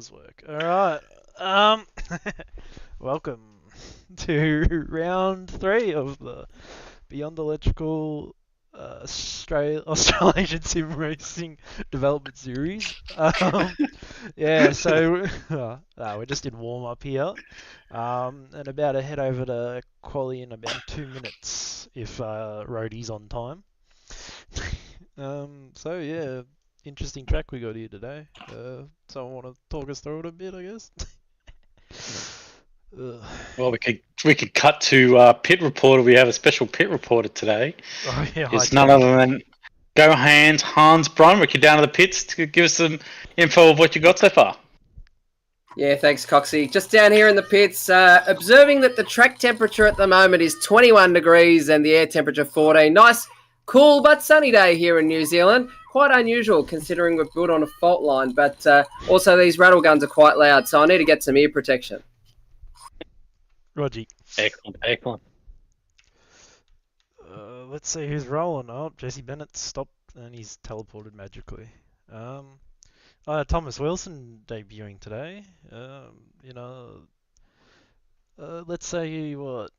does work. All right. Um, welcome to round 3 of the Beyond Electrical Australasian Sim Racing Development Series. Yeah, so we're just in warm up here, and about to head over to quali in about 2 minutes if Roadie's on time. So yeah, interesting track we got here today. Someone want to talk us through it a bit, I guess. Ugh. Well, we could cut to pit reporter. We have a special pit reporter today. Oh yeah, hi It's none Johnny. other than Hans Brunwick. You're down to the pits to give us some info of what you got so far. Yeah, thanks, Coxie. Just down here in the pits, observing that the track temperature at the moment is 21 degrees and the air temperature 14. Nice, cool but sunny day here in New Zealand. Quite unusual considering we're built on a fault line, but also these rattle guns are quite loud, so I need to get some ear protection. Rogie. Excellent. Let's see who's rolling. Oh, Jesse Bennett stopped and he's teleported magically. Thomas Wilson debuting today. Let's say what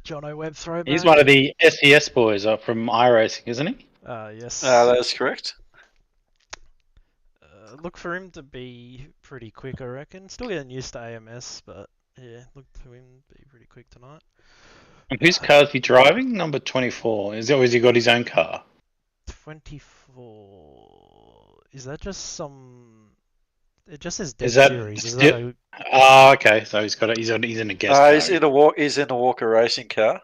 Jono Webb throwback. He's one of the SES boys from iRacing, isn't he? Yes. That is correct. Look for him to be pretty quick, I reckon. Still getting used to AMS, but yeah, look to him to be pretty quick tonight. And whose car is he driving? Number 24. Has he got his own car? 24. Is that just some? It just says Dead Is that Series. Is still- that Oh, okay. So he's in a guest car. He's in a Walker racing car.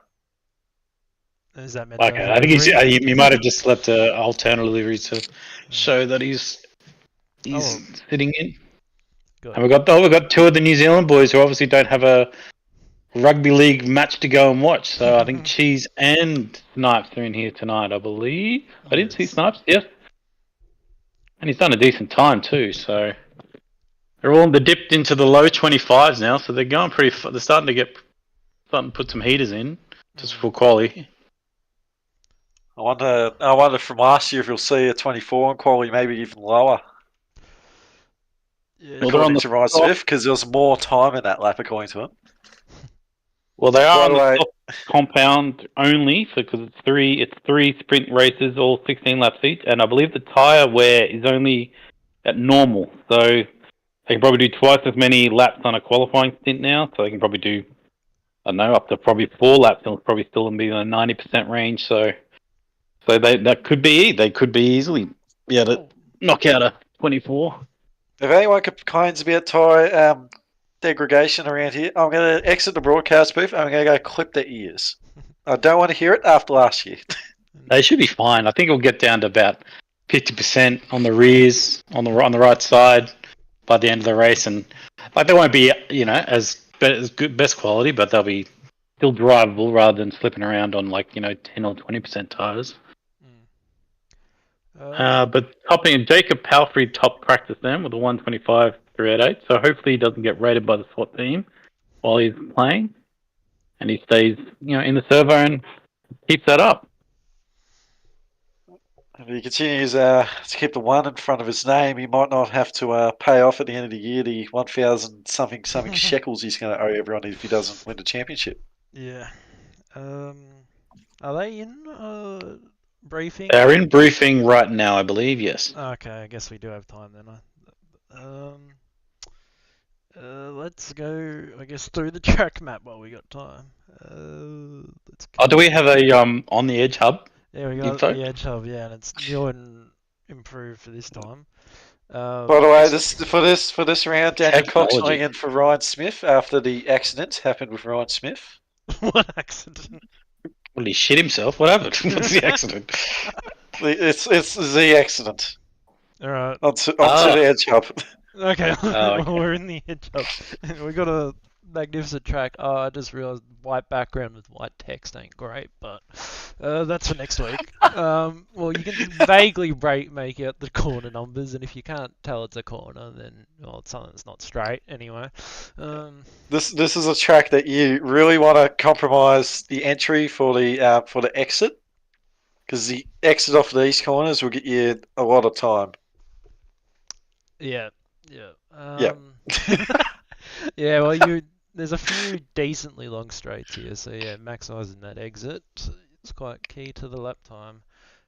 is that Metro Okay, I think livery? he might have just slept an alternate livery to show that he's Oh. sitting in. Good. And we've got two of the New Zealand boys who obviously don't have a rugby league match to go and watch. So I think Cheese and Snipes are in here tonight, I believe. I didn't see Snipes, yes. And he's done a decent time too, so they're dipped into the low 25s now, so they're going pretty. They're starting to put some heaters in, just for quality. I wonder from last year if you'll see a 24 on quality, maybe even lower. Yeah. Well, they're on According the to Ryan Smith, because there was more time in that lap, according to him. Well, they are By on the the way- top compound only, because it's three sprint races, all 16 laps each, and I believe the tyre wear is only at normal, so they can probably do twice as many laps on a qualifying stint now. So they can probably do, I don't know, up to probably 4 laps. It'll probably still be in the 90% range. So they could be easily to knock out a 24. If anyone complains about tyre degradation around here, I'm going to exit the broadcast booth and I'm going to go clip their ears. I don't want to hear it after last year. They should be fine. I think it'll get down to about 50% on the rears, on the right side by the end of the race, and they won't be as good best quality, but they'll be still drivable rather than slipping around on 10 or 20% tires. But topping Jacob Palfrey top practice then with a 125 388, so hopefully he doesn't get rated by the SWAT team while he's playing, and he stays in the servo and keeps that up. If he continues to keep the 1 in front of his name, he might not have to pay off at the end of the year the 1,000 something shekels he's going to owe everyone if he doesn't win the championship. Yeah. Are they in briefing? They're in briefing right now, I believe. Yes. Okay, I guess we do have time then. Let's go, I guess, through the track map while we got time. Do we have a on the edge hub? Yeah, we got info? the Edge Hub, yeah, and it's new and improved for this time. By the way, for this round, Daniel Cox Technology. weighing in for Ryan Smith after the accident happened with Ryan Smith. What accident? Well, he shit himself. What happened? What's the accident? It's the accident. Alright. Onto the Edge Hub. Okay, okay. we're in the Edge Hub. We got a magnificent track. Oh, I just realised white background with white text ain't great, but that's for next week. Well, you can vaguely make out the corner numbers, and if you can't tell it's a corner, then it's something that's not straight anyway. This is a track that you really want to compromise the entry for the exit, because the exit off these corners will get you a lot of time. Yeah. Yeah. Um, yeah, well, there's a few decently long straights here, so yeah, maximising that exit is quite key to the lap time.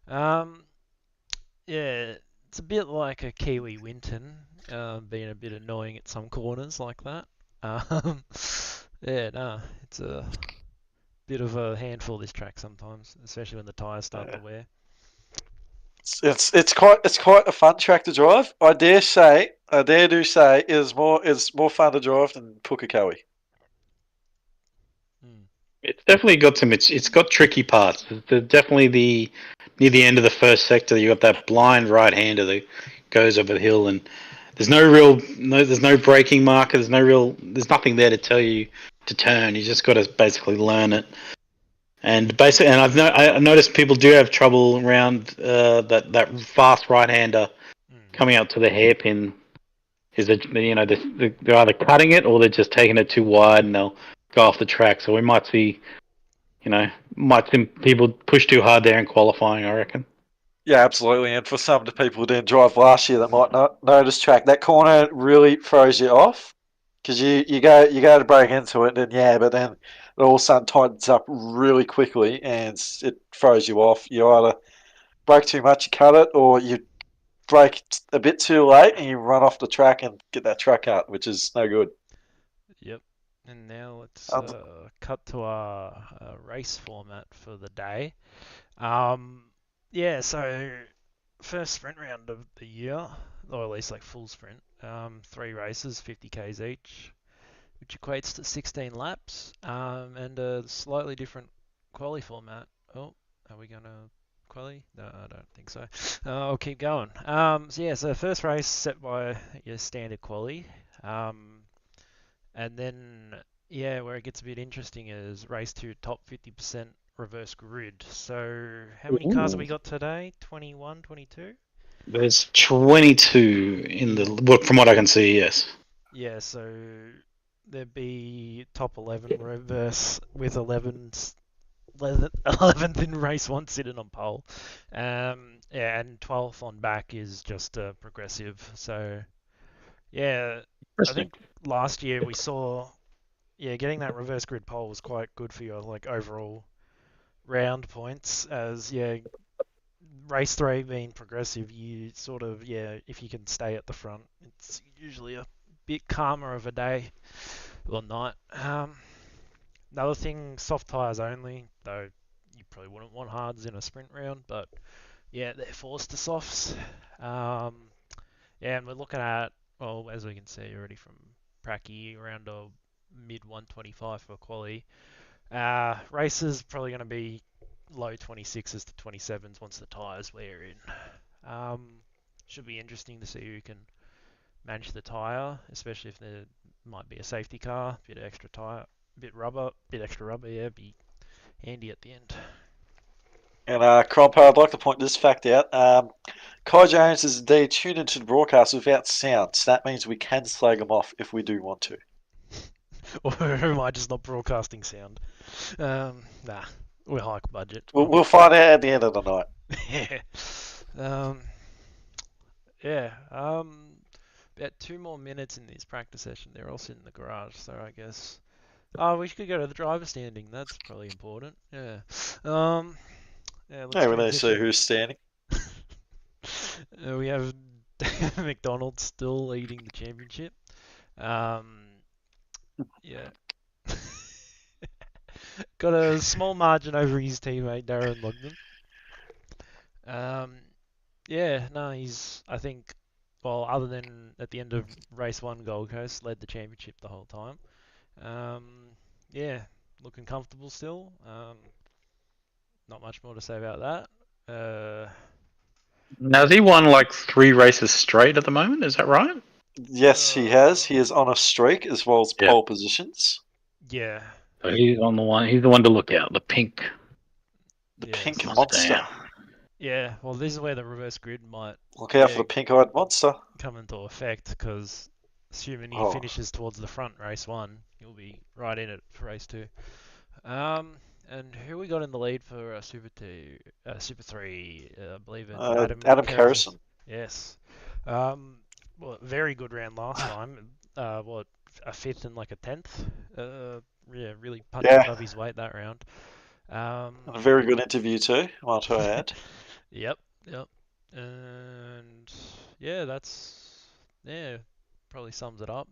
Um, yeah, it's a bit like a Kiwi Winton, being a bit annoying at some corners like that. Um, yeah, no, it's a bit of a handful this track sometimes, especially when the tyres start to wear. It's quite a fun track to drive. I dare do say, is more fun to drive than Pukekohe. Mm. It's definitely got it's got tricky parts. Definitely near the end of the first sector, you got that blind right hander that goes over the hill, and there's no braking marker. There's nothing there to tell you to turn. You just got to basically learn it. And I noticed people do have trouble around that fast right hander coming out to the hairpin. Is that they're either cutting it or they're just taking it too wide and they'll go off the track. So we might see people push too hard there in qualifying, I reckon. Yeah, absolutely. And for some of the people who didn't drive last year that might not notice track, that corner really throws you off because you go to break into it, and but then it all of a sudden tightens up really quickly and it throws you off. You either brake too much, you cut it, or you brake a bit too late and you run off the track and get that truck out, which is no good. Yep. And now let's Um, cut to our race format for the day. Um, yeah, so first sprint round of the year, or at least like full sprint. 3 races, 50 k's each, which equates to 16 laps, and a slightly different quali format. Oh, are we gonna quali? No, I don't think so. I'll keep going. So first race set by your standard quali. And then, yeah, where it gets a bit interesting is race 2, top 50% reverse grid. So, how many cars have we got today? 21, 22? There's 22 from what I can see. Yes. Yeah, so there'd be top 11 reverse with 11th in race 1 sitting on pole. Yeah, and 12th on back is just progressive. So, yeah, I think last year we saw. Yeah, getting that reverse grid pole was quite good for your like overall round points. As race 3 being progressive, you sort of if you can stay at the front, it's usually a bit calmer of a day or night. Another thing, soft tires only, though you probably wouldn't want hards in a sprint round, but yeah, they're forced to softs. And we're looking at, well, as we can see already from Pracky, around a mid 125 for quali. Races probably going to be low 26s to 27s once the tyres wear in. Should be interesting to see who can manage the tyre, especially if there might be a safety car, bit of extra tyre, bit extra rubber, yeah, be handy at the end. And Crompo, I'd like to point this fact out. Kai Jones is indeed tuned into the broadcast without sound, so that means we can slag him off if we do want to. Or am I just not broadcasting sound? Nah, we're high budget. We'll find out at the end of the night. Yeah. Um, yeah. About 2 more minutes in this practice session. They're all sitting in the garage, so I guess. Oh, we should go to the driver standing. That's probably important. Yeah. Let's Yeah, we need to see transition. who's standing. We have McDonald still leading the championship. Yeah. Got a small margin over his teammate Darren Lugman. I think, well, other than at the end of race 1 Gold Coast, led the championship the whole time. Yeah, looking comfortable still. Not much more to say about that. Now, has he won like 3 races straight at the moment? Is that right? Yes, he has. He is on a streak as well as Yeah. pole positions. Yeah. So he's the one to look out. The pink Pink Mustang. monster. Yeah, well, this is where the reverse grid might Look out for the pink-eyed monster. come into effect, because assuming he finishes towards the front race 1, he'll be right in it for race 2. And who we got in the lead for Super 3? I believe it's Adam Carrison. Yes. very good round last time. What, a fifth and like a 10th? Yeah, really punched Yeah, above his weight that round. and a very good interview too, might I add. Yep, yep. And yeah, yeah, probably sums it up.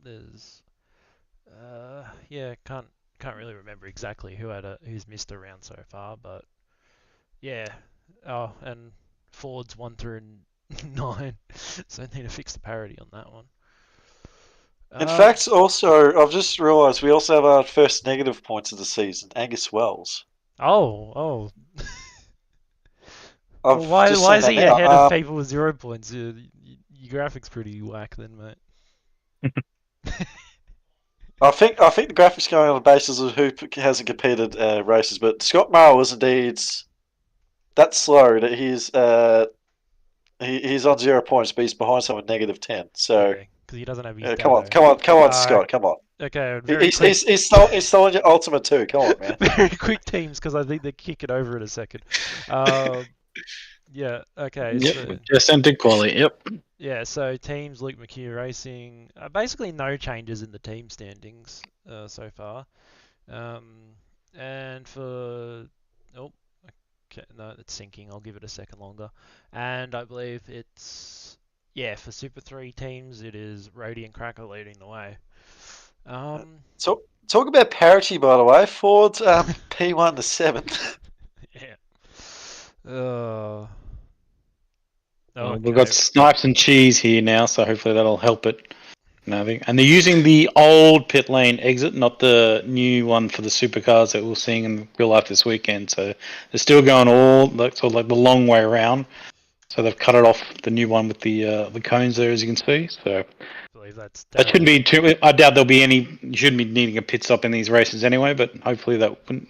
Yeah, can't really remember exactly who's missed a round so far, but yeah. Oh, and Ford's 1 through 9, so need to fix the parity on that one. In fact, also, I've just realised we also have our first negative points of the season, Angus Wells. Oh. Well, I've just why seen is that he now. ahead of people with 0 points? Your graphic's pretty whack then, mate. I think the graphics going on the basis of who hasn't competed races, but Scott Morrow is indeed that slow that he's on 0 points, but he's behind someone -10. So Yeah, because he doesn't have his come on, dado. come on, Scott, come on. Okay, very quick. He's stolen your ultimate too. Come on, man. Very quick teams, because I think they kick it over in a second. Yeah, okay. Yep, So, just entered quali. Yep. yeah, so teams Luke McHugh Racing, basically no changes in the team standings so far. And for oh, okay, no, it's sinking. I'll give it a second longer. And I believe it's for Super 3 teams, it is Rhodey and Cracker leading the way. So talk about parity, by the way. Ford's P1 to 7th. Yeah. Oh, We've okay. got snipes and cheese here now, so hopefully that'll help it. And they're using the old pit lane exit, not the new one for the supercars that we're seeing in real life this weekend. So they're still going sort of like the long way around. So they've cut it off the new one with the cones there, as you can see. So I believe that shouldn't be too. I doubt there'll be any. You shouldn't be needing a pit stop in these races anyway. But hopefully that won't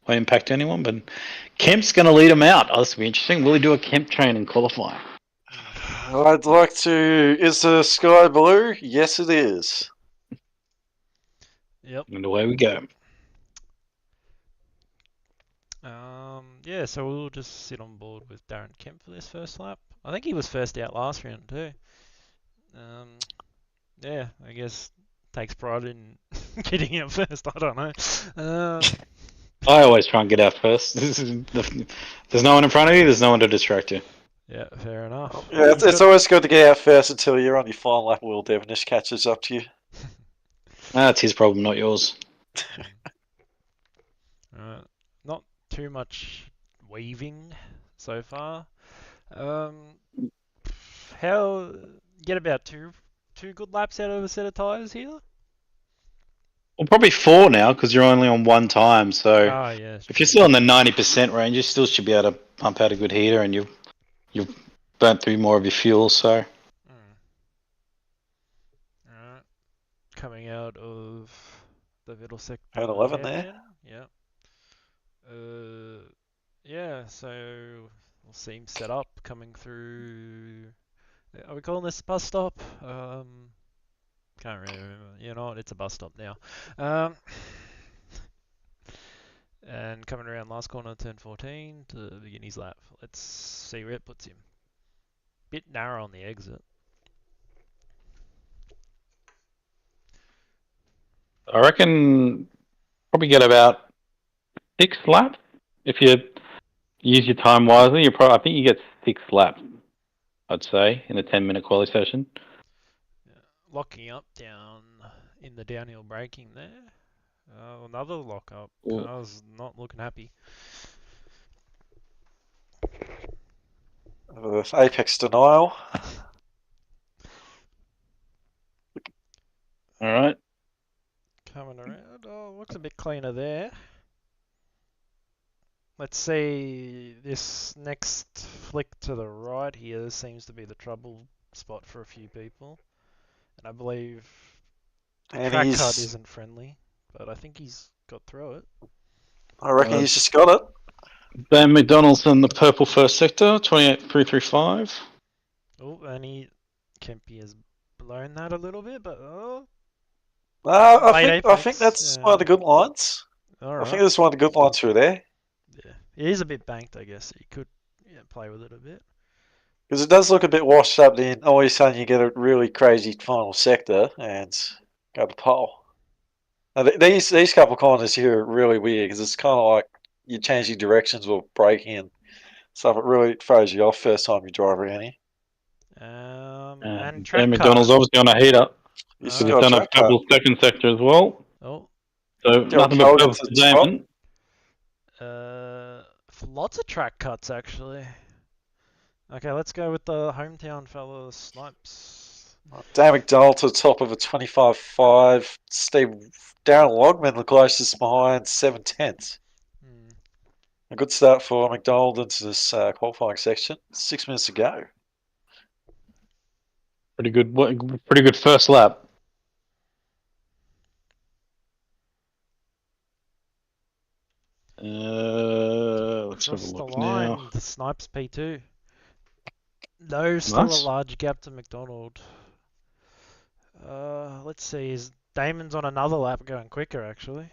impact anyone. But Kemp's going to lead them out. Oh, this will be interesting. Will he do a Kemp train in qualifying? I'd like to. Is the sky blue? Yes, it is. Yep. And away we go. Yeah, so we'll just sit on board with Darren Kemp for this first lap. I think he was first out last round too. Yeah, I guess takes pride in getting out first. I don't know. I always try and get out first. There's no one in front of you. There's no one to distract you. Yeah, fair enough. Yeah, it's always good to get out first until you're on your final lap. Will Devonish catches up to you. That's his problem, not yours. Not too much weaving so far. How get about two good laps out of a set of tyres here? Well, probably 4 now because you're only on 1 time. So yeah, if you're still in the 90% range, you still should be able to pump out a good heater, and you've burnt through more of your fuel. So. Alright. Coming out of the middle sector. Turn 11 there. Yeah. Yeah, so we'll see him set up coming through. Are we calling this a bus stop? Can't really remember. You know what? It's a bus stop now. And coming around last corner, turn 14 to begin his lap. Let's see where it puts him. Bit narrow on the exit. I reckon probably get about 6 laps if you use your time wisely. I think you get 6 laps. I'd say in a 10-minute quali session. Yeah. Locking up down in the downhill braking there. Another lock up. I was not looking happy. Apex denial. All right. Coming around. Oh, looks a bit cleaner there. Let's see, this next flick to the right here seems to be the trouble spot for a few people. And I believe the track cut isn't friendly, but I think he's got through it. I reckon he's just got it. Dan McDonald's in the purple first sector, 28.335. Oh, and Kempy has blown that a little bit, but I think that's one of the good lines. Right. I think that's one of the good lines through there. Yeah, it is a bit banked, I guess. You could play with it a bit. Because it does look a bit washed up. Then all of a sudden you get a really crazy final sector and go to pole. Now, these couple corners here are really weird because it's kind of like you're changing directions or braking and stuff. It really throws you off first time you drive around here. And track Dan car. McDonald's obviously on a heater. He's Oh. He's got a done a track car. couple second sector as well. Oh, So Daryl nothing but Cole problems gets for a spot. Damon. lots of track cuts actually. Okay, let's go with the hometown fella, Snipes. Dan McDonald to the top of a 25.5. Darren Logman the closest behind 7/10. Hmm. A good start for McDonald into this qualifying section. 6 minutes to go. Pretty good first lap. Let's have a Across the look line, now. the Snipes P2. No, still Nice. a large gap to McDonald. Let's see, is Damon's on another lap going quicker actually.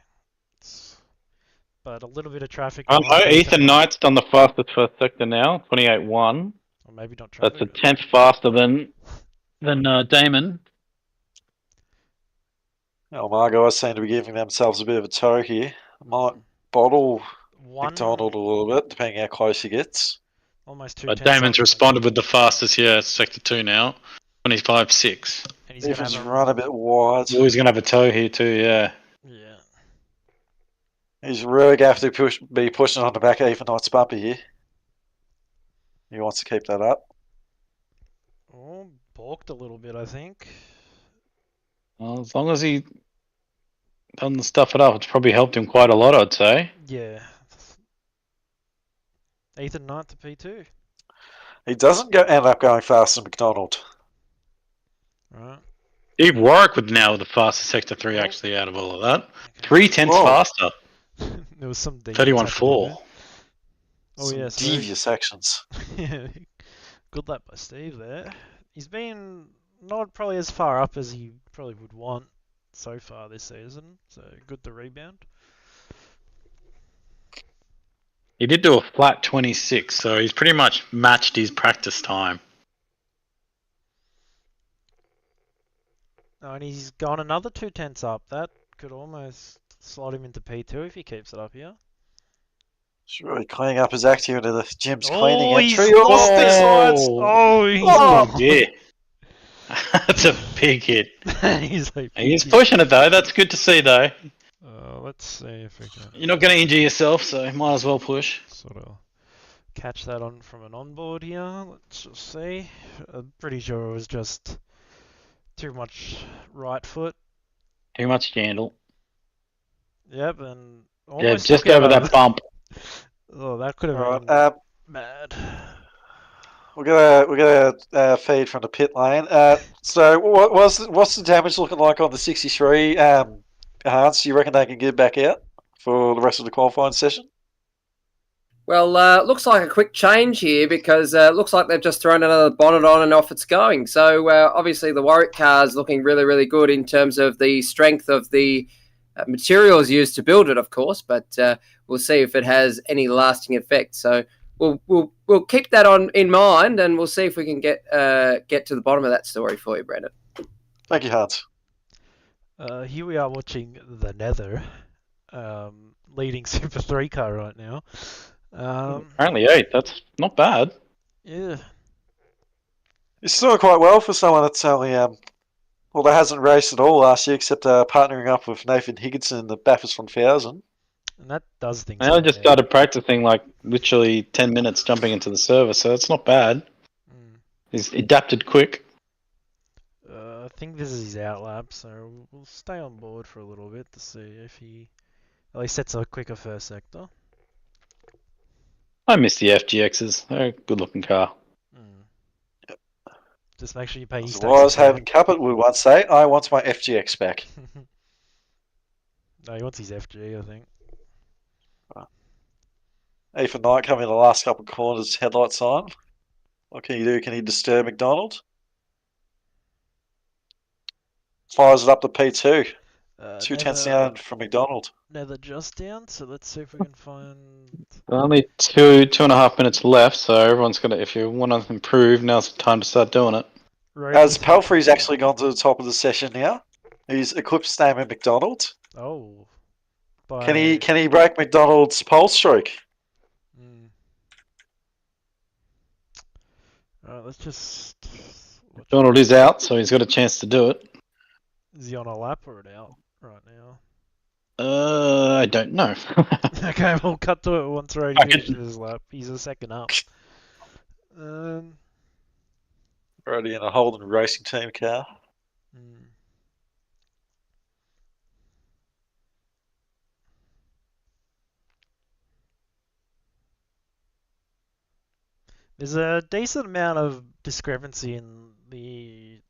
But a little bit of traffic Oh behind no, Ethan Knight's done the fastest first sector now, 28.1. Or maybe not That's traffic. a tenth faster than Damon. My guys seem to be giving themselves a bit of a tow here. Might bottle McDonald a little bit, depending how close he gets. Almost 2 But tenths Damon's off responded with the fastest here, sector 2 now, 25.6. and he's gonna Ethan's have run a bit wide. Oh, he's gonna have a tow here too, yeah. Yeah. He's really going to have to be pushing on the back of Ethan Knight's bumper here. He wants to keep that up. Oh, balked a little bit, I think. Well, as long as he doesn't stuff it up, it's probably helped him quite a lot, I'd say. Yeah. Ethan Knight to P2. He doesn't end up going faster than McDonald. Right. Steve Warwick would now the fastest sector 3 Oh. actually out of all of that. Okay. 3 tenths Whoa. faster. There was some 31.4. Oh Some yeah, so devious actions. good lap by Steve there. He's been not probably as far up as he probably would want so far this season, so good to rebound. He did do a flat 26, so he's pretty much matched his practice time. Oh, and he's gone another 2 tenths up. That could almost slot him into P2 if he keeps it up here. He's really cleaning up his act here into the gym's Oh, cleaning he's entry. lost Oh, his sides. Oh. Oh, he's Oh dear. That's a big hit. he's like He's pushing it though, that's good to see though. let's see if we can You're not going to injure yourself, so might as well push. sort of catch that on from an onboard here. Let's just see. I'm pretty sure it was just too much right foot. Too much scandal. Yep, and Yeah, almost just took out over a- that bump. Oh, that could have All right, been bad. we're gonna feed from the pit lane. So what's the damage looking like on the 63? Hans, do you reckon they can get back out for the rest of the qualifying session? Well, looks like a quick change here because looks like they've just thrown another bonnet on and off it's going. So obviously the Warwick car is looking really, really good in terms of the strength of the materials used to build it, of course. But we'll see if it has any lasting effect. So we'll keep that in mind, and we'll see if we can get to the bottom of that story for you, Brandon. Thank you, Hans. Here we are watching the Nether, leading Super 3 car right now. Apparently 8, that's not bad. Yeah. He's doing quite well for someone that's only that hasn't raced at all last year, except partnering up with Nathan Higginson in the Bathurst 1000. And that does things. I just started practicing like literally 10 minutes jumping into the server, so it's not bad. He's adapted quick. I think this is his out lap, so we'll stay on board for a little bit to see if he at least sets a quicker first sector. I miss the FGXs. They're a good looking car. Just make sure you pay. As well as having Cuppet would once say, I want my FGX back. No, he wants his FG, I think. Ethan Knight coming in the last couple of corners, headlights on. What can he do? Can he disturb McDonald? Fires it up to P2. 2 tenths down from McDonald. Nether just down, so let's see if we can find. Only 2.5 minutes left, so everyone's gonna. If you want to improve, now's the time to start doing it. As Palfrey's actually gone to the top of the session now. He's eclipsed Damon McDonald. Oh. Can he break McDonald's pole streak? Alright, let's just. McDonald is out, so he's got a chance to do it. Is he on a lap or out right now? I don't know. Okay, we'll cut to it once Roddy finishes his lap. He's a second up. Already in a Holden Racing Team car. There's a decent amount of discrepancy in the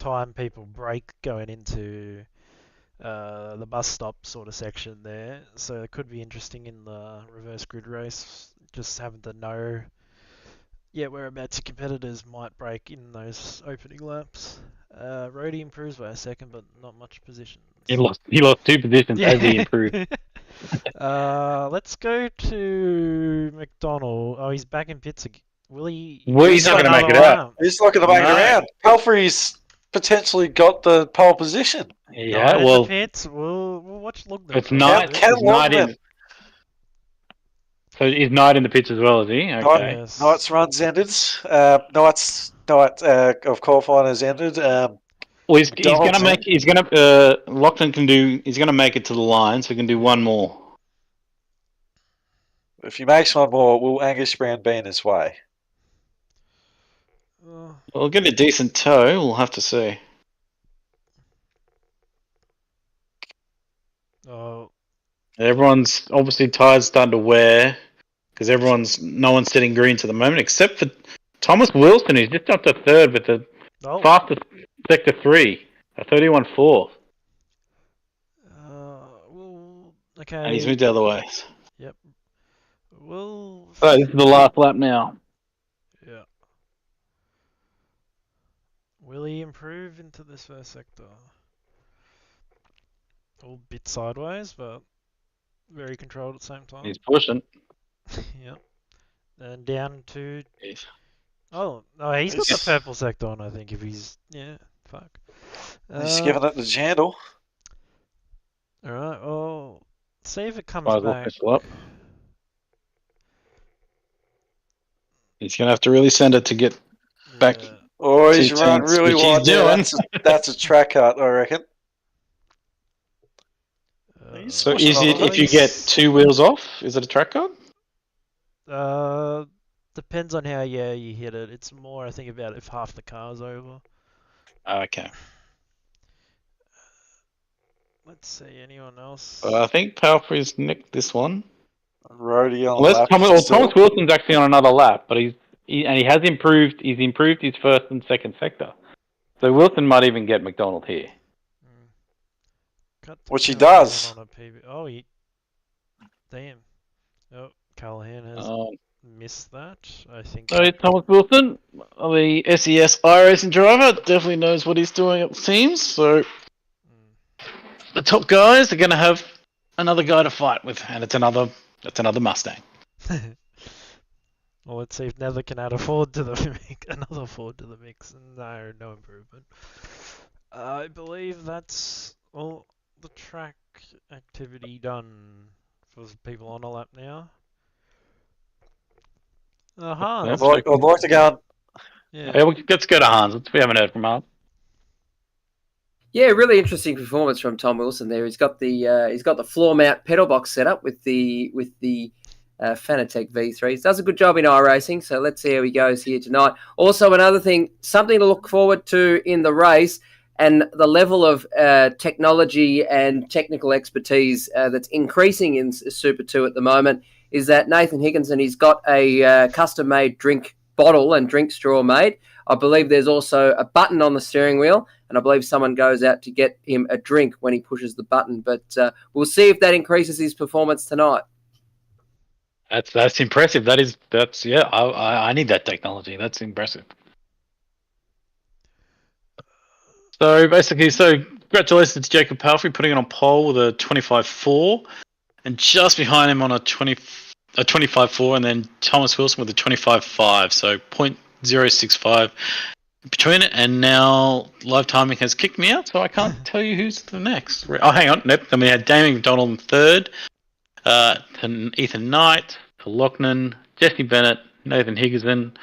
time people break going into the bus stop sort of section there, so it could be interesting in the reverse grid race. Just having to know, whereabouts your competitors might break in those opening laps. Rody improves by a second, but not much position. He lost 2 positions as he improved. Let's go to McDonald. Oh, he's back in pits again. Will he? Well, he's not going to make it out. He's not going to make it around. Palfrey's potentially got the pole position. Yeah, Nine well, in the pits. We'll watch Lugner. It's not. Can Lugner. So is Knight in the pits as well, is he? Okay. Yes. Knight's run's ended. Knight of qualifying has ended. Well, he's going to make. He's going to. Lachlan can do. He's going to make it to the line, so he can do one more. If he makes one more, will Angus Brown be in his way? We'll get a decent tow. We'll have to see. Oh. Everyone's obviously tyres starting to wear because no one's sitting greens at the moment except for Thomas Wilson, who's just up to third with the fastest sector 3, a 31.4. Okay. And he's moved the other way. Yep. Well. So this is the last lap now. Yeah. Will he improve into this first sector? A bit sideways, but very controlled at the same time. He's pushing. Yep. And down to. Yes. Oh, no, he's got the purple sector on, I think, if he's. Yeah, fuck. He's giving it to Jandal. Alright, well, see if it comes back. He's going to have to really send it to get back. Oh, he's run really wide. That's a track cut, I reckon. So is it if you get 2 wheels off? Is it a track cut? Depends on how you hit it. It's more, I think, about if half the car's over. Okay. Let's see, anyone else? I think Palfrey's nicked this one. Rody on lap. Thomas Wilson's actually on another lap, but he has improved. He's improved his first and second sector. So Wilson might even get McDonald here. Which he does. Oh, damn. Oh, Callahan has missed that, I think. So Thomas Wilson, the SES iRacing driver, definitely knows what he's doing, it seems. So the top guys are going to have another guy to fight with, and it's another Mustang. Well, let's see if Nether can add a Ford to the mix. Another Ford to the mix. No improvement. I believe that's all the track activity done for people on a lap now. Hans. I'd like to go on. Yeah, let's go to Hans. We haven't heard from Hans. Yeah, really interesting performance from Tom Wilson there. He's got the floor mount pedal box set up with the Fanatec V3s. Does a good job in iRacing, so let's see how he goes here tonight. Also, another thing, something to look forward to in the race, and the level of technology and technical expertise that's increasing in Super 2 at the moment is that Nathan Higginson, he's got a custom-made drink bottle and drink straw made. I believe there's also a button on the steering wheel, and I believe someone goes out to get him a drink when he pushes the button. But we'll see if that increases his performance tonight. That's impressive. I need that technology. That's impressive. So basically, congratulations to Jacob Palfrey putting it on pole with a 25.4, and just behind him on a 25.4, and then Thomas Wilson with a 25.5. So 0.065 between it, and now live timing has kicked me out, so I can't tell you who's the next. Oh, hang on. Nope. Then we had Damien McDonald in third, Ethan Knight, Loughnane, Jesse Bennett, Nathan Higginson,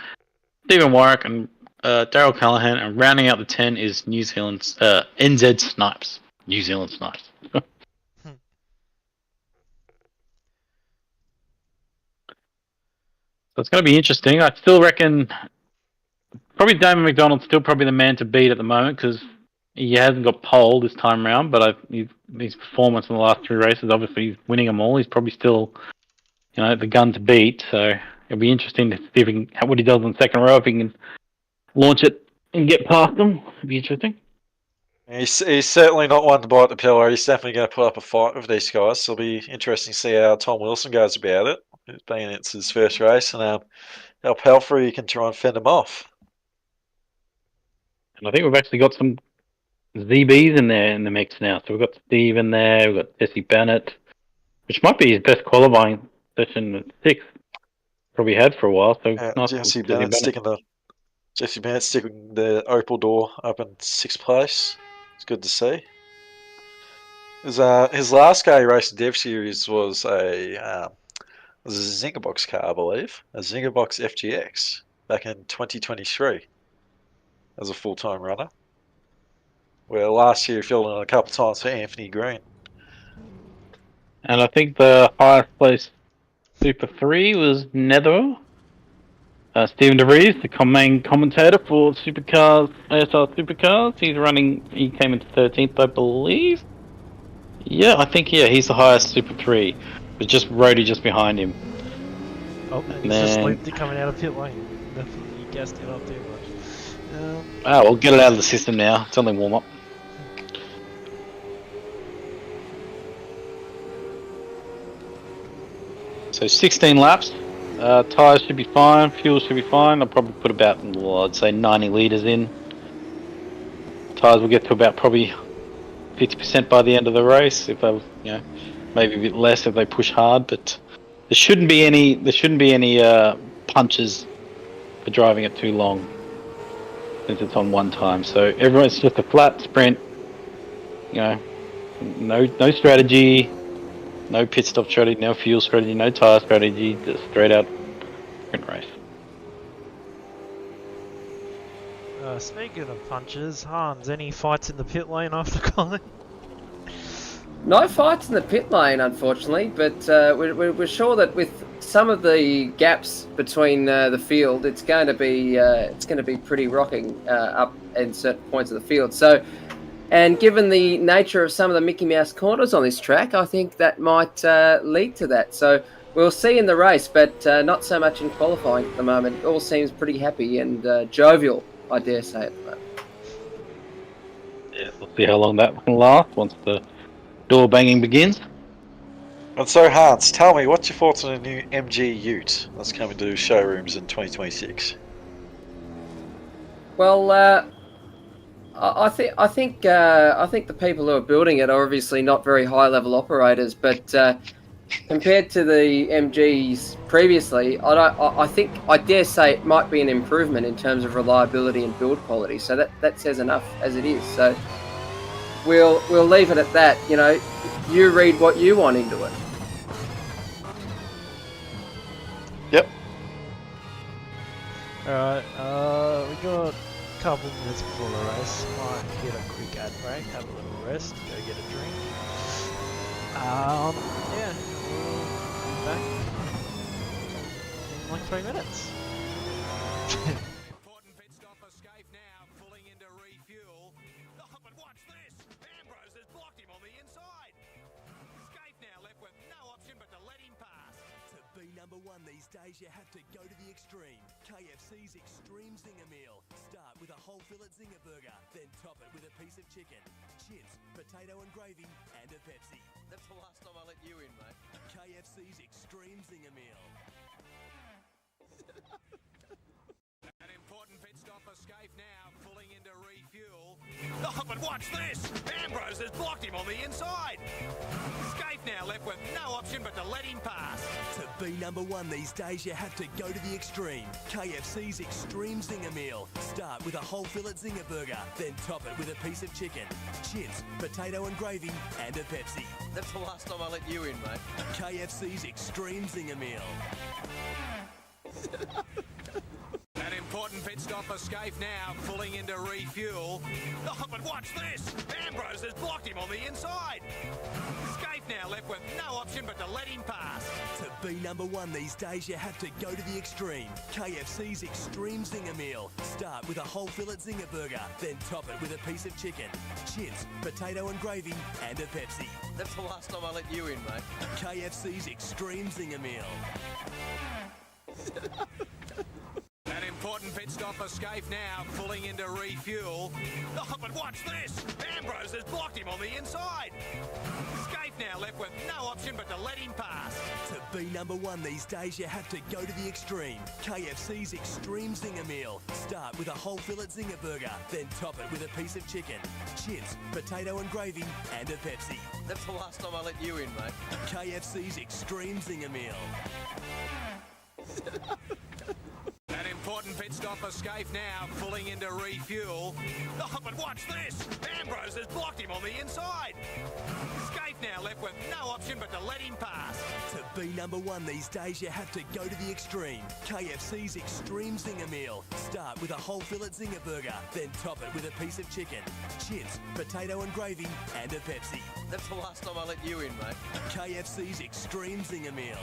Stephen Warwick, and Daryl Callahan. And rounding out the 10 is New Zealand's NZ Snipes. New Zealand Snipes. So it's going to be interesting. I still reckon probably Damon McDonald's still probably the man to beat at the moment because he hasn't got pole this time round, but his performance in the last 3 races, obviously he's winning them all. He's probably still, the gun to beat. So it'll be interesting to see if he can, what he does in the second row, if he can launch it and get past them. It'll be interesting. He's certainly not one to bite the pillow. He's definitely going to put up a fight with these guys. So it'll be interesting to see how Tom Wilson goes about it. Being it's his first race, and how Palfrey can try and fend him off. And I think we've actually got some ZBs in there in the mix now. So we've got Steve in there, we've got Jesse Bennett, which might be his best qualifying session at 6th. Probably had for a while. So nice Jesse Bennett sticking the Opal door up in 6th place. It's good to see. His last car he raced in Dev Series was a Zinger Box car, I believe, a Zinger Box FGX back in 2023 as a full-time runner. Where last year he filled in a couple of times for Anthony Green. And I think the highest place Super 3 was Nether. Stephen DeVries, the main commentator for Supercars, ASR Supercars. He came into 13th, I believe. Yeah, I think, he's the highest Super 3. But Rody just behind him. Oh, and he's just looped it coming out of pit lane. Definitely gassed it up too much. We'll get it out of the system now. It's only warm-up. So 16 laps. Tyres should be fine. Fuel should be fine. I'll probably put about, I'd say 90 litres in. Tyres will get to about probably 50% by the end of the race. If they, maybe a bit less if they push hard. But there shouldn't be any punches for driving it too long, since it's on one time. So everyone's just a flat sprint. No strategy. No pit stop strategy, no fuel strategy, no tyre strategy, just straight out sprint race. Speaking of punches, Hans, any fights in the pit lane after Colin? No fights in the pit lane, unfortunately, but we're sure that with some of the gaps between the field, it's going to be pretty rocking up in certain points of the field. So. And given the nature of some of the Mickey Mouse corners on this track, I think that might lead to that. So we'll see in the race, but not so much in qualifying at the moment. It all seems pretty happy and jovial, I dare say, at the moment. Yeah, we'll see how long that can last once the door banging begins. And so, Hans, tell me, what's your thoughts on a new MG Ute that's coming to showrooms in 2026? Well, I think the people who are building it are obviously not very high-level operators, but compared to the MGs previously, I dare say it might be an improvement in terms of reliability and build quality. So that says enough as it is. So we'll leave it at that. You read what you want into it. Yep. Alright, we got a couple minutes before the race. Might hit a quick ad break, have a little rest, go get a drink. Yeah, we'll be back in like 3 minutes. Important pit stop for Scape now, pulling into refuel. Oh, but watch this! Ambrose has blocked him on the inside. Scape now left with no option but to let him pass. To be number one these days, you have to go to the extreme. KFC's Extreme Zinger Meal. Start with a whole fillet Zinger burger, then top it with a piece of chicken, chips, potato and gravy, and a Pepsi. That's the last time I let you in, mate. KFC's Extreme Zinger Meal. An important pit stop for Scape now, pulling into refuel. refuel. Oh, but watch this! Ambrose has blocked him on the inside. Skate now left with no option but to let him pass. To be number one these days, you have to go to the extreme. KFC's Extreme Zinger Meal. Start with a whole fillet zinger burger, then top it with a piece of chicken, chips, potato and gravy, and a Pepsi. That's the last time I let you in, mate. KFC's Extreme Zinger Meal. An important pit stop for Scaife now, pulling into refuel. Oh, but watch this! Ambrose has blocked him on the inside. Scaife now left with no option but to let him pass. To be number one these days, you have to go to the extreme. KFC's Extreme Zinger Meal. Start with a whole fillet zinger burger, then top it with a piece of chicken, chips, potato and gravy, and a Pepsi. That's the last time I let you in, mate. KFC's Extreme Zinger Meal. An important pit stop for Scaife now, pulling into refuel. Oh, but watch this! Ambrose has blocked him on the inside. Scaife now left with no option but to let him pass. To be number one these days, you have to go to the extreme. KFC's Extreme Zinger Meal. Start with a whole fillet zinger burger, then top it with a piece of chicken, chips, potato and gravy, and a Pepsi. That's the last time I let you in, mate. KFC's Extreme Zinger Meal. An important pit stop for Scaife now, pulling into refuel. Oh, but watch this! Ambrose has blocked him on the inside. Scaife now left with no option but to let him pass. To be number one these days, you have to go to the extreme. KFC's Extreme Zinger Meal. Start with a whole fillet zinger burger, then top it with a piece of chicken, chips, potato and gravy, and a Pepsi. That's the last time I let you in, mate. KFC's Extreme Zinger Meal.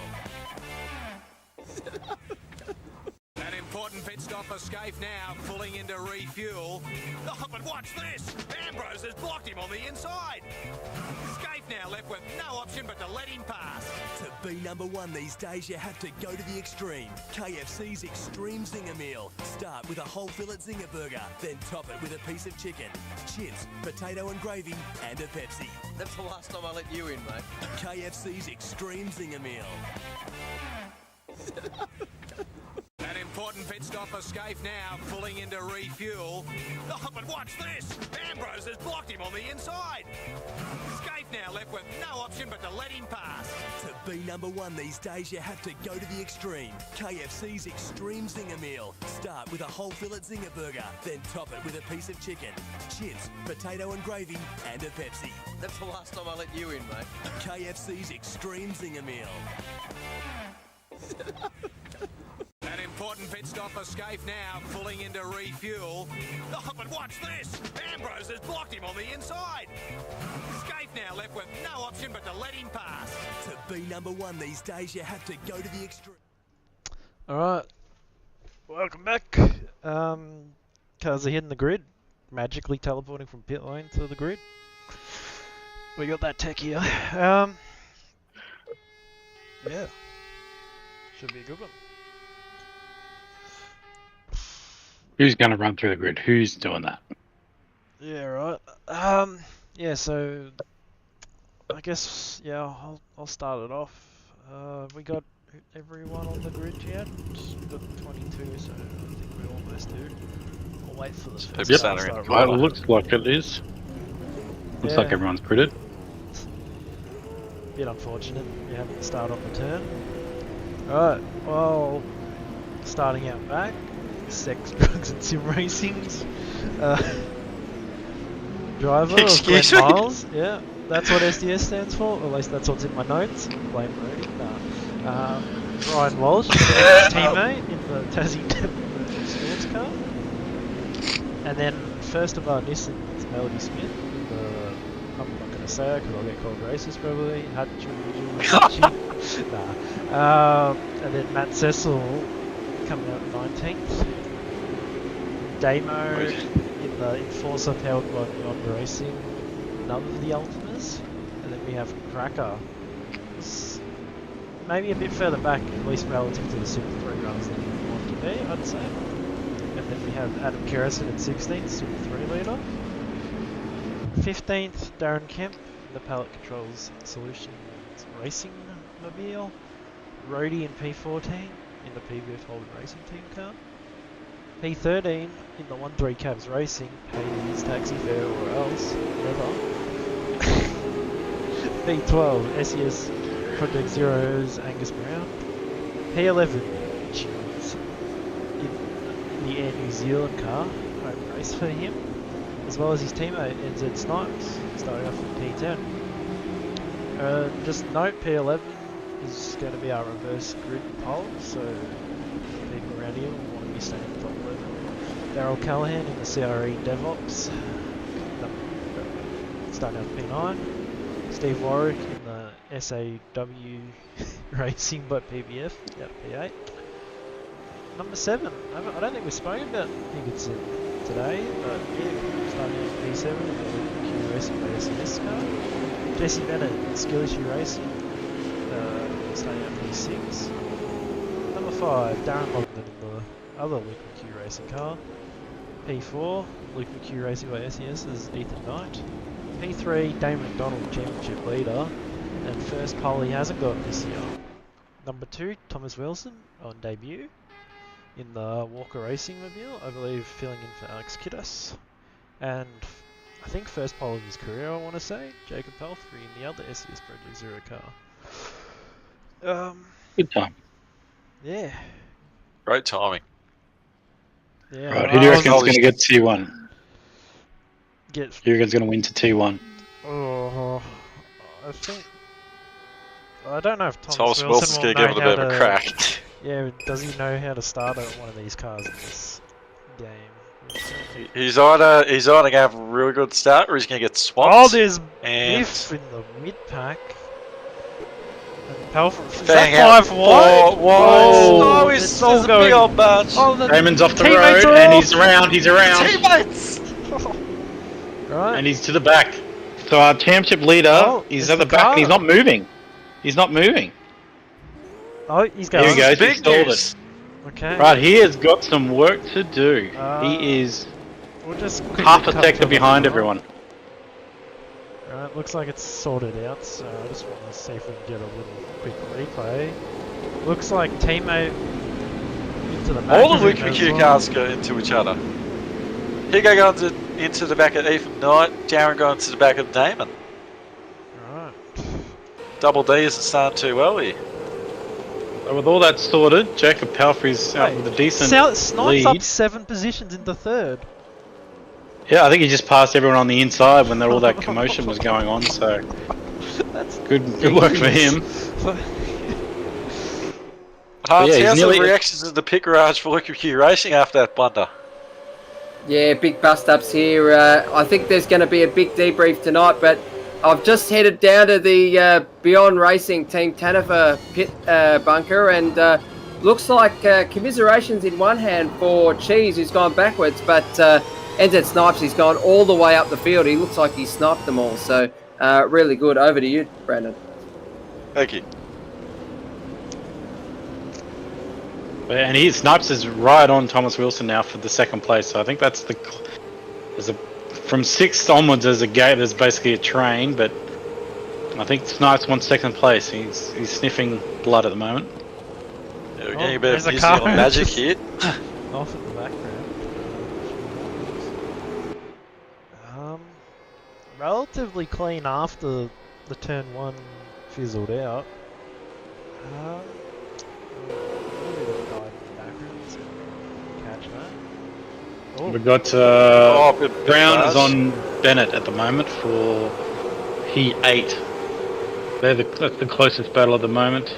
An important pit stop for Scaife now, pulling into refuel. Oh, but watch this! Ambrose has blocked him on the inside. Scaife now left with no option but to let him pass. To be number one these days, you have to go to the extreme. KFC's Extreme Zinger Meal. Start with a whole fillet zinger burger, then top it with a piece of chicken, chips, potato and gravy, and a Pepsi. That's the last time I let you in, mate. KFC's Extreme Zinger Meal. An important pit stop for Scaife now, pulling into refuel. Oh, but watch this! Ambrose has blocked him on the inside. Scaife now left with no option but to let him pass. To be number one these days, you have to go to the extreme. KFC's Extreme Zinger Meal. Start with a whole fillet zinger burger, then top it with a piece of chicken, chips, potato and gravy, and a Pepsi. That's the last time I let you in, mate. KFC's Extreme Zinger Meal. An important pit stop for Scaife now, pulling into refuel. Oh, but watch this! Ambrose has blocked him on the inside. Scaife now left with no option but to let him pass. To be number one these days, you have to go to the extreme. Alright, welcome back. Cars are hitting the grid, magically teleporting from pit lane to the grid. We got that tech here. Yeah, should be a good one. Who's going to run through the grid? Who's doing that? Yeah, right. Yeah, so I guess I'll start it off. We got everyone on the grid yet. We've got 22, so I think we almost do. I'll wait for the first Yep. to start Well, it rolling. looks like it is. Looks Yeah. like everyone's gridded. Bit unfortunate you haven't started on the turn. Alright, well, starting out back, sex, drugs and sim racing's driver of Excuse Glenn me? Miles. Yeah, that's what SDS stands for, or at least that's what's in my notes. Blame Rudy. Nah. Ryan Walsh, teammate in the Tassie sports car. And then first of our Nissan, it's Melody Smith. I'm not going to say her because I'll get called racist probably. And then Matt Cecil coming out 19th. Damo in the Enforcer powered by Beyond Racing, none of the Ultimas. And then we have Cracker. Maybe a bit further back, at least relative to the Super 3 runs than we want to be, I'd say. And then we have Adam Kerrison at 16th, Super 3 leader. 15th, Darren Kemp, the Pallet Controls Solutions Racing Mobile. Rhodey in P14 in the PBF Holden Racing Team car. P13 in the 1-3 Cabs Racing, pays taxi fare or else, never. P12 SES Project Zero's Angus Brown. P11 Tunes in the Air New Zealand car, home race for him, as well as his teammate NZ Snipes, starting off in P10. Just note P11 is going to be our reverse grid pole, so people around here will want to be staying in top 11. Daryl Callahan in the CRE DevOps, starting off P9. Steve Warwick in the SAW Racing but PBF at P8. Number 7, I don't think we've spoken about Higginson today, but yeah, starting off P7 in the Q Racing by SNS car. Jesse Bennett in Skill Issue Racing, starting off P6. Number 5, Darren Logden in the other Luke McHugh Racing car. P4, Luke McHugh Racing by SES is Ethan Knight. P3, Dane McDonald, Championship leader, and first pole he hasn't got this year. Number 2, Thomas Wilson on debut in the Walker Racing Mobile, I believe filling in for Alex Kittis. And I think first pole of his career, I want to say, Jacob Pelfrey in the other SES Project Zero car. Good time. Yeah. Great timing. Yeah. Right, who do you reckon's going to get T1? Who do you reckon's going to win to T1? Oh, I think. I don't know if Thomas Wilson's Wilson's going to give it a bit of a crack. Yeah, does he know how to start one of these cars in this game? He's either going to have a really good start or he's going to get swamped. Oh, there's and Biff in the mid pack. And Pelfrey, is bang that out 5 wide? Oh, he's it's all a going. big old bunch. Oh, the Raymond's off the teammates road are and off. he's around. Teammates! Right. And he's to the back. So our championship leader is at the back and he's not moving. He's not moving. Oh, he's going. Here he goes. Big He stalled news. it. Okay. Right, he has got some work to do. He is We'll just half a quickly cut sector to the behind front. everyone. Right, looks like it's sorted out, so I just want to see if we can get a little quick replay. Looks like teammate into the back. All the of Luke him as McHugh well. cars go into each other. Higo going into the back of Ethan Knight, Darren going to the back of Damon. Right. Double D isn't starting too well here. So with all that sorted, Jacob Palfrey's out with a decent Snipes lead. up 7 positions into third. Yeah, I think he just passed everyone on the inside when all that commotion was going on. So That's good work for him. Hans, yeah, he's how's nearly- the reactions in the pit garage for Luke McHugh Racing after that blunder? Yeah, big bust-ups here. I think there's going to be a big debrief tonight, but I've just headed down to the Beyond Racing Team Tanifer pit bunker, and looks like commiserations in one hand for Cheese, who's gone backwards, but NZ Snipes, he's gone all the way up the field. He looks like he sniped them all, so really good. Over to you, Brandon. Thank you. And Snipes is right on Thomas Wilson now for the second place. So I think that's from 6th onwards there's a gate. There's basically a train, but I think Snipes wants second place. He's sniffing blood at the moment. Yeah, we're getting a bit there's of a New car Zealand magic just here. off in the background. Relatively clean after the turn 1 fizzled out. A little bit of dive in the background, so catch that. Oh, We've got Bit Brown is large. on Bennett at the moment for Heat 8. That's the closest battle at the moment.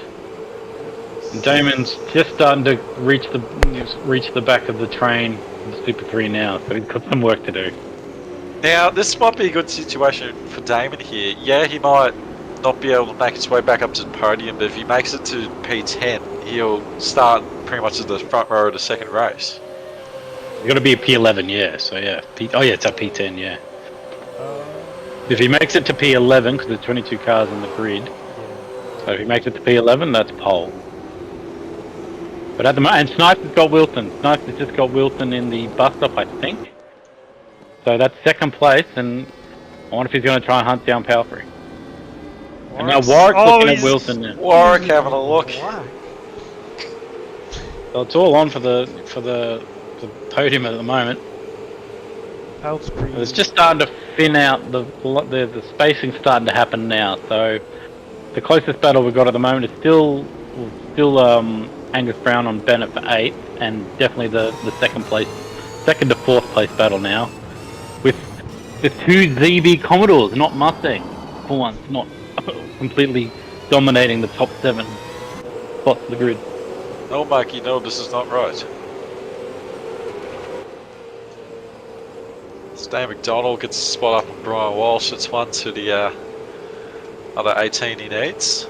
And Damon's just starting to reach the back of the train in the Super 3 now, so he's got some work to do. Now, this might be a good situation for Damon here. Yeah, he might not be able to make his way back up to the podium, but if he makes it to P10, he'll start pretty much at the front row of the second race. It's got to be a P11, yeah. So yeah, it's a P10, yeah. If he makes it to P11, because there's 22 cars on the grid, so if he makes it to P11, that's pole. But at the moment, and Snipes has got Wilson. Snipes has just got Wilson in the bus stop, I think. So that's second place, and I wonder if he's going to try and hunt down Palfrey. And now Warwick's looking at Wilson now. Warwick having a look. black. So it's all on for the the podium at the moment. Helps pretty. It's just starting to thin out. The spacing's starting to happen now. So the closest battle we've got at the moment is still Angus Brown on Bennett for 8th, and definitely the second to fourth place battle now, with the 2 ZB Commodores, not Mustang, for once, not completely dominating the top 7 spots of the grid. No, Mikey, no, this is not right. Stan McDonald gets a spot up on Brian Walsh. It's 1 to the other 18 he needs.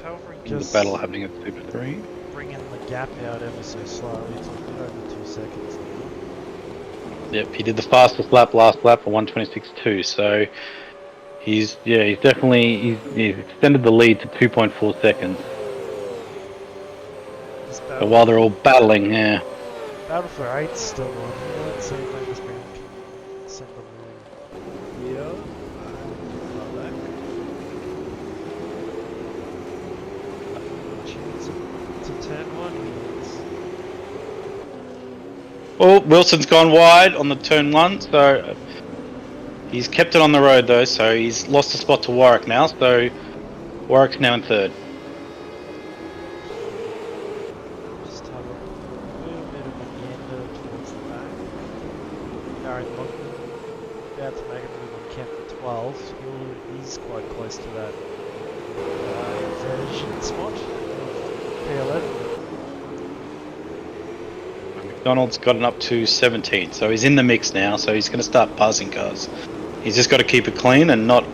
Calvary The just battle happening at Super 3. bringing the gap out ever so slowly. It's a bit over 2 seconds now. Yep, he did the fastest lap last lap for 1:26.2. So he's definitely extended the lead to 2.4 seconds. This But battle, while they're all battling, yeah. battle for 8's still on. Let's see if Angus Brown can send them all here. Far back. Chance to turn 1 is. Well, Wilson's gone wide on the turn 1, so he's kept it on the road though, so he's lost a spot to Warwick now, so Warwick's now in 3rd. Just have a little bit of a meander towards the back. Darren Lockman about to make a move on Kemp for 12. He's quite close to that inversion spot of P11. McDonald's gotten up to 17, so he's in the mix now, so he's going to start passing cars. He's just got to keep it clean and not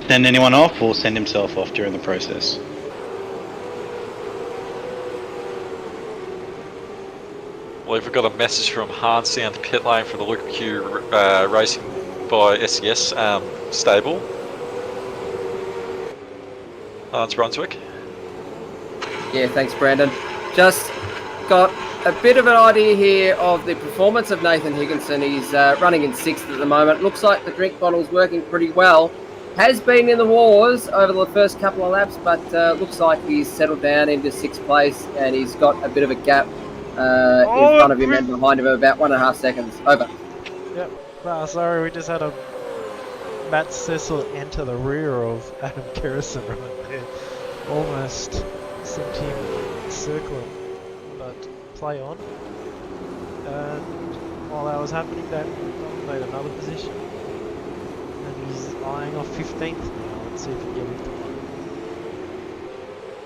send anyone off or send himself off during the process. Well, we've got a message from Hans down the pit lane for the Luke Q Racing by SES stable. Hans Brunswick. Yeah, thanks, Brandon. Just got a bit of an idea here of the performance of Nathan Higginson. He's running in 6th at the moment. Looks like the drink bottle's working pretty well. Has been in the wars over the first couple of laps, but looks like he's settled down into 6th place, and he's got a bit of a gap in front of him and behind him of about 1.5 seconds. Over. Yep. Sorry, we just had a Matt Cecil enter the rear of Adam Kerrison right there. Almost sent him circling, but play on. And while that was happening, Dan made another position. And he's eyeing off 15th now. Let's see if he can get into one.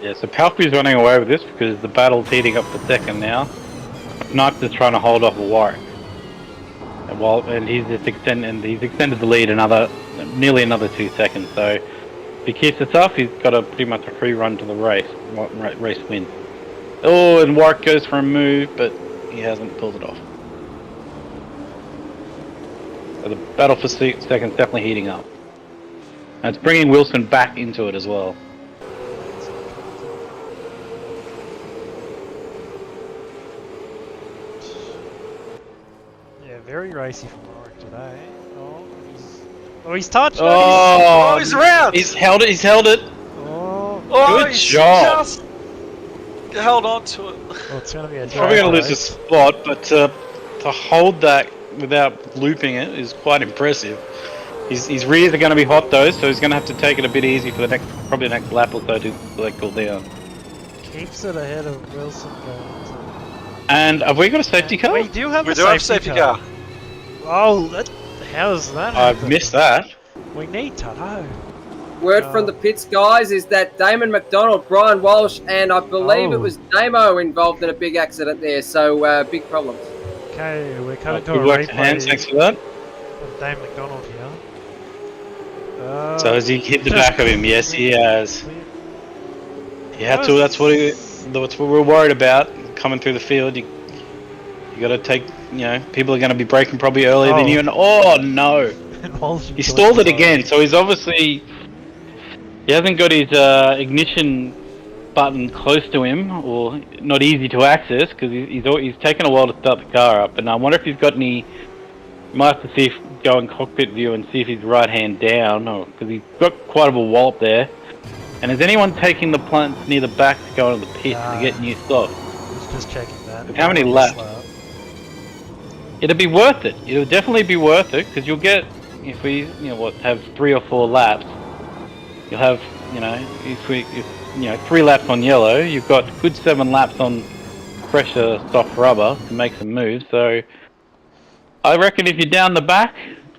Yeah, so Palfrey's running away with this because the battle's heating up for 2nd now. Knox is trying to hold off Warwick. And he's extended the lead nearly another 2 seconds. So if he keeps it up, he's got pretty much a free run to the race win. Oh, and Warwick goes for a move, but he hasn't pulled it off. So the battle for 2nd is definitely heating up. And it's bringing Wilson back into it as well. Yeah, very racy from Warwick today. He's touched. Oh, he's around. He's held it. Oh, Good he's job. just held on to it. well, it's gonna be a Probably going to lose race. a spot, but to hold that without looping it is quite impressive. His rears are going to be hot though, so he's going to have to take it a bit easy for probably the next lap or so to let cool down. Keeps it ahead of Wilson going. And have we got a safety car? We do have We a do have a safety car. Oh, how's that? I've happen? missed that. We need to know. Word from the pits, guys, is that Damon McDonald, Brian Walsh, and I believe it was Damo involved in a big accident there, so big problems. Okay, we're coming to Good a work replay to Hans, thanks for that. of Dame McDonald here. So has he hit the back of him? Yes, he has. He had to. That's what we're worried about coming through the field. You got to take. People are going to be braking probably earlier than you. And oh no, he stalled it again. So he's obviously he hasn't got his ignition button close to him, or not easy to access because he's taken a while to start the car up. And I wonder if he's got any. Might have to go in cockpit view and see if he's right hand down, because he's got quite a wallop there. And is anyone taking the plants near the back to go into the pit to get new stock? Just checking that. How many On this laps? lap. It'll be worth it. It'll definitely be worth it because you'll get, if we, have 3 or 4 laps, you'll have, if 3 laps on yellow, you've got good 7 laps on fresher soft rubber to make some moves. So I reckon if you're down the back,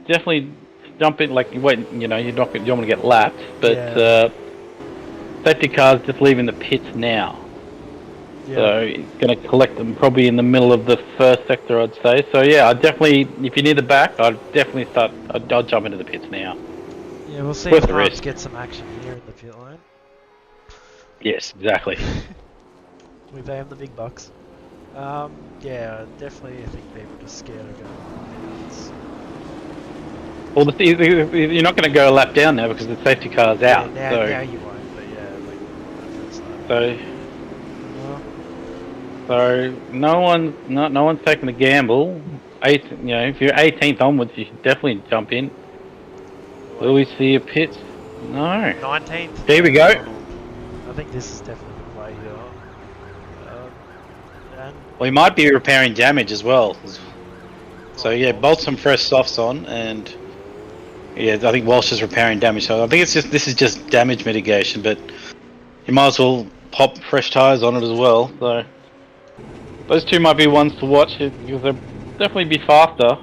definitely jump in. Like you're not, you don't want to get lapped, but safety cars just leaving the pits now. Yeah. So it's going to collect them probably in the middle of the first sector, I'd say. So yeah, I'd definitely, if you're near the back, I'd definitely I'll jump into the pits now. Yeah, we'll see Worth if the Hans risk. get some action here in the pit lane. Yes, exactly. We pay him the big bucks. Yeah, definitely. I think people are just scared of going. It's, Well, you're not going to go a lap down now because the safety car's out. yeah, now you won't. But yeah, like first lap. So Well, so no one's taking a gamble. If you're 18th onwards, you should definitely jump in. Will we see a pit? No. 19th. There we go. I think this is definitely the play here. And We might be repairing damage as well. So yeah, bolt some fresh softs on, and yeah, I think Walsh is repairing damage. So I think this is just damage mitigation, but you might as well pop fresh tyres on it as well. So those two might be ones to watch because they'll definitely be faster.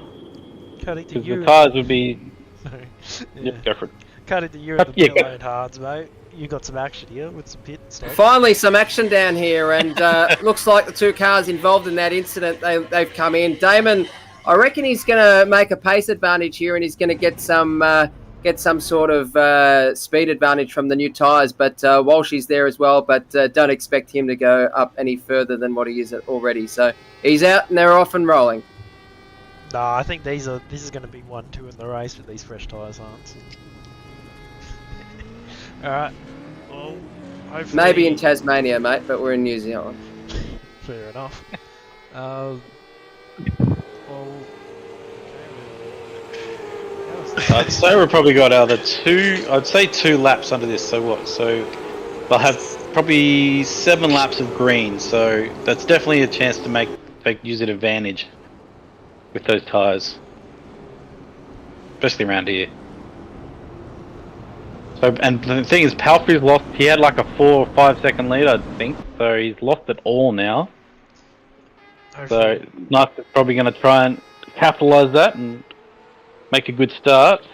cutting to Because you. the tyres would be. Sorry. Yep, go for it. Cutting to you in the Yeah, pit go- lane, Hards, mate. You got some action here with some pit stuff. Finally, some action down here, and looks like the 2 cars involved in that incident, they've come in. Damon, I reckon he's going to make a pace advantage here, and he's going to get some sort of speed advantage from the new tyres. But Walshy's there as well, but don't expect him to go up any further than what he is already. So he's out, and they're off and rolling. No, I think this is going to be 1-2 in the race with these fresh tyres, Hans. Alright. Well, hopefully... Maybe in Tasmania, mate, but we're in New Zealand. Fair enough. I'd say we've probably got I'd say 2 laps under this. So what? So they'll have probably 7 laps of green. So that's definitely a chance to use an advantage with those tyres, especially around here. So, and the thing is, Palfrey's lost. He had like a 4 or 5 second lead, I think. So he's lost it all now. So Knife is probably going to try and capitalise that and make a good start.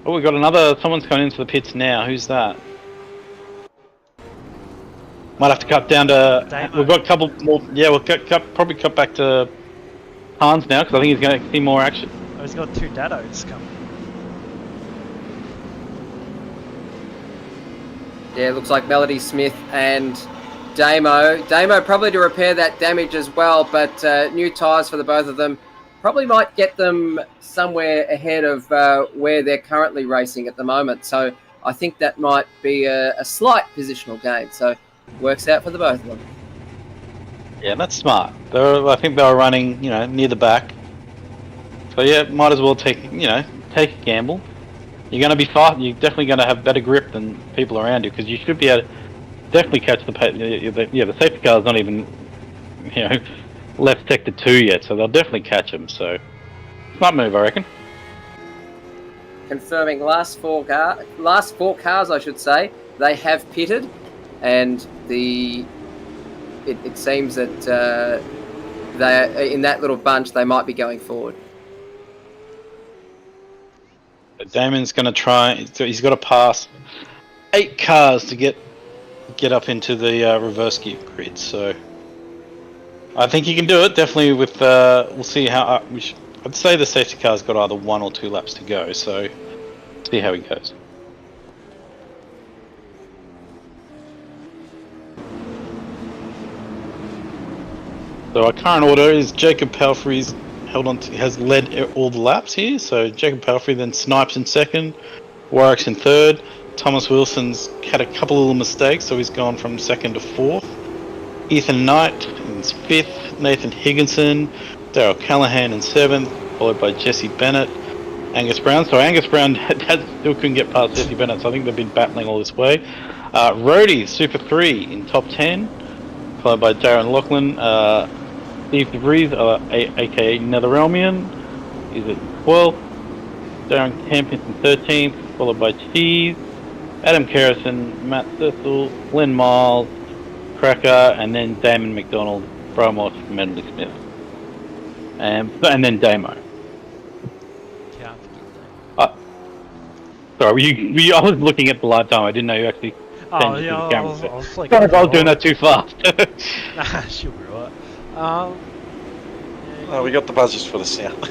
Oh, we got someone's going into the pits now. Who's that? Might have to cut down to. Damo. We've got a couple more. Yeah, we'll probably cut back to Hans now because I think he's going to see more action. Oh, he's got 2 Dados coming. Yeah, it looks like Melody Smith and Damo. Damo probably to repair that damage as well, but new tyres for the both of them probably might get them somewhere ahead of where they're currently racing at the moment. So I think that might be a slight positional gain. So works out for the both of them. Yeah, that's smart. I think they were running, near the back. So yeah, might as well take a gamble. You're going to be fast. You're definitely going to have better grip than people around you because you should be able to definitely catch the safety car is not even left sector 2 yet, so they'll definitely catch him. So smart move, I reckon. Confirming last four cars, I should say, they have pitted, and it seems that they in that little bunch they might be going forward. Damon's going to try. So he's got to pass 8 cars to get up into the reverse gear grid. So I think he can do it. Definitely with. We'll see how. I'd say the safety car's got either 1 or 2 laps to go. So see how he goes. So our current order is Jacob Palfrey's has led all the laps here. So Jacob Palfrey, then Snipes in second, Warwick's in third. Thomas Wilson's had a couple of little mistakes, so he's gone from second to fourth. Ethan Knight in fifth, Nathan Higginson, Daryl Callahan in seventh, followed by Jesse Bennett, Angus Brown. So Angus Brown still couldn't get past Jesse Bennett, so I think they've been battling all this way. Rhodey, Super 3 in top 10. followed by Darren Lachlan. Steve DeVries, aka Netherelmian, is at 12th. Darren Campington 13th, followed by Cheese, Adam Kerrison, Matt Cecil, Glenn Miles, Cracker, and then Damon McDonald, Bromos, Medley Smith. And then Damo. Can't forget Sorry, I was looking at the live time. I didn't know you actually that. changed Oh, it to yeah, the I camera. was Sorry flicking if I was doing that too fast. Nah, she'll be right. Oh, we got the buzzers for the sound. We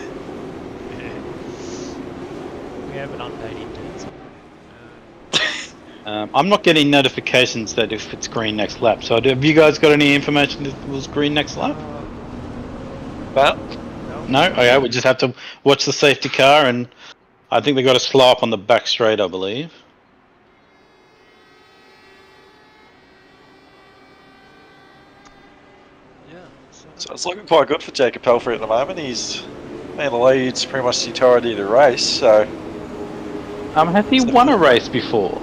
have an unpaid intern. So, I'm not getting notifications that if it's green next lap. So have you guys got any information that it was green next lap? But No? Okay, we just have to watch the safety car, and I think they got a slow up on the back straight, I believe. yeah. so it's looking quite good for Jacob Pelfrey at the moment. He's in the leads pretty much the entirety of the race. So Has he won a race before?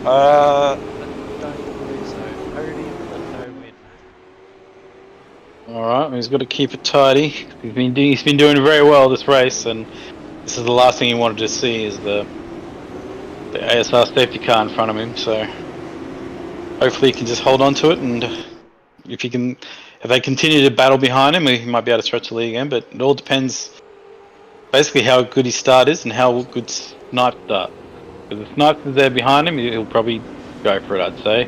uh, I don't believe so. Podium, but no win. Alright, he's got to keep it tidy. He's been doing very well this race, and this is the last thing he wanted to see is the ASR safety car in front of him, so hopefully he can just hold on to it, and if they continue to battle behind him, he might be able to stretch the lead again, but it all depends basically how good his start is and how good Snipes start. Because if Snipes is there behind him, he'll probably go for it, I'd say.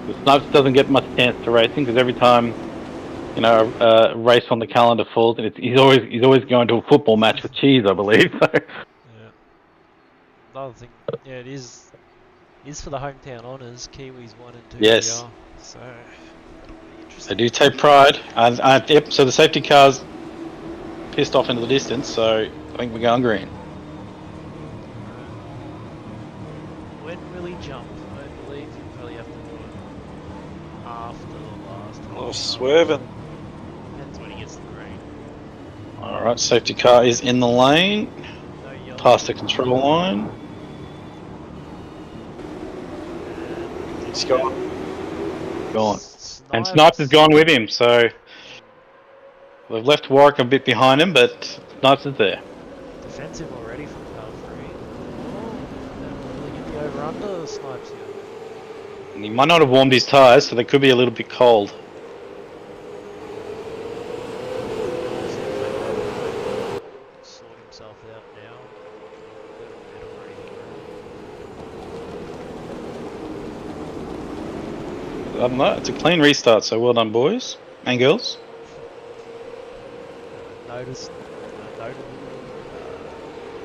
But Snipes doesn't get much chance to racing, because every time a race on the calendar falls, and he's always going to a football match with Cheese, I believe. So. Yeah. Another thing, yeah, it is for the hometown honours. Kiwis 1 and 2. Yes. So that'll be They interesting. do take pride. Yep, so the safety car's pissed off into the distance, so I think we're going green. When will he jump? I believe you probably have to do it after the last. a little swerving. Depends when he gets the green. Alright, safety car is in the lane, No yellow. past the control line. He's gone. Gone. And Snipes has gone with him, so they've left Warwick a bit behind him, but Snipes is there. Defensive already from Pelfrey. Oh, don't really get the over-under Snipes here. And he might not have warmed his tyres, so they could be a little bit cold. Sort himself out now. Other than that, it's a clean restart, so well done, boys and girls. Notice, notable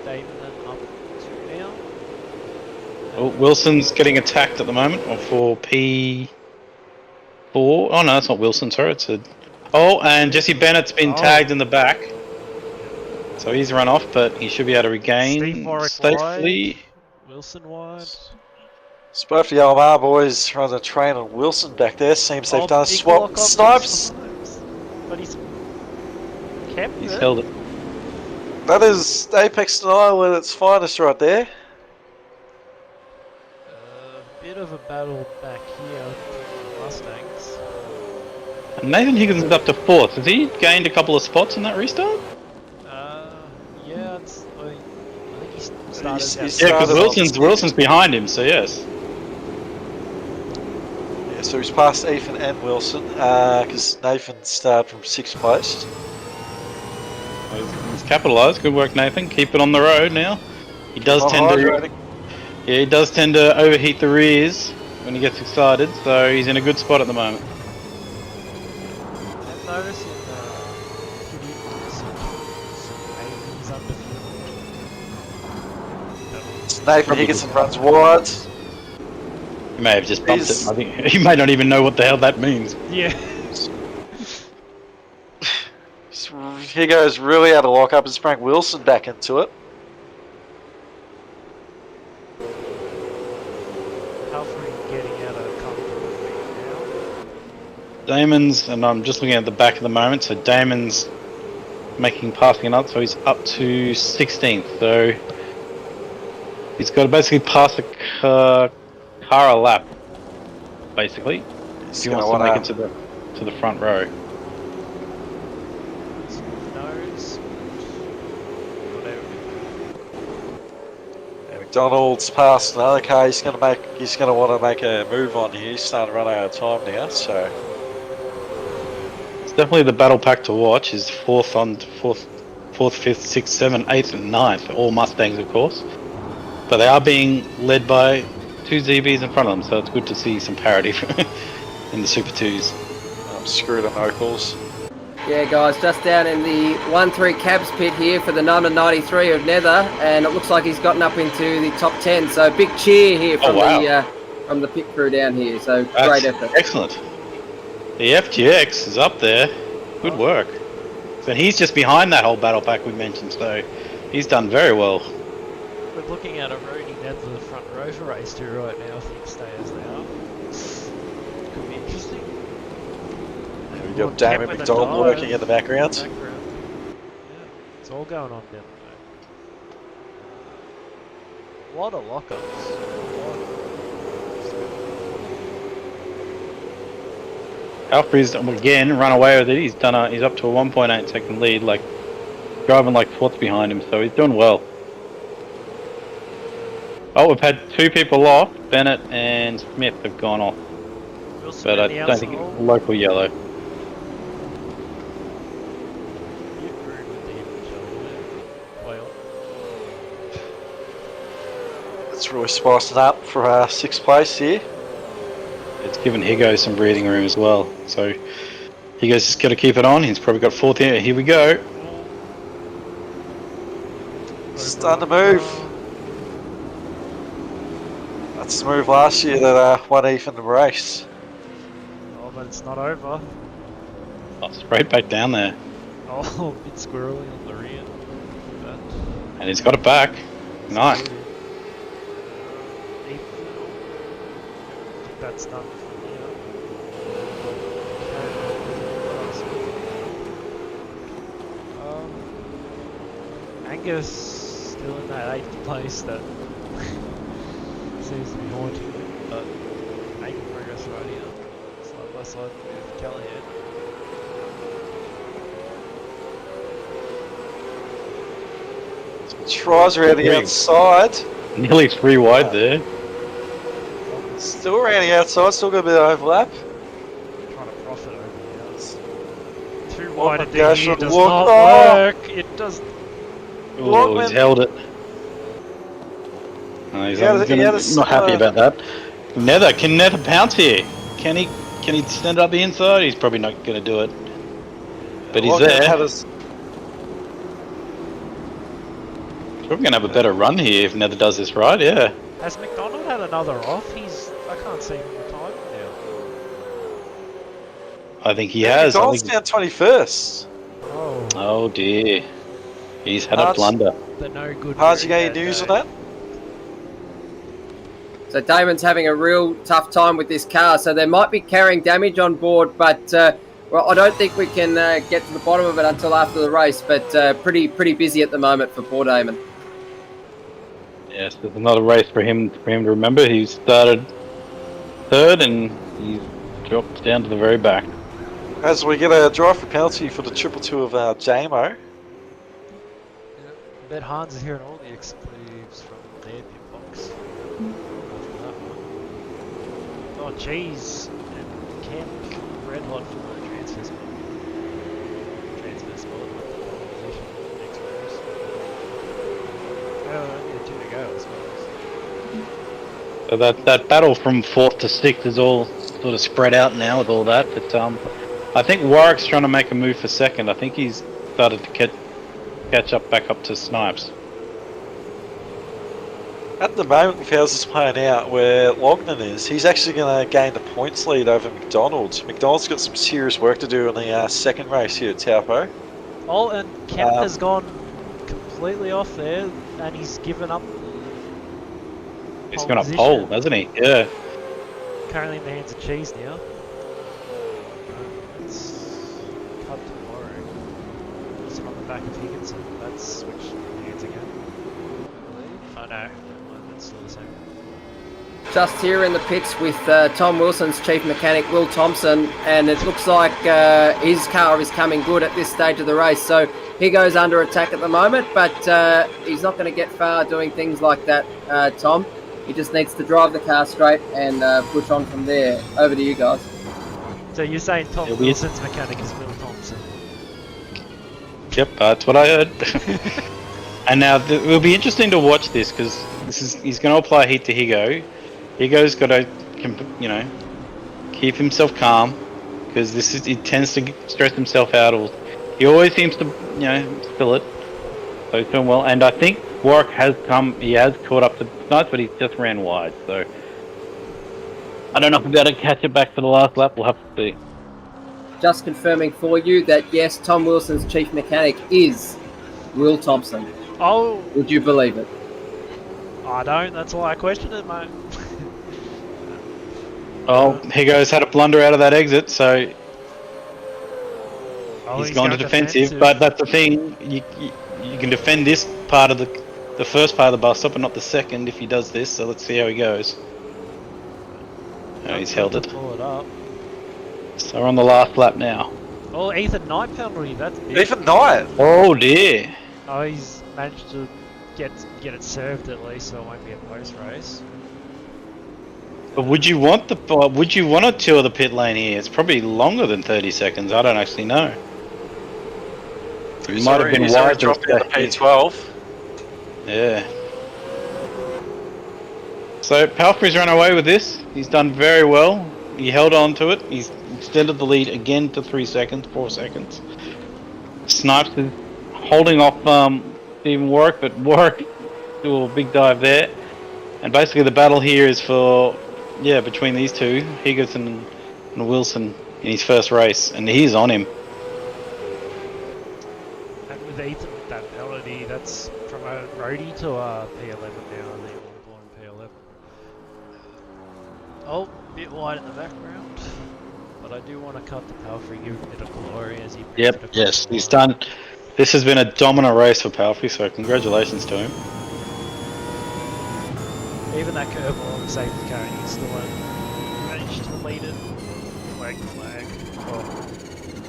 Damon up 2 now. Oh, Wilson's getting attacked at the moment for P4. Oh no, that's not Wilson, sorry, it's a... Oh, and Jesse Bennett's been tagged in the back. So he's run off, but he should be able to regain Steve Warwick safely. wide. Wilson wide. It's both the LMR boys running the train on Wilson back there. Seems they've done a Big swap. lock up Snipes! But he's kept He's it. held it. That is Apex Denial at its finest right there. Bit of a battle back here with the Mustangs. And Nathan Higgins is up to 4th. Has he gained a couple of spots in that restart? Yeah, I think he started He's out. Yeah, started because on- Wilson's behind him, so yes. Yeah, so he's passed Ethan and Wilson because Nathan started from 6th place. He's capitalised. Good work, Nathan. Keep it on the road now. He does tend to... Yeah, he does tend to overheat the rears when he gets excited, so he's in a good spot at the moment. I've noticed in he's undefeated. Nathan Higginson runs wide. He may have just bumped He's- it. I think he may not even know what the hell that means. Yeah. He goes really out of lock up and sprang Wilson back into it. Pelfrey getting out of comfortable now. Damon's, and I'm just looking at the back at the moment, so Damon's making passing up, so he's up to 16th, so he's got to basically pass the car a lap, basically. He's he going wants to to make want it to the front row. Nose. Whatever. McDonald's past another car. He's going to want to make a move on here. He's starting to run out of time now. So It's definitely the battle pack to watch. Is fourth, fifth, sixth, seventh, eighth, and ninth. All Mustangs, of course. But they are being led by two ZBs in front of them, so it's good to see some parity in the Super 2s. I'm screwed on Ocals. Yeah, guys, just down in the 1-3 cabs pit here for the number 93 of Nether, and it looks like he's gotten up into the top 10. So big cheer here from from the pit crew down here. So That's great effort. excellent. The FGX is up there. Good work. So he's just behind that whole battle pack we mentioned, so he's done very well. We're looking at a roadie down to the front row for race 2 right now. Things stay as they are. Could be interesting. We've got Damon McDonald working in the background. Yeah, it's all going on down there. A lot of lockups. Alfred's again run away with it. He's done. He's up to a 1.8 second lead, like driving like fourth behind him, so he's doing well. Oh, we've had two people off. Bennett and Smith have gone off, but I don't think it's local yellow. It's really spicing up for 6th place here. It's given Higo some breathing room as well, so Higo's just got to keep it on. He's probably got fourth here. Here we go. Starting to move. That's the move last year that won Ethan the race. Oh, but it's not over. Oh, straight back down there. Oh, a bit squirrely on the rear. But And he's got it back. Nice. I think that's done for now. Angus still in that 8th place that seems to be haunting him, but making progress right here. Side by side with Callahan. Tries around the outside. Nearly 3 wide there. Still around the outside, still got a bit of overlap. Trying to profit over here. Too wide a gosh, here does look. not Oh. work. It does. Oh, he's held it. No, he's not happy about that. Nether, can Nether pounce here? Can he stand up the inside? He's probably not going to do it. But he's there. We're going to have a better run here if Nether does this right, yeah. Has McDonald had another off? I can't see him retiring now. I think he has. McDonald's down 21st. Oh. Oh dear. He's had a blunder. The no good. How'd you get your news on that? So Damon's having a real tough time with this car. So they might be carrying damage on board, but well, I don't think we can get to the bottom of it until after the race. But pretty busy at the moment for poor Damon. Yes, there's another race for him to remember. He started third and he dropped down to the very back. As we get a drive for penalty for the 222 of JMO. Yeah. I bet Hans is hearing all the expletives from their pit box. Oh, jeez. And Kemp red hot for the transfer spot. Transfer spot with the pole position next race. Oh, only 2 to go, I suppose. So that battle from 4th to 6th is all sort of spread out now with all that. But I think Warwick's trying to make a move for 2nd. I think he's started to catch up back up to Snipes. At the moment, with how's this playing out, where Lognan is, he's actually going to gain the points lead over McDonald's. McDonald's got some serious work to do in the second race here at Taupo. Oh, and Kemp has gone completely off there, and he's given up. He's gone up pole, hasn't he? Yeah. Currently in the hands of Cheese now. It's cut tomorrow. Just on the back of Higginson. That's switched hands again. I believe. Oh no, never mind, that's still the same. just here in the pits with Tom Wilson's chief mechanic, Will Thompson, and it looks like his car is coming good at this stage of the race. So he goes under attack at the moment, but he's not going to get far doing things like that, Tom. He just needs to drive the car straight and push on from there. Over to you guys. So you're saying Tom Wilson's mechanic is Will Thompson? Yep, that's what I heard. And now it will be interesting to watch this because he's going to apply heat to Higo. Higo's got to, keep himself calm because he tends to stress himself out. Or he always seems to, spill it. So he's doing well, and I think Warwick has come. He has caught up to Snipes, but he just ran wide. So I don't know if we'll be able to catch it back for the last lap. We'll have to see. Just confirming for you that yes, Tom Wilson's chief mechanic is Will Thompson. Oh, would you believe it? I don't. That's why I questioned it, mate. Oh, Higo's had a blunder out of that exit, so he's gone to defensive. But that's the thing. You can defend this part of the first part of the bus stop, and not the second if he does this. So let's see how he goes. Oh, he's held it. Pull it up. So we're on the last lap now. Oh, Ethan Knight penalty. That's big. Ethan Knight. Oh dear. Oh, he's managed to get it served at least, so it won't be a post race. But would you want a tour of the pit lane here? It's probably longer than 30 seconds. I don't actually know. It might have been wide. Dropped out the P12. Yeah. So Palfrey's run away with this. He's done very well. He held on to it. He's extended the lead again to 4 seconds. Snipes is holding off Stephen Warwick, but Warwick do a big dive there. And basically the battle here is between these two, Higginson and Wilson in his first race, and he's on him. And with Ethan with that penalty, that's from a roadie to a P11 now, I think, or P11. Oh, a bit wide in the background, but I do want to cut the Palfrey, give him a bit of glory as he brings it across. Yes, he's done. This has been a dominant race for Palfrey, so congratulations to him. Even that curve along the safety car, he's still managed to lead it. Flag. Well,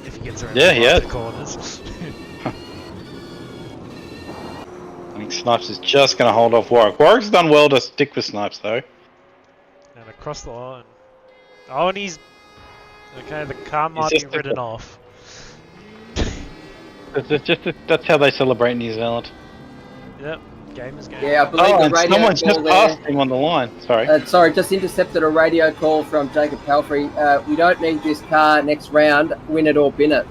if he gets around the corners. I think Snipes is just going to hold off Warwick. Warwick's done well to stick with Snipes, though. And across the line. Oh, and he's... Okay, the car might be ridden off. That's how they celebrate in New Zealand. Yep, game is game. Yeah, I believe the radio someone call just passed him on the line. Sorry. Just intercepted a radio call from Jacob Palfrey. We don't need this car next round. Win it or bin it.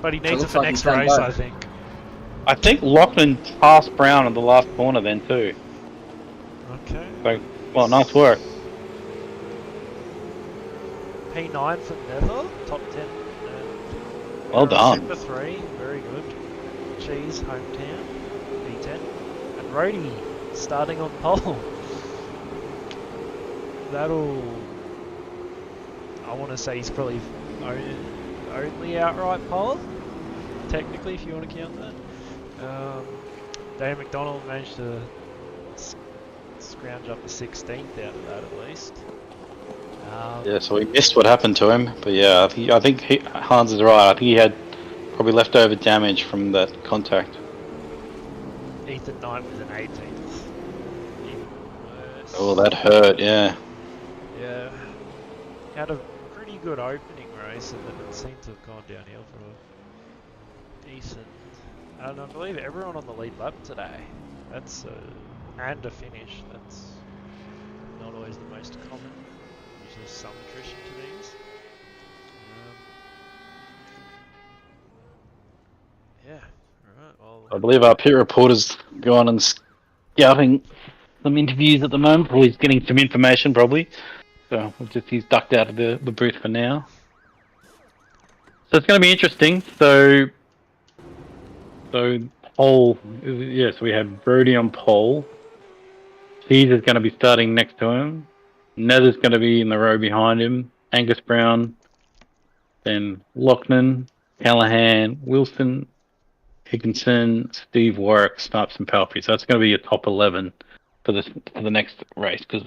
But he needs it for next race, I think. I think Lachlan passed Brown in the last corner then too. Okay. So, well, nice work. P9 for Nether, top 10. Well done. Super 3, very good. Cheese, hometown, P10. And Rhodey, starting on pole. I want to say he's probably only outright pole. Technically, if you want to count that. Dave McDonald managed to scrounge up a 16th out of that at least. So he missed what happened to him, but yeah, I think Hans is right. I think he had probably leftover damage from that contact. Ethan Knight was an 18th. Even worse. Oh, that hurt, yeah. Yeah. Had a pretty good opening race, and then it seemed to have gone downhill for a decent. And I believe everyone on the lead lap today. That's and a finish. That's not always the most common. Usually some attrition to these. Yeah. Alright, well... I believe our pit reporter's gone and scouting some interviews at the moment, or he's getting some information probably. So he's ducked out of the booth for now. So it's going to be interesting. So pole, yes, we had Brody on pole. Cheese is going to be starting next to him. Nether's going to be in the row behind him. Angus Brown, then Lochnan, Callahan, Wilson, Higginson, Steve Warwick, Snipes and Palfrey. So that's going to be your top 11 for the next race, because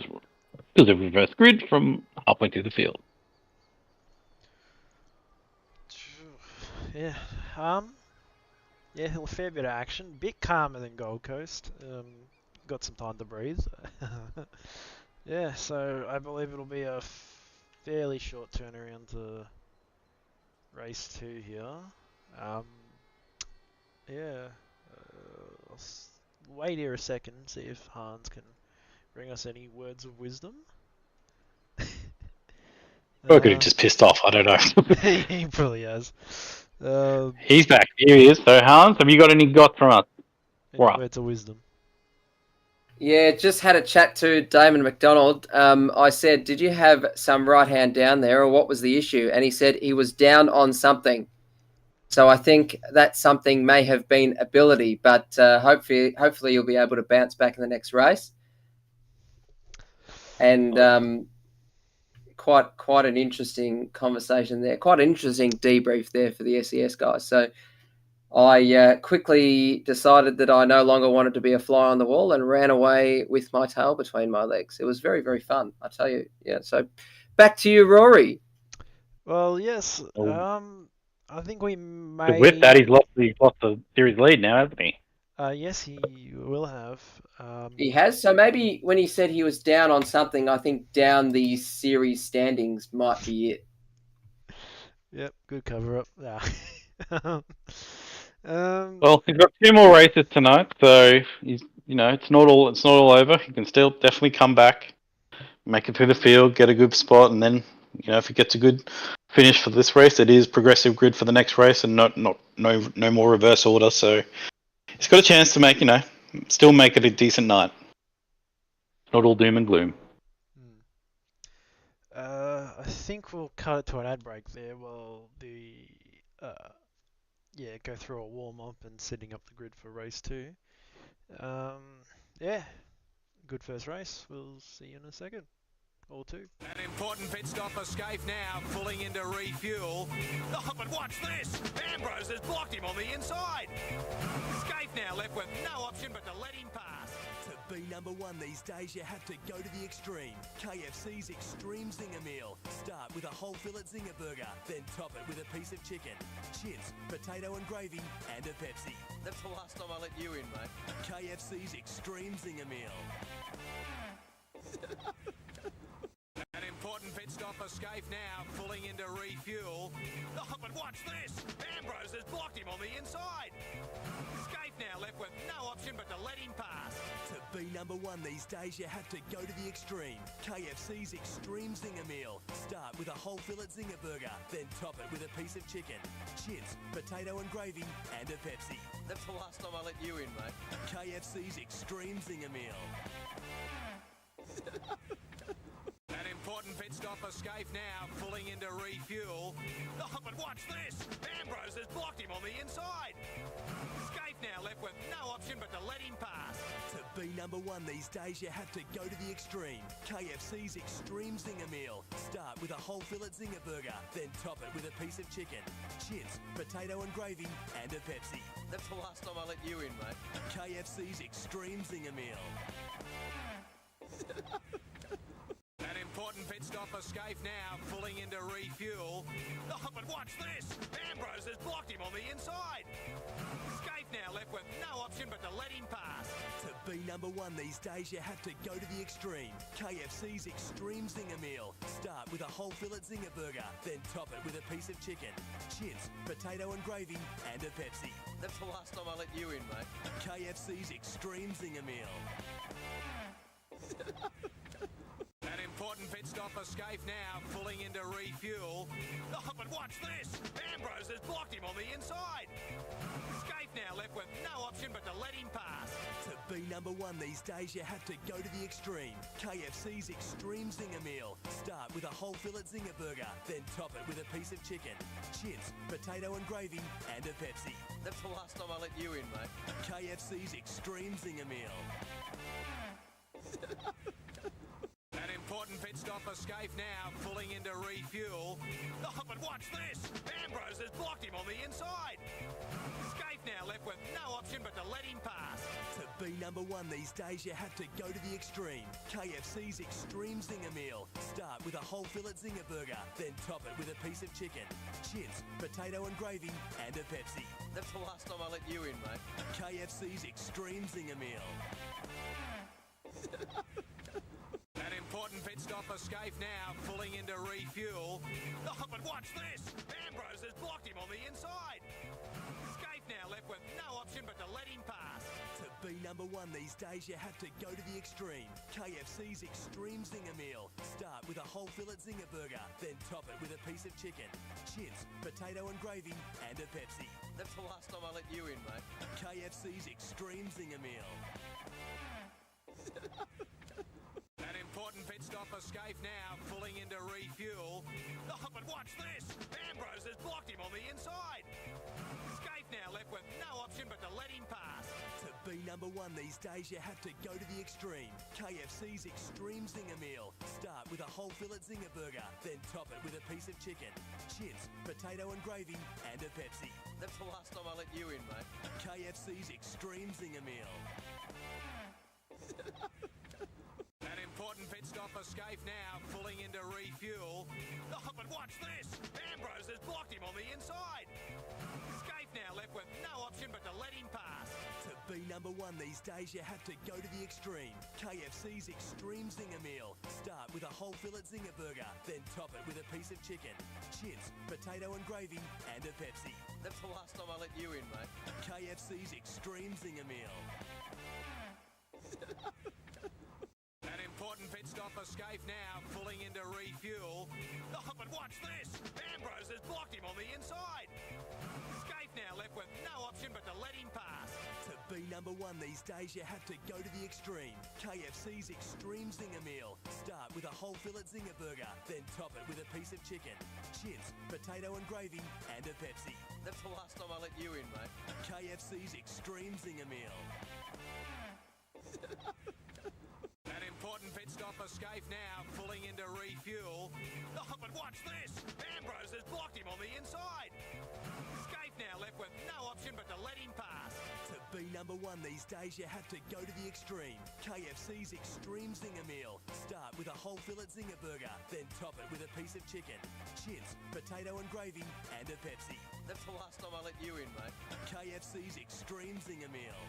There's a reverse grid from halfway through the field. Yeah. Yeah, a fair bit of action. Bit calmer than Gold Coast. Got some time to breathe. Yeah, so I believe it'll be a fairly short turnaround to race 2 here. Yeah. Wait here a second, see if Hans can bring us any words of wisdom. Or could have just pissed off. I don't know. He probably has. He's back. Here he is. So, Hans, have you got any got from us? Any Right. words of wisdom? Yeah, just had a chat to Damon McDonald. I said, did you have some right hand down there, or what was the issue? And he said he was down on something. So I think that something may have been ability, but hopefully you'll be able to bounce back in the next race. And quite an interesting conversation there, quite an interesting debrief there for the SES guys. So I quickly decided that I no longer wanted to be a fly on the wall and ran away with my tail between my legs. It was very, very fun, I tell you. Yeah. So back to you, Rory. Well, yes. Oh. I think we may. With that, he's lost the series lead now, hasn't he? Yes, he will have. He has. So maybe when he said he was down on something, I think down the series standings might be it. Yep, good cover up. Yeah. Well, he's got 2 more races tonight, so he's it's not all over. He can still definitely come back, make it through the field, get a good spot, and then if he gets a good finish for this race, it is progressive grid for the next race, and no more reverse order. So he's got a chance to make still make it a decent night. Not all doom and gloom. I think we'll cut it to an ad break there. We'll go through a warm up and setting up the grid for race 2. Yeah, good first race. We'll see you in a second. Or 2. An important pit stop for Scaife now, pulling in to refuel. Oh, but watch this! Ambrose has blocked him on the inside. Scaife now left with no option but to let him pass. To be number 1 these days, you have to go to the extreme. KFC's Extreme Zinger Meal. Start with a whole fillet zinger burger, then top it with a piece of chicken, chips, potato and gravy, and a Pepsi. That's the last time I let you in, mate. KFC's Extreme Zinger Meal. An important pit stop for Scaife now, pulling in to refuel. Oh, but watch this! Ambrose has blocked him on the inside. Scaife now left with no option but to let him pass. To be number 1 these days, you have to go to the extreme. KFC's Extreme Zinger Meal. Start with a whole fillet zinger burger, then top it with a piece of chicken, chips, potato and gravy, and a Pepsi. That's the last time I let you in, mate. KFC's Extreme Zinger Meal. An important pit stop for Scaife now, pulling in to refuel. Oh, but watch this! Ambrose has blocked him on the inside. Scaife now left with no option but to let him pass. To be number 1 these days, you have to go to the extreme. KFC's Extreme Zinger Meal. Start with a whole fillet zinger burger, then top it with a piece of chicken, chips, potato and gravy, and a Pepsi. That's the last time I let you in, mate. KFC's Extreme Zinger Meal. An important pit stop for Scaife now, pulling in to refuel. Oh, but watch this! Ambrose has blocked him on the inside. Scaife now left with no option but to let him pass. To be number 1 these days, you have to go to the extreme. KFC's Extreme Zinger Meal. Start with a whole fillet zinger burger, then top it with a piece of chicken, chips, potato and gravy, and a Pepsi. That's the last time I let you in, mate. KFC's Extreme Zinger Meal. An important pit stop for Scaife now, pulling in to refuel. Oh, but watch this! Ambrose has blocked him on the inside. Scaife now left with no option but to let him pass. To be number 1 these days, you have to go to the extreme. KFC's Extreme Zinger Meal. Start with a whole fillet zinger burger, then top it with a piece of chicken, chips, potato and gravy, and a Pepsi. That's the last time I let you in, mate. KFC's Extreme Zinger Meal. An important pit stop for Scaife now, pulling in to refuel. Oh, but watch this! Ambrose has blocked him on the inside. Scaife now left with no option but to let him pass. To be number one these days, you have to go to the extreme. KFC's Extreme Zinger Meal. Start with a whole fillet zinger burger, then top it with a piece of chicken, chips, potato and gravy, and a Pepsi. That's the last time I let you in, mate. KFC's Extreme Zinger Meal. An important pit stop for Scaife now, pulling into refuel. Oh, but watch this! Ambrose has blocked him on the inside. Scaife now left with no option but to let him pass. To be number one these days, you have to go to the extreme. KFC's Extreme Zinger Meal. Start with a whole fillet zinger burger, then top it with a piece of chicken, chips, potato and gravy, and a Pepsi. That's the last time I let you in, mate. KFC's Extreme Zinger Meal. An important pit stop for Scaife now, pulling into refuel. Oh, but watch this! Ambrose has blocked him on the inside. Scaife now left with no option but to let him pass. To be number one these days, you have to go to the extreme. KFC's Extreme Zinger Meal. Start with a whole fillet zinger burger, then top it with a piece of chicken, chips, potato and gravy, and a Pepsi. That's the last time I let you in, mate. KFC's Extreme Zinger Meal. An important pit stop for Scaife now, pulling into refuel. Oh, but watch this! Ambrose has blocked him on the inside. Scaife now left with no option but to let him pass. To be number one these days, you have to go to the extreme. KFC's Extreme Zinger Meal. Start with a whole fillet zinger burger, then top it with a piece of chicken, chips, potato and gravy, and a Pepsi. That's the last time I let you in, mate. KFC's Extreme Zinger Meal. An important pit stop for Scaife now, pulling into refuel. Oh, but watch this! Ambrose has blocked him on the inside. Scaife now left with no option but to let him pass. To be number one these days, you have to go to the extreme. KFC's Extreme Zinger Meal. Start with a whole fillet zinger burger, then top it with a piece of chicken, chips, potato and gravy, and a Pepsi. That's the last time I let you in, mate. KFC's Extreme Zinger Meal. An important pit stop for Scaife now, pulling into refuel. Oh, but watch this! Ambrose has blocked him on the inside. Scaife now left with no option but to let him pass. To be number one these days, you have to go to the extreme. KFC's Extreme Zinger Meal. Start with a whole fillet zinger burger, then top it with a piece of chicken, chips, potato and gravy, and a Pepsi. That's the last time I let you in, mate. KFC's Extreme Zinger Meal.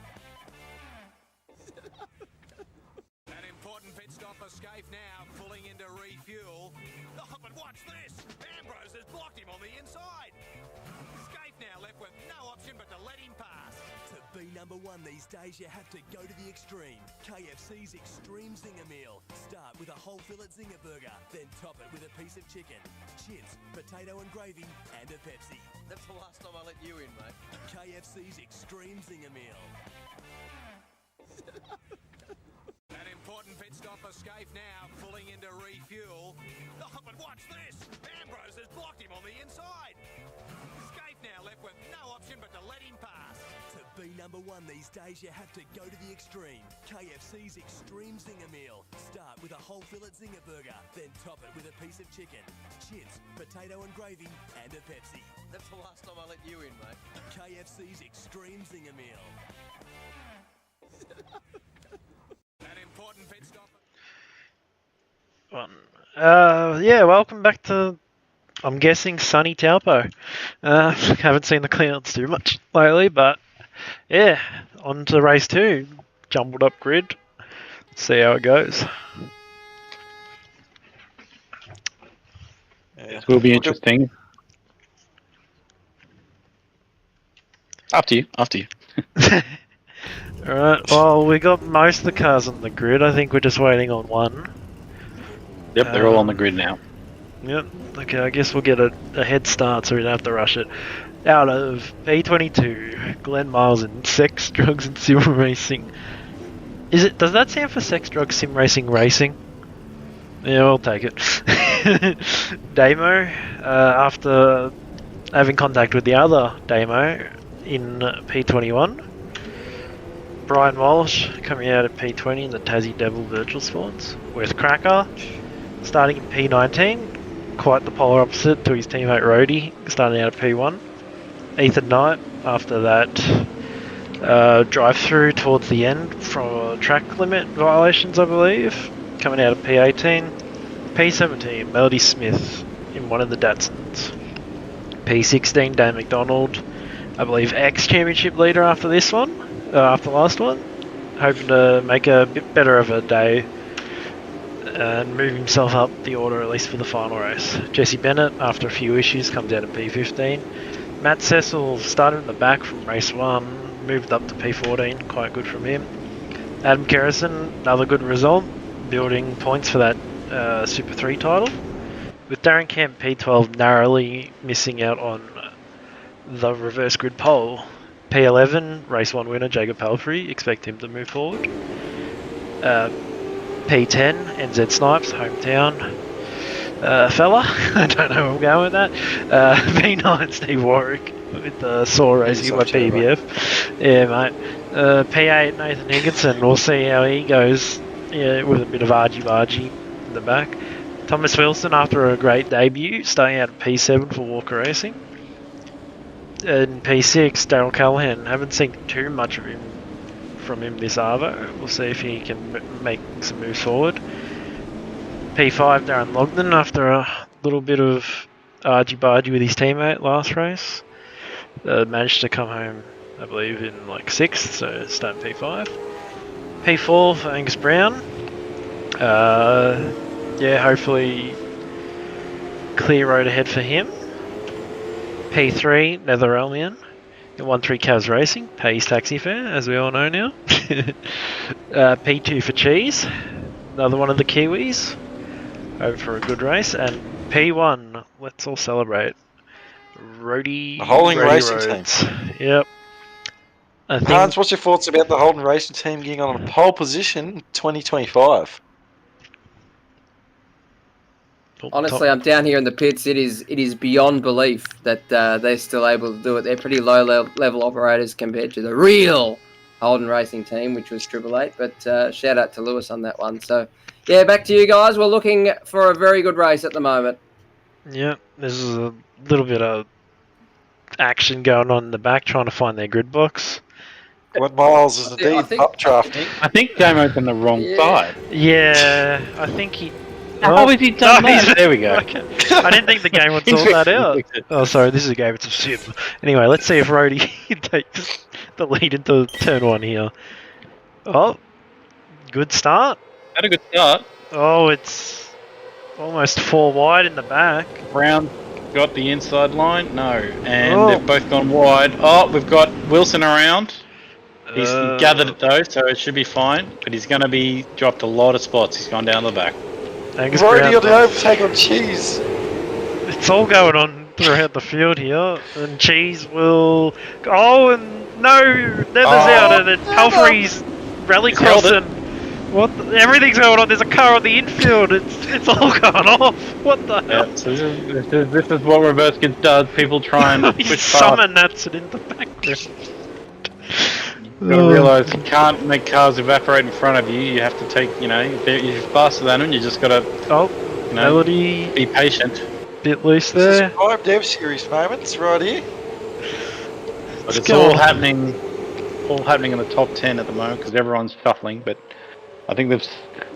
An important pit stop for Scaife now, pulling into refuel. Oh, but watch this! Ambrose has blocked him on the inside. Scaife now left with no option but to let him pass. To be number one these days, you have to go to the extreme. KFC's Extreme Zinger Meal. Start with a whole fillet zinger burger, then top it with a piece of chicken, chips, potato and gravy, and a Pepsi. That's the last time I let you in, mate. KFC's Extreme Zinger Meal. An important pit stop for Scaife now, pulling into refuel. Oh, but watch this! Ambrose has blocked him on the inside. Scaife now left with no option but to let him pass. To be number one these days, you have to go to the extreme. KFC's Extreme Zinger Meal. Start with a whole fillet zinger burger, then top it with a piece of chicken, chips, potato and gravy, and a Pepsi. That's the last time I let you in, mate. KFC's Extreme Zinger Meal. An important pit stop. Yeah, welcome back to, I'm guessing, sunny Taupo. Haven't seen the clouds too much lately, but yeah, on to race 2. Jumbled up grid. See how it goes. Yeah. It will be interesting. After you. Alright, well, we got most of the cars on the grid. I think we're just waiting on one. Yep, they're all on the grid now. Yep, okay, I guess we'll get a head start so we don't have to rush it. Out of P22, Glenn Miles in Sex, Drugs and Sim Racing. Does that stand for Sex, Drugs, Sim Racing Racing? Yeah, we'll take it. Damo, after having contact with the other Damo in P21. Brian Walsh coming out of P20 in the Tassie Devil Virtual Sports. With Cracker starting in P19, quite the polar opposite to his teammate Rhodey, starting out of P1. Ethan Knight after that Drive through towards the end for track limit violations, I believe. Coming out of P18. P17, Melody Smith in one of the Datsuns. P16, Dan McDonald, I believe ex-championship leader after this one, after the last one. Hoping to make a bit better of a day and move himself up the order at least for the final race. Jesse Bennett, after a few issues, comes out of P15. Matt Cecil started in the back from race 1, moved up to P14, quite good from him. Adam Kerrison, another good result, building points for that Super 3 title. With Darren Kemp P12 narrowly missing out on the reverse grid pole. P11, race 1 winner Jacob Palfrey, expect him to move forward. P10, NZ Snipes, hometown fella, I don't know where I'm going with that. P9, Steve Warwick with the saw racing by PBF. Yeah, mate. P8, Nathan Higginson, we'll see how he goes, with a bit of argy-bargy in the back. Thomas Wilson, after a great debut, staying out at P7 for Walker Racing. In P6, Daryl Callahan, haven't seen too much of him from him this Arvo. We'll see if he can make some moves forward. P5, Darren Logden, after a little bit of argy-bargy with his teammate last race. Managed to come home, I believe, in like 6th, so start P5. P4 for Angus Brown. Hopefully clear road ahead for him. P3, Netheralmian. 1-3 Cavs Racing, pays taxi fare, as we all know now. P2 for Cheese, another one of the Kiwis. Over for a good race. And P1, let's all celebrate. Roadie Holding Racing Roads. Team. Yep. I think... Hans, what's your thoughts about the Holden Racing Team getting on a pole position in 2025? Honestly, I'm down here in the pits. It is beyond belief that they're still able to do it. They're pretty low level operators compared to the real Holden Racing Team, which was Triple Eight. But shout out to Lewis on that one. So, yeah, back to you guys. We're looking for a very good race at the moment. Yeah, there's a little bit of action going on in the back, trying to find their grid box. What miles is I indeed think- updraft? I think Damo's on the wrong side. Yeah, I think he... How has he done that? There we go. Okay. I didn't think the game would sort that out. Oh, sorry, this is a game. It's a sim. Anyway, let's see if Rhodey takes the lead into turn 1 here. Oh, good start. Had a good start. Oh, it's almost 4 wide in the back. Brown got the inside line. No. And they've both gone wide. Oh, we've got Wilson around. He's gathered it though, so it should be fine. But he's going to be dropped a lot of spots. He's gone down the back. Angus Roadie Brown, on the overtake on Cheese. it's all going on throughout the field here. And Cheese will... Oh, and no! Nether's out, and then Palfrey's rally held crossing. What? Everything's going on. There's a car on the infield. It's all going off. What the hell? Yeah, so this is what reverse skids does. People try and He push past. summon that's it in the background. You've got to realise you can't make cars evaporate in front of you. You have to take, if you're faster than them, you just got to Oh, Melody, be patient. bit loose This there. is 5 Dev Series moments right here. But it's go all on. happening in the top 10 at the moment because everyone's shuffling. But I think they've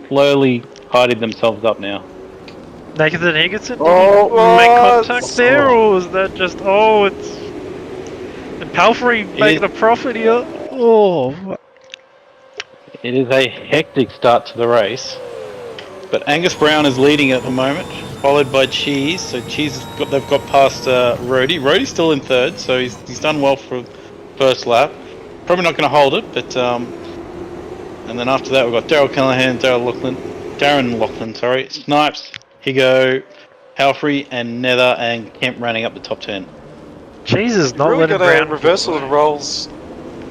slowly tidied themselves up now. Nathan Higginson, did Oh, he make what? contact there, or was that just... Oh, it's... And Palfrey making a profit here. Oh, It is a hectic start to the race. But Angus Brown is leading at the moment, followed by Cheese. So Cheese they've got past Rhodey. Rhodey's still in 3rd, so he's done well for first lap. Probably not going to hold it, but and then after that we've got Daryl Callahan, Darren Lachlan, Snipes, Higo, Halfrey, and Nether and Kemp running up the top 10. Cheese is not Really letting got a Brown... reversal of the roles.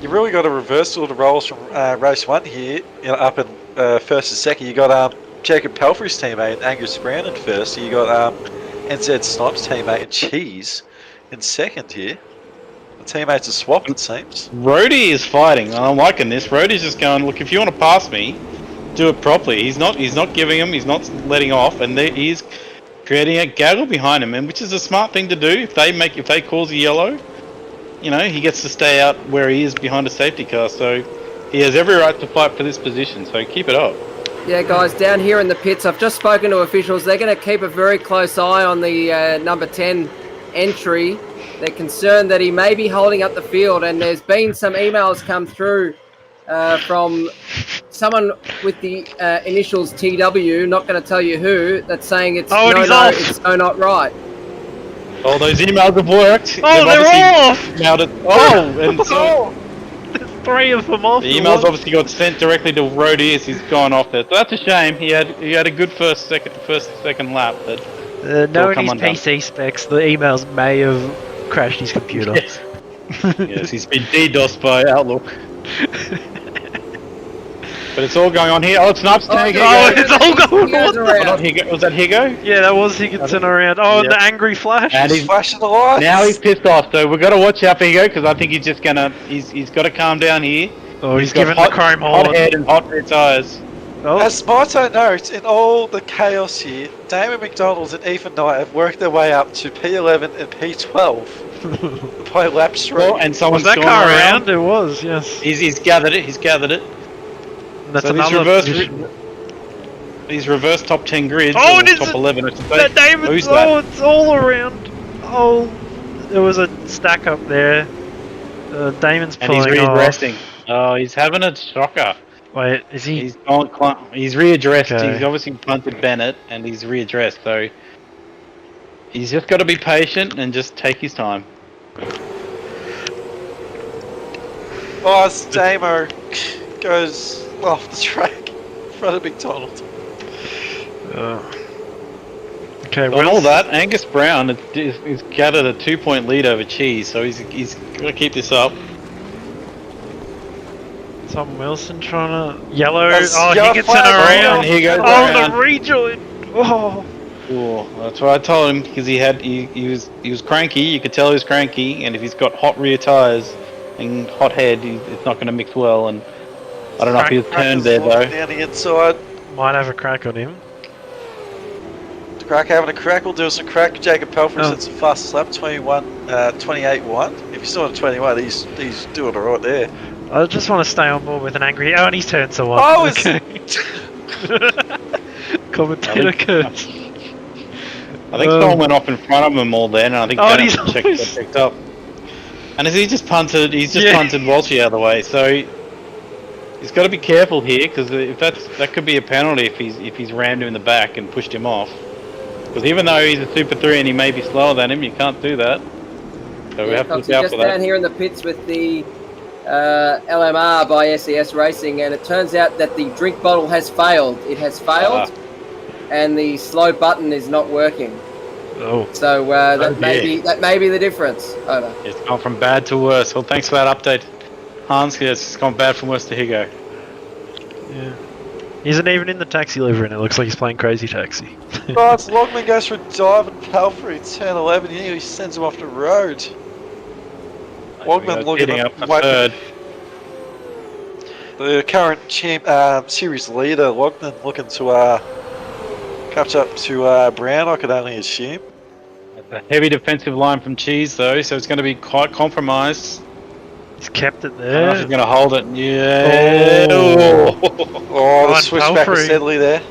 You really got a reversal of the roles from race 1 here, up in 1st and 2nd. You got Jacob Palfrey's teammate Angus Brown in 1st. So you got NZ Snipes' teammate and Cheese in 2nd here. The teammates are swapped, it seems. Rhodey is fighting, and I'm liking this. Rhodey's just going, look, if you want to pass me, do it properly. He's not giving him, he's not letting off, and he's creating a gaggle behind him, and which is a smart thing to do. If they cause a yellow, he gets to stay out where he is behind a safety car. So he has every right to fight for this position. So keep it up. Yeah, guys, down here in the pits, I've just spoken to officials. They're going to keep a very close eye on the number 10 entry. They're concerned that he may be holding up the field, and there's been some emails come through from someone with the initials TW, not going to tell you who, that's saying it's it's so not right. Oh, those emails have worked. Oh, they're off! And so There's 3 of them off. the emails obviously got sent directly to Rodius. He's gone off there. So that's a shame. He had a good second lap. But knowing his PC specs, the emails may have crashed his computer. Yes. Yes, he's been DDoSed by Outlook. But it's all going on here. Oh, it's Snipes taking it's all going on. Not Higo. Was that Higo? Yeah, that was Higginson around. Oh, and the angry flash. And he's flashing the lights. Now he's pissed off. So we've got to watch out for Higo because I think he's just gonna. He's got to calm down here. Oh, he's giving the chrome hot horn. head and hot rear tyres. Oh. As Smarto notes, in all the chaos here, Damon McDonald's and Ethan Knight have worked their way up to P11 and P12 by lap 3. Well, and someone's Was that gone car around? It was, yes. He's gathered it. He's gathered it. And that's So another these reverse top 10 grids. Oh, or it is top 11. I should say. that David. Who's Oh, that? it's all around. Oh, there was a stack up there. Damon's And he's pulling off. readdressing. Oh, he's having a shocker. Wait, is he? He's readdressed. Okay. He's obviously punted Bennett, and he's readdressed. So he's just got to be patient and just take his time. As Damo goes off the track in front of McDonald. Okay, On all that, Angus Brown is gathered a 2-point lead over Cheese, so he's got to keep this up. Tom Wilson trying to yellow. That's Oh, yellow Higginson flag. around. And here goes Oh, Brown. the rejoin. Oh. Oh, that's what I told him because he was cranky. You could tell he was cranky, and if he's got hot rear tires and hot head, it's not going to mix well. And I don't know if he was turned there though. Down the inside. Might have a crack on him. Crack having a crack. We'll do some crack. Jacob Pelfrey Oh. sets a fastest lap, 28-1. If he's not at 21, he's doing all right there. I just want to stay on board with an angry. Oh, and he's turned to one. Oh, okay. Commentator curse. I think someone went off in front of him all then, and I think Oh, Bennett he's got picked up. And as he just punted, punted Walshy out of the way. So he's got to be careful here because if that could be a penalty if he's rammed him in the back and pushed him off. Because even though he's a Super 3 and he may be slower than him, you can't do that. So we have to look out just for that. down here in the pits with the LMR by SES Racing, and it turns out that the drink bottle has failed. It has failed, and the slow button is not working. Oh. So that may be the difference. Over. It's gone from bad to worse. Well, thanks for that update, Hans. Yes, it's gone bad from worse to Higo. Yeah. He isn't even in the taxi livery, and it looks like he's playing Crazy Taxi. It's Logman goes for a dive and Pelfrey, turn 11. He sends him off the road. Logman looking up for third. The current series leader, Logman, looking to catch up to Brown, I could only assume. A heavy defensive line from Cheese, though, so it's going to be quite compromised. He's kept it I don't know if there. he's going to hold it. Yeah. Oh, the switchback was deadly there.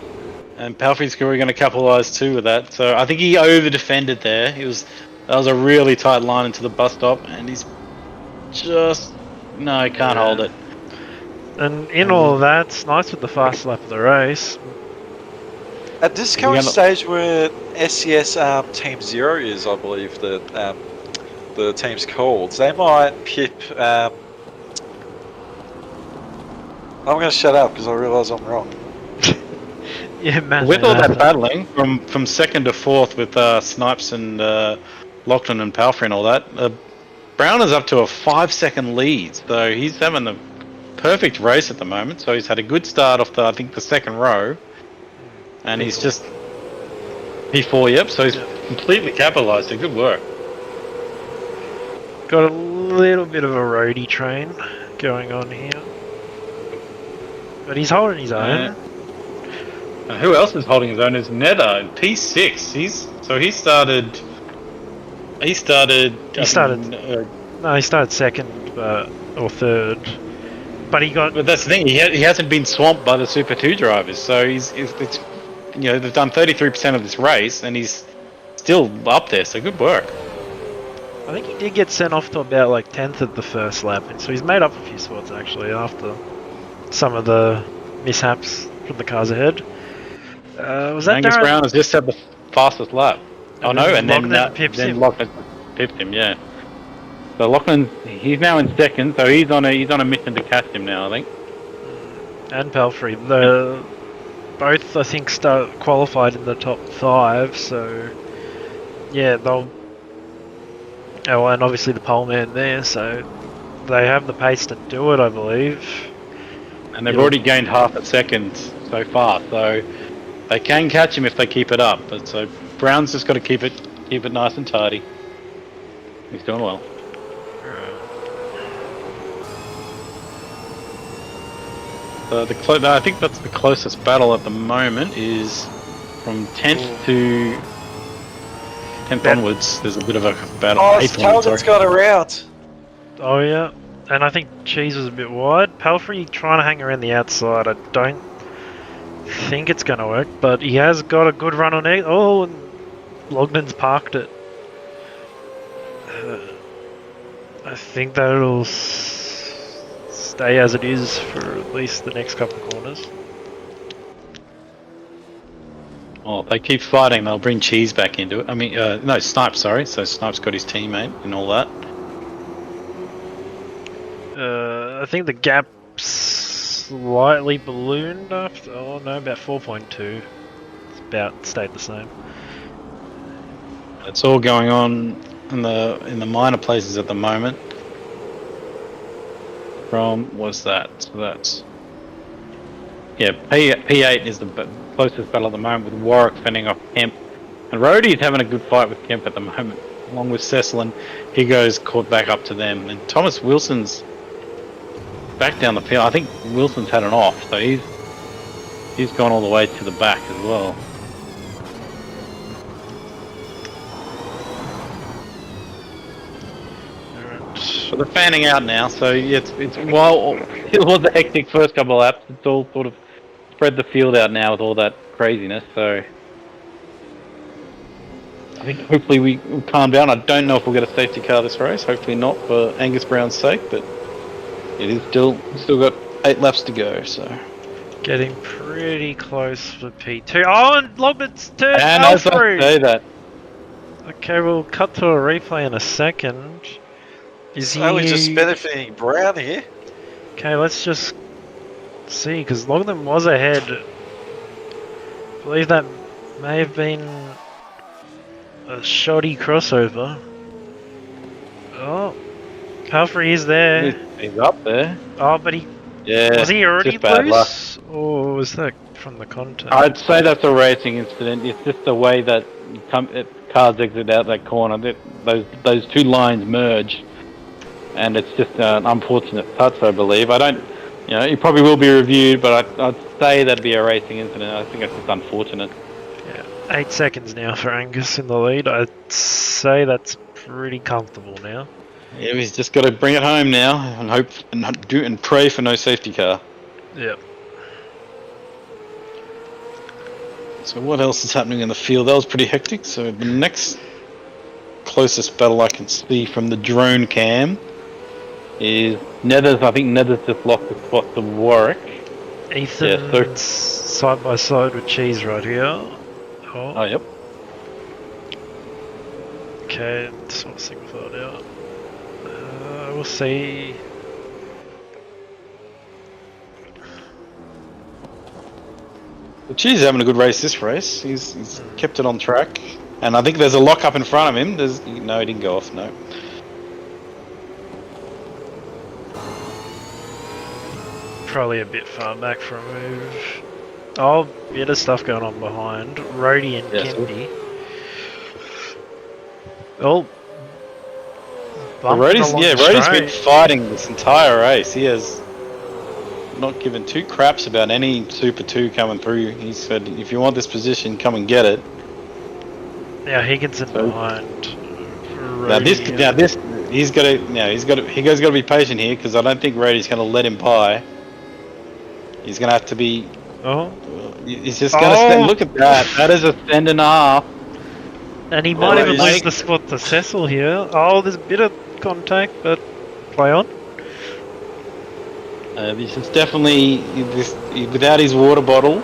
And Palfrey's going to capitalise too with that. So I think he over-defended there. That was a really tight line into the bus stop, and he's just... No, he can't hold it. And in all of that, Snipes with the fast lap of the race. At this current stage where SES Team 0 is, I believe, the team's called, they might pip... I'm going to shut up because I realise I'm wrong. Yeah, man. With all that battling, from second to fourth with Snipes and Lachlan and Palfrey and all that, Brown is up to a 5-second lead, so he's having a perfect race at the moment. So he's had a good start off the second row, and he's just P4. Yep, so he's completely capitalised. Good work. Got a little bit of a roadie train going on here, but he's holding his own. Who else is holding his own is Nether in P6. He started No, he started second or third. But he got. But that's the thing. He hasn't been swamped by the Super 2 drivers. So it's they've done 33% of this race, and he's still up there. So good work. I think he did get sent off to about like 10th at the first lap, and so he's made up a few spots actually after some of the mishaps from the cars ahead. Was that Angus Darren? Brown has just had the fastest lap. Oh no, and then him. Lachlan pipped him. Yeah. So Lachlan, he's now in second, so he's on a mission to catch him now, I think. And Pelfrey, both I think qualified in the top 5. So yeah, they'll. Oh, and obviously the pole man there, so they have the pace to do it, I believe. And they've already gained half a second so far, so they can catch him if they keep it up. But so Brown's just got to keep it nice and tidy. He's doing well. I think that's the closest battle at the moment is from 10th to 10th onwards. There's a bit of a battle. Oh, Calden's got around. Oh yeah, and I think Cheese was a bit wide. Pelfrey trying to hang around the outside. I don't think it's going to work, but he has got a good run on it. Oh, and Lognan's parked it. I think that'll stay as it is for at least the next couple of corners. Oh, if they keep fighting, they'll bring Cheese back into it. I mean, no, Snipes, sorry. So Snipes got his teammate and all that. I think the gap slightly ballooned after. Oh no, about 4.2. It's about stayed the same. It's all going on in the minor places at the moment. From what's that? So that's P8 is the closest battle at the moment with Warwick fending off Kemp, and Rhodey's having a good fight with Kemp at the moment, along with Cecil, and he goes caught back up to them. And Thomas Wilson's back down the field. I think Wilson's had an off, so he's gone all the way to the back as well. But they're fanning out now, so it's while it was a hectic first couple of laps, it's all sort of spread the field out now with all that craziness. So I think hopefully we calm down. I don't know if we'll get a safety car this race. Hopefully not for Angus Brown's sake, but it is still got 8 laps to go. So getting pretty close for P2. Oh, and Logbit's turned and I was about to say that. Okay, we'll cut to a replay in a second. Is he... Only just benefiting Brown here. Okay, let's just see, because Lognan was ahead. I believe that may have been a shoddy crossover. Oh, Pelfrey is there. He's up there. Oh, but he... Yeah. Was he already just bad luck. loose? Or was that from the contact? I'd say that's a racing incident. It's just the way that cars exit out that corner. Those two lines merge. And it's just an unfortunate touch, I believe. I don't, it probably will be reviewed, but I'd say that'd be a racing incident. I think it's just unfortunate. Yeah, 8 seconds now for Angus in the lead. I'd say that's pretty comfortable now. Yeah, he's just got to bring it home now and hope and pray for no safety car. Yep. So what else is happening in the field? That was pretty hectic. So the next closest battle I can see from the drone cam is Nethers. I think Nethers just lost the spot to Warwick. Ethan's side by side with Cheese right here. Oh, yep. Okay, sort of signified out. We'll see. Well, Cheese is having a good race this race. He's kept it on track. And I think there's a lock up in front of him. No, he didn't go off, no. Probably a bit far back for a move. Oh, bit of stuff going on behind. Rhodey and Kempy. Oh. Rhodey's been fighting this entire race. He has not given 2 craps about any Super 2 coming through. He said, if you want this position, come and get it. Now Higginson behind. he's got to be patient here because I don't think Rody's going to let him by. He's going to have to be. Oh, He's just going to stand. Look at that. That is a stand and a half. and he might even he's- lose the spot to Cecil here. Oh, there's a bit of contact, but play on. This is definitely without his water bottle.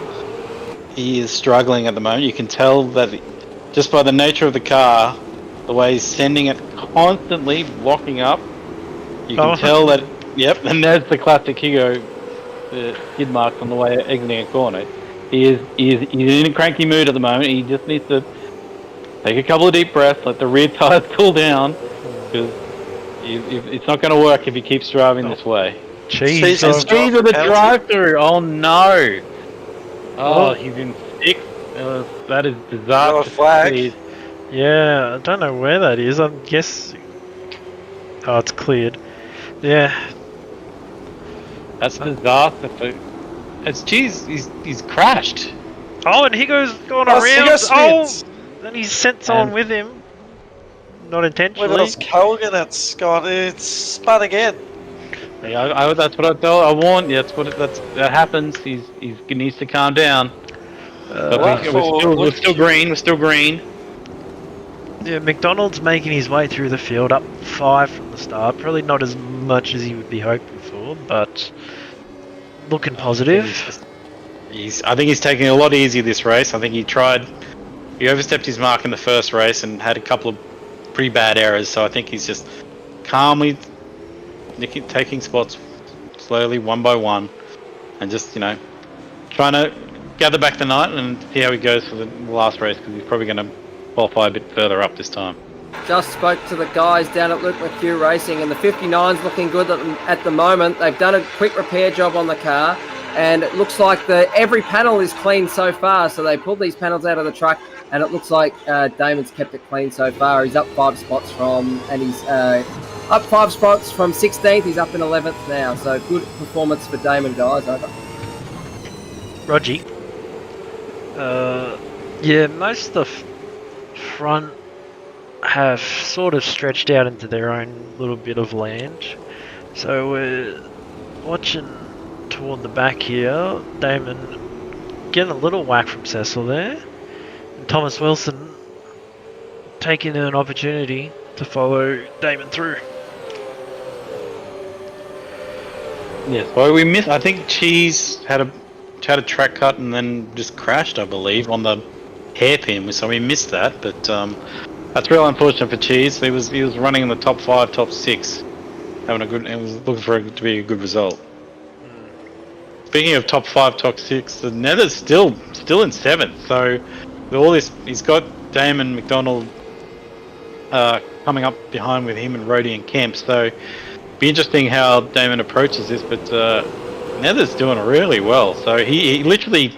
He is struggling at the moment. You can tell that just by the nature of the car, the way he's sending it constantly, locking up. You can tell that. Yep, and there's the classic Higo skid marks on the way exiting a corner. He's in a cranky mood at the moment. He just needs to take a couple of deep breaths, let the rear tires cool down, because it's not going to work if he keeps driving this way. Jeez, Speed of the drive-through. Oh no! Oh, he's in sixth. That is disaster. Flag. yeah, I don't know where that is. I guess. Oh, it's cleared. Yeah, That's a disaster. He's crashed. oh, and Higo's gone Oh, around. Higo spins. Oh, and he's sent someone with him. Not Whether intentionally. it's Colgan that's gone, it's spun again. Yeah, that's what I warned you. That happens. He needs to calm down. But we're still green. We're still green. Yeah, McDonald's making his way through the field, up 5 from the start. Probably not as much as he would be hoping for, but looking positive. I think he's taking it a lot easier this race. I think he overstepped his mark in the first race and had a couple of pretty bad errors. So I think he's just calmly taking spots slowly, one by one, and just trying to gather back the night and see how he goes for the last race, because he's probably going to qualify a bit further up this time. Just spoke to the guys down at Luke McHugh Racing, and the 59's looking good at the moment. They've done a quick repair job on the car, and it looks like every panel is clean so far. So they pulled these panels out of the truck, and it looks like Damon's kept it clean so far. He's up 5 spots he's up 5 spots from 16th. He's up in 11th now. So good performance for Damon, guys. Over. Rogie. Yeah, most of the front have sort of stretched out into their own little bit of land. So we're watching toward the back here. Damon getting a little whack from Cecil there. And Thomas Wilson taking an opportunity to follow Damon through. Yes, well, we missed. I think Cheese had a track cut and then just crashed, I believe, on the hairpin. So we missed that, but that's real unfortunate for Cheese. He was running in the top 5, top 6, having a good. He was looking for it to be a good result. Speaking of top 5, top 6, the Nether's still in 7th. So with all this, he's got Damon McDonald coming up behind with him and Rody and Kemp. So be interesting how Damon approaches this, but Nether's doing really well. So he literally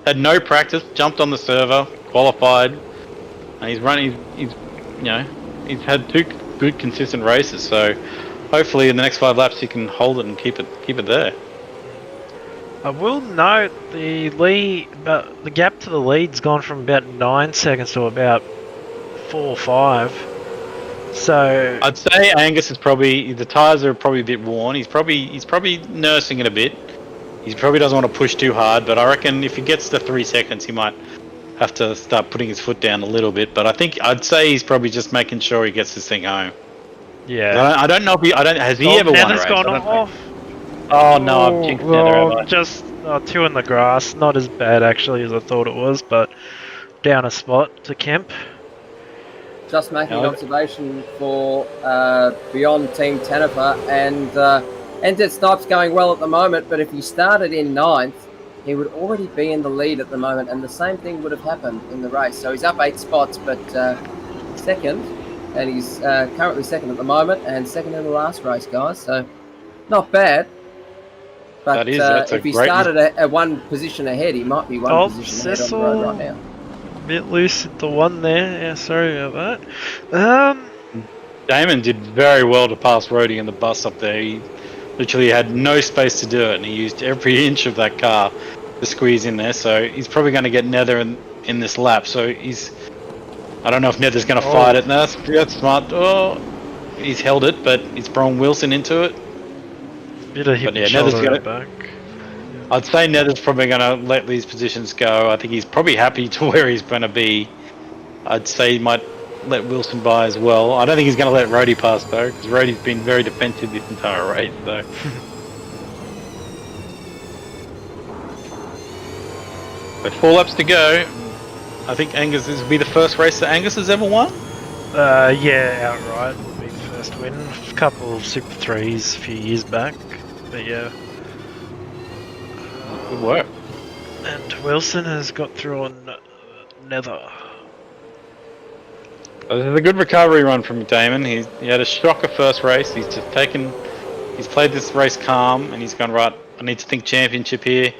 had no practice, jumped on the server, qualified, and he's running. He's had 2 good consistent races. So hopefully in the next 5 laps he can hold it and keep it there. I will note the gap to the lead's gone from about 9 seconds to about 4 or 5. So I'd say Angus is the tyres are probably a bit worn. He's probably nursing it a bit. He probably doesn't want to push too hard, but I reckon if he gets to 3 seconds, he might have to start putting his foot down a little bit. But I'd say he's probably just making sure he gets this thing home. yeah, I don't know if has he ever won a Nether's race? gone I don't know. off. Oh no, I've jinxed Nether, have I? Just 2 in the grass. Not as bad actually as I thought it was, but down a spot to Kemp. Just making an observation for beyond Team Tanifer, and Endet Snipes going well at the moment, but if he started in 9th, he would already be in the lead at the moment, and the same thing would have happened in the race. So he's up 8 spots, but second, and he's currently second at the moment, and second in the last race, guys. So not bad. But That's if he started at 1 position ahead, he might be 1 position ahead on the road right now. Bit loose at the 1 there. Yeah, sorry about that. Damon did very well to pass Rody in the bus up there. He literally had no space to do it, and he used every inch of that car to squeeze in there. So he's probably going to get Nether in this lap. So I don't know if Nether's going to fight it. No, that's smart. Oh, he's held it, but he's thrown Wilson into it. Bit of hip But yeah, and Nether's shoulder gonna- at back. I'd say Nether's probably going to let these positions go. I think he's probably happy to where he's going to be. I'd say he might let Wilson by as well. I don't think he's going to let Rhodey pass though, because Rhodey's been very defensive this entire race. So. With 4 laps to go, I think Angus this will be the first race that Angus has ever won. Yeah, outright would be the first win. A couple of Super 3s a few years back, but yeah. Good work. And Wilson has got through on Nether. This is a good recovery run from Damon. He had a shocker first race. He's played this race calm, and he's gone right. I need to think championship here,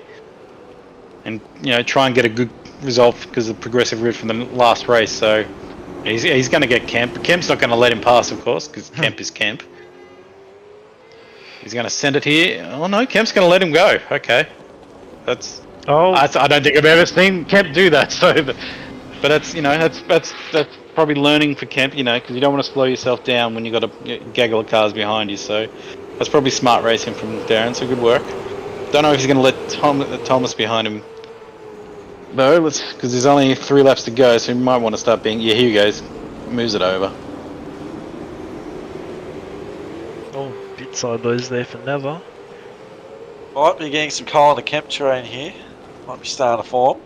and try and get a good result because of the progressive grid from the last race. So he's going to get Kemp. Kemp's not going to let him pass, of course, because Kemp is Kemp. He's going to send it here. Oh no, Kemp's going to let him go. Okay, that's. Oh, I don't think I've ever seen Kemp do that. So, but that's that's probably learning for Kemp, because you don't want to slow yourself down when you've got a gaggle of cars behind you. So that's probably smart racing from Darren. So good work. Don't know if he's going to let Thomas behind him. No, because there's only 3 laps to go, so he might want to start being. Yeah, here he goes. Moves it over. oh, bit sideways there for Nether. Might be getting some coal on the Kemp train here. Might be starting to form.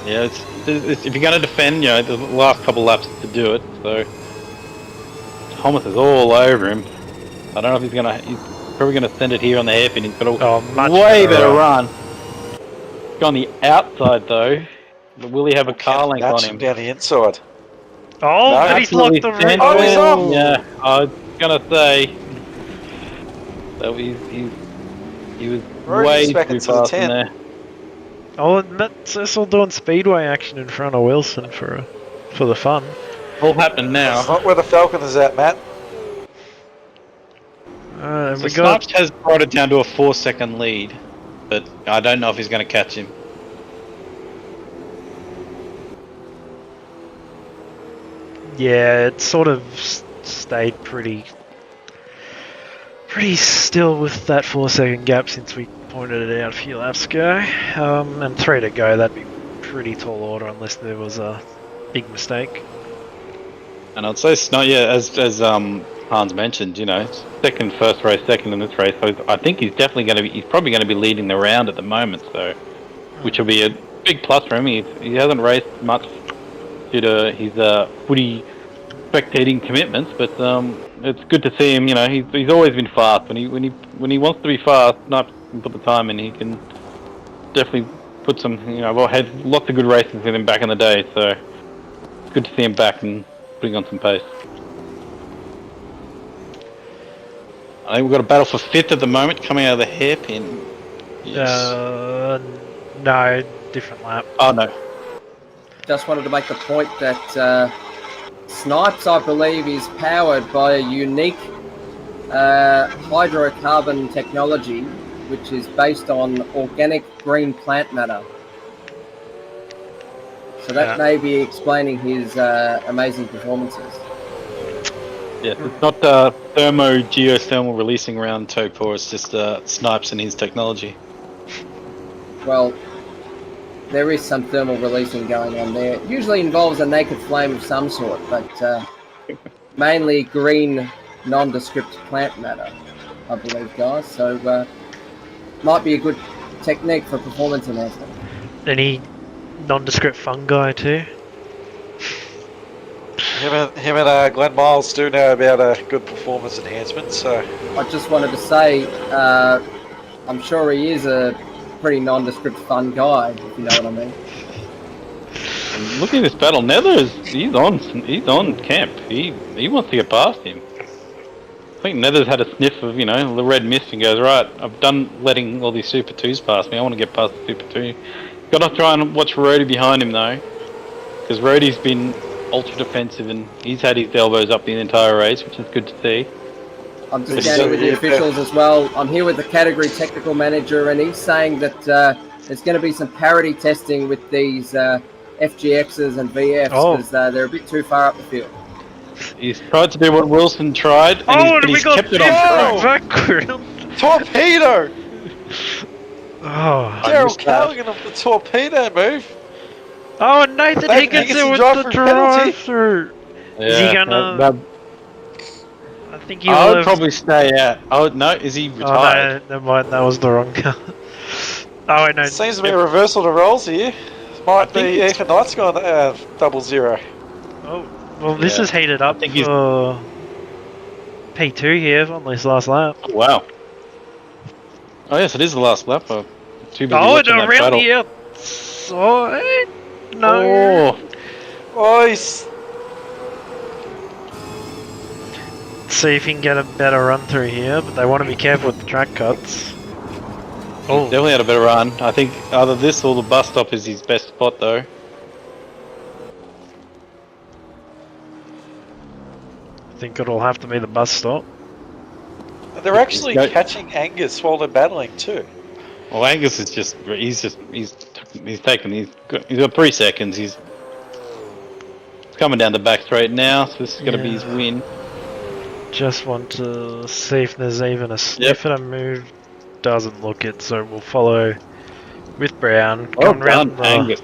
Yeah, it's if you're going to defend, the last couple laps to do it. So Thomas is all over him. I don't know if he's probably going to send it here on the hairpin. He's got a Much way better run. On the outside though, but will he have a car length on him? Down the inside. Oh, No, but he's locked the absolutely race. Oh, he's off! Yeah, I was gonna say that he was Rhodey's way back too into the fast in 10. there. Oh, and that's all doing speedway action in front of Wilson for the fun. All happening now. That's not where the Falcon is at, Matt. And So we got Snipes has brought it down to a 4-second lead, but I don't know if he's going to catch him. yeah, it sort of stayed pretty still with that 4-second gap since we pointed it out a few laps ago. And 3 to go, that'd be pretty tall order unless there was a big mistake. And I'd say as Hans mentioned, first race, second in this race. So I think he's probably going to be leading the round at the moment. So, which will be a big plus for him. He hasn't raced much due to his footy spectating commitments, but it's good to see him. He's always been fast. When he wants to be fast, not put the time in, he can definitely put some. I've had lots of good races with him back in the day, so it's good to see him back and putting on some pace. I think we've got a battle for 5th at the moment, coming out of the hairpin. Yes. No, different lap. Oh no. Just wanted to make the point that Snipes, I believe, is powered by a unique hydrocarbon technology, which is based on organic green plant matter. So that may be explaining his amazing performances. Yes, it's not geothermal releasing around Taupo, it's just Snipes and his technology. Well, there is some thermal releasing going on there. It usually involves a naked flame of some sort, but mainly green, nondescript plant matter, I believe, guys. So might be a good technique for performance enhancement. Any nondescript fungi too? Him and Glenn Miles do know about good performance enhancement, so... I just wanted to say, I'm sure he is a pretty nondescript fun guy, if you know what I mean. And look at this battle. He's on Camp. He wants to get past him. I think Nether's had a sniff of, the red mist and goes, right, I've done letting all these Super 2s pass me. I want to get past the Super 2. Got to try and watch Rhodey behind him, though. Because Rhodey's been ultra defensive and he's had his elbows up the entire race, which is good to see. I'm just chatting with the officials as well. I'm here with the category technical manager, and he's saying that there's going to be some parity testing with these FGXs and VFs Oh. because they're a bit too far up the field. He's tried to do what Wilson tried, and and we he's got kept it on Oh! track. background. Torpedo! Oh. Daryl missed that. Callaghan of the torpedo move. Oh, and Nathan Nathan Higginson Higginson with drive the for penalty. drive-through. Yeah, Is he gonna? that- I think he I will would have. probably stay out. Oh no, is he Oh retired? no, never mind. That was the wrong car. Oh wait, no. Seems to be a reversal of roles here. Might think be it's- Ethan Knight's gone 0-0. Oh, well, this Yeah. is heated up I think he's- for P2 here on this last lap. Oh, wow. Oh yes, it is the last lap. I'm too busy Oh, and watching that around battle. the outside. No. Oh, Oh, he's... See if he can get a better run through here, but they want to be careful with the track cuts. Oh, definitely had a better run. I think either this or the bus stop is his best spot though. I think it'll have to be the bus stop. They're actually He's catching Angus while they're battling too. Well, Angus is he's got 3 seconds. He's coming down the back straight now, so this is going to be his Yeah. win. Just want to see if there's even a sniff and a move. Doesn't look it, so we'll follow with Brown. Well Coming round done, the Angus.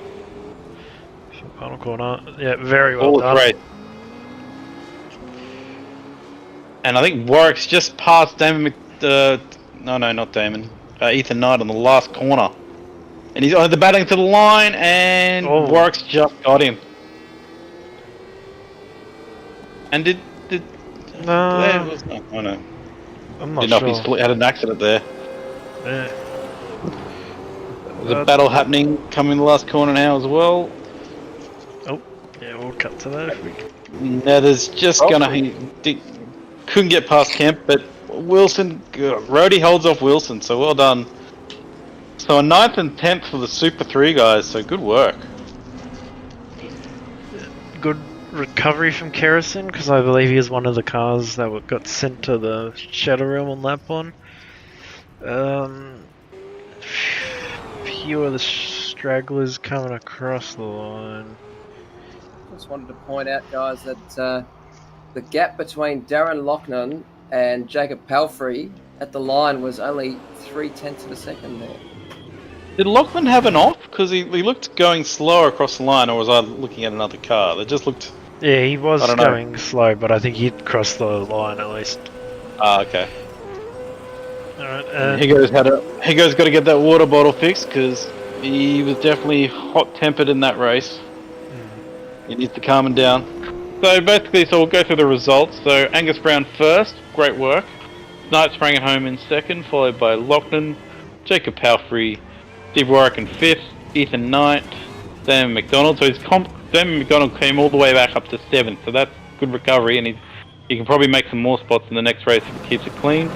final corner. Yeah, very well All done. great. And I think Warwick's just passed Damon no, not Damon. Ethan Knight on the last corner. And he's on the batting to the line, and Oh. Warwick's just got him. And did No, was no, oh no. I'm not Didn't know if sure. he had an accident there. Yeah. There's a battle happening coming in the last corner now as well. Yeah, we'll cut to that if we can. Now there's just couldn't get past Kemp, but Wilson, Rhodey holds off Wilson, so well done. So a 9th and 10th for the Super 3 guys, so good work. Good recovery from Kerrison, because I believe he was one of the cars that got sent to the Shadow Realm on lap 1. Few of the stragglers coming across the line. Just wanted to point out, guys, that the gap between Darren Loughnane and Jacob Palfrey at the line was only 0.3 of a second there. Did Lachlan have an off? Because he looked going slower across the line, or was I looking at another car? That just looked... Yeah, he was I don't know. going slow, but I think he'd crossed the line at least. Ah, okay. Alright, Higo's got to get that water bottle fixed, because he was definitely hot-tempered in that race. He needs to calm him down. So basically, we'll go through the results. So Angus Brown first, great work. Knight sprang it home in second, followed by Loughnane, Jacob Palfrey, Steve Warwick in fifth, Ethan Knight, Damon McDonald. So Damon McDonald came all the way back up to seventh, so that's good recovery, and he can probably make some more spots in the next race if he keeps it clean.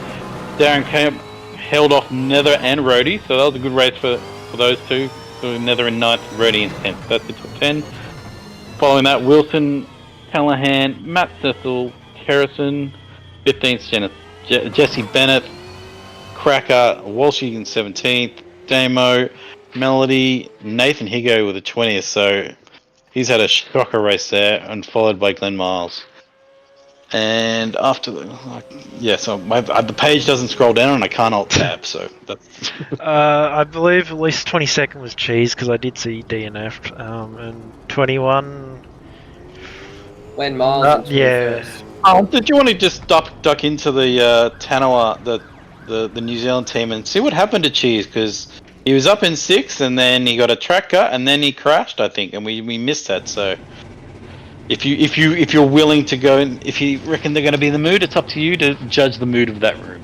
Darren Kemp held off Nether and Rhodey, so that was a good race for those two. So Nether in ninth, Rhodey in 10th. That's the top 10. Following that, Wilson, Callahan, Matt Cecil, Kerrison, 15th, Jesse Bennett, Cracker, Walshy in 17th, Damo, Melody, Nathan Higo with the 20th, so he's had a shocker race there, and followed by Glenn Miles. And after the page doesn't scroll down and I can't alt tab, so that's... I believe at least 22nd was Cheese, because I did see DNF, and 21... Glenn Miles. yeah. Did you want to just duck into the Tanawa, the New Zealand team, and see what happened to Cheese? Because he was up in 6th, and then he got a track cut, and then he crashed, I think, and we missed that. So if you're willing to go, and if you reckon they're going to be in the mood, it's up to you to judge the mood of that room.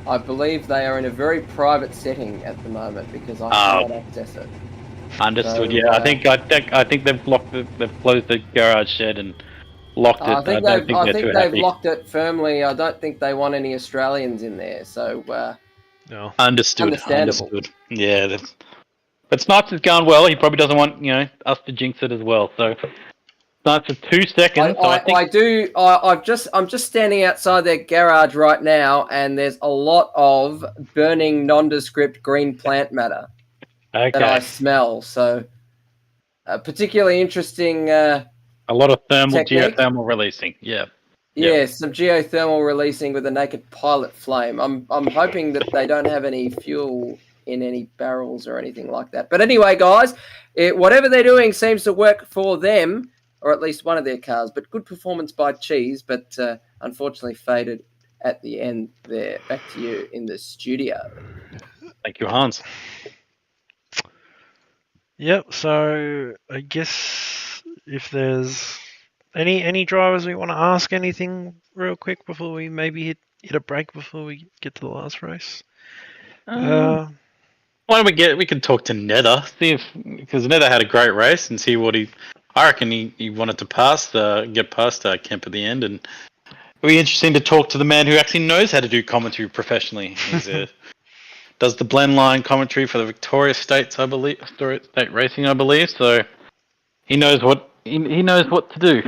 I believe they are in a very private setting at the moment because I cannot access it. Understood. So, Yeah, I think they've closed the garage shed and locked it. I think don't think they've they're too happy. locked it firmly. I don't think they want any Australians in there. So No. Understood. Understandable. Understood. Yeah, but Snipes has gone well. He probably doesn't want us to jinx it as well. So Snipes for 2 seconds. I'm just standing outside their garage right now, and there's a lot of burning nondescript green plant matter. that Okay. I smell. So, particularly interesting. A lot of Technique? geothermal releasing. Yeah. Yeah, some geothermal releasing with a naked pilot flame. I'm hoping that they don't have any fuel in any barrels or anything like that. But anyway, guys, whatever they're doing seems to work for them, or at least one of their cars. But good performance by Cheese, but unfortunately faded at the end there. Back to you in the studio. Thank you, Hans. Yep. So I guess if there's any drivers we want to ask anything real quick before we maybe hit a break before we get to the last race. Why don't we can talk to Nether, see if, because Nether had a great race, and see what I reckon he wanted to get past Kemp at the end, and it'll be interesting to talk to the man who actually knows how to do commentary professionally. He's does the blend line commentary for the Victoria States, I believe, Victoria State Racing, I believe. So he knows what he knows what to do.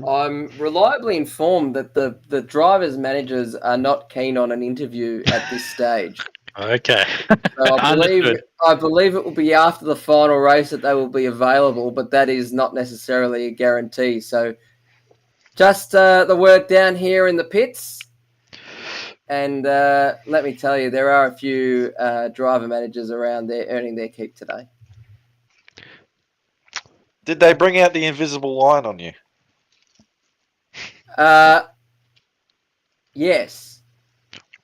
I'm reliably informed that the drivers' managers are not keen on an interview at this stage. Okay. So Understood. I believe it will be after the final race that they will be available, but that is not necessarily a guarantee. So just the work down here in the pits. And let me tell you, there are a few driver managers around there earning their keep today. Did they bring out the invisible line on you? Yes.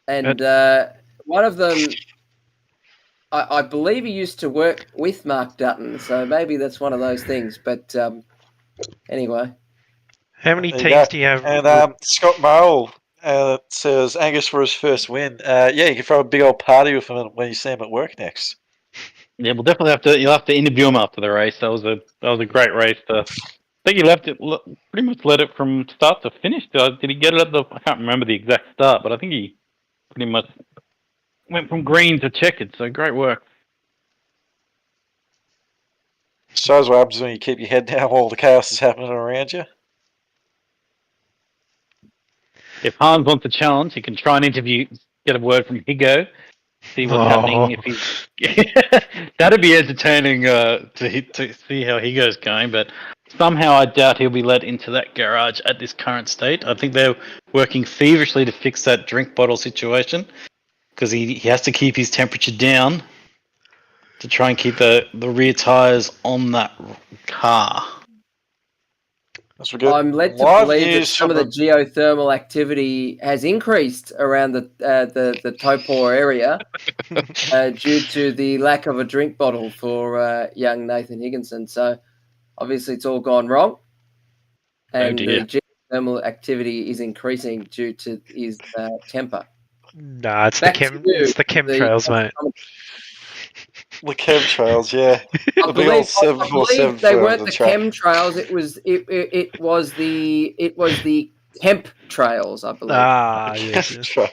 And one of them, I believe he used to work with Mark Dutton, so maybe that's one of those things. But anyway. How many There you teams go. do you have? And Scott Morrill says Angus for his first win. Yeah, you can throw a big old party with him when you see him at work next. Yeah, we'll definitely have to. You'll have to interview him after the race. That was a great race. I think he left it pretty much led it from start to finish. Did he get it at the? I can't remember the exact start, but I think he pretty much went from green to checkered. So great work. Shows what happens when you keep your head down while the chaos is happening around you. If Hans wants a challenge, he can try and get a word from Higo, see what's happening. If he's that'd be entertaining to see how Higo's going. But somehow I doubt he'll be let into that garage at this current state. I think they're working feverishly to fix that drink bottle situation because he has to keep his temperature down to try and keep the rear tires on that car. I'm led to believe that some of the geothermal activity has increased around the Taupo area due to the lack of a drink bottle for young Nathan Higginson. So obviously it's all gone wrong. And the geothermal activity is increasing due to his temper. Nah, it's the chemtrails, mate. The chemtrails, yeah. I believe they weren't the chemtrails. It was the temp trails, I believe. Ah, yes. So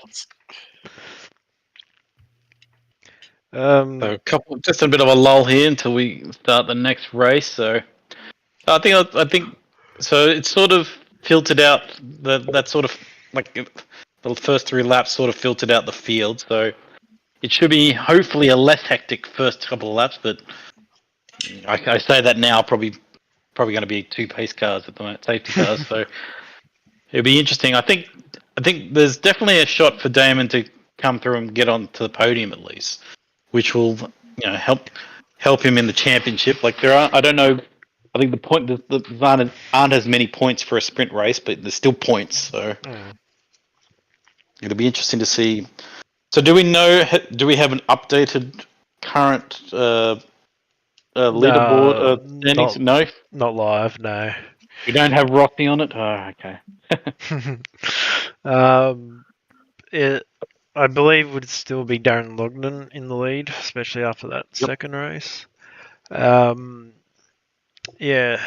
just a bit of a lull here until we start the next race. So I think so. It's sort of filtered out that sort of like the first 3 laps sort of filtered out the field. So it should be hopefully a less hectic first couple of laps. But I say that now, probably going to be 2 pace cars at the moment, safety cars. So it'll be interesting. I think there's definitely a shot for Damon to come through and get onto the podium at least, which will help him in the championship. Like I don't know. I think the aren't as many points for a sprint race, but there's still points. So it'll be interesting to see. So do we have an updated current leaderboard standings? No, not live. No, we don't have Rossi on it. Oh, okay. I believe would still be Darren Lognan in the lead, especially after that second race. Yeah,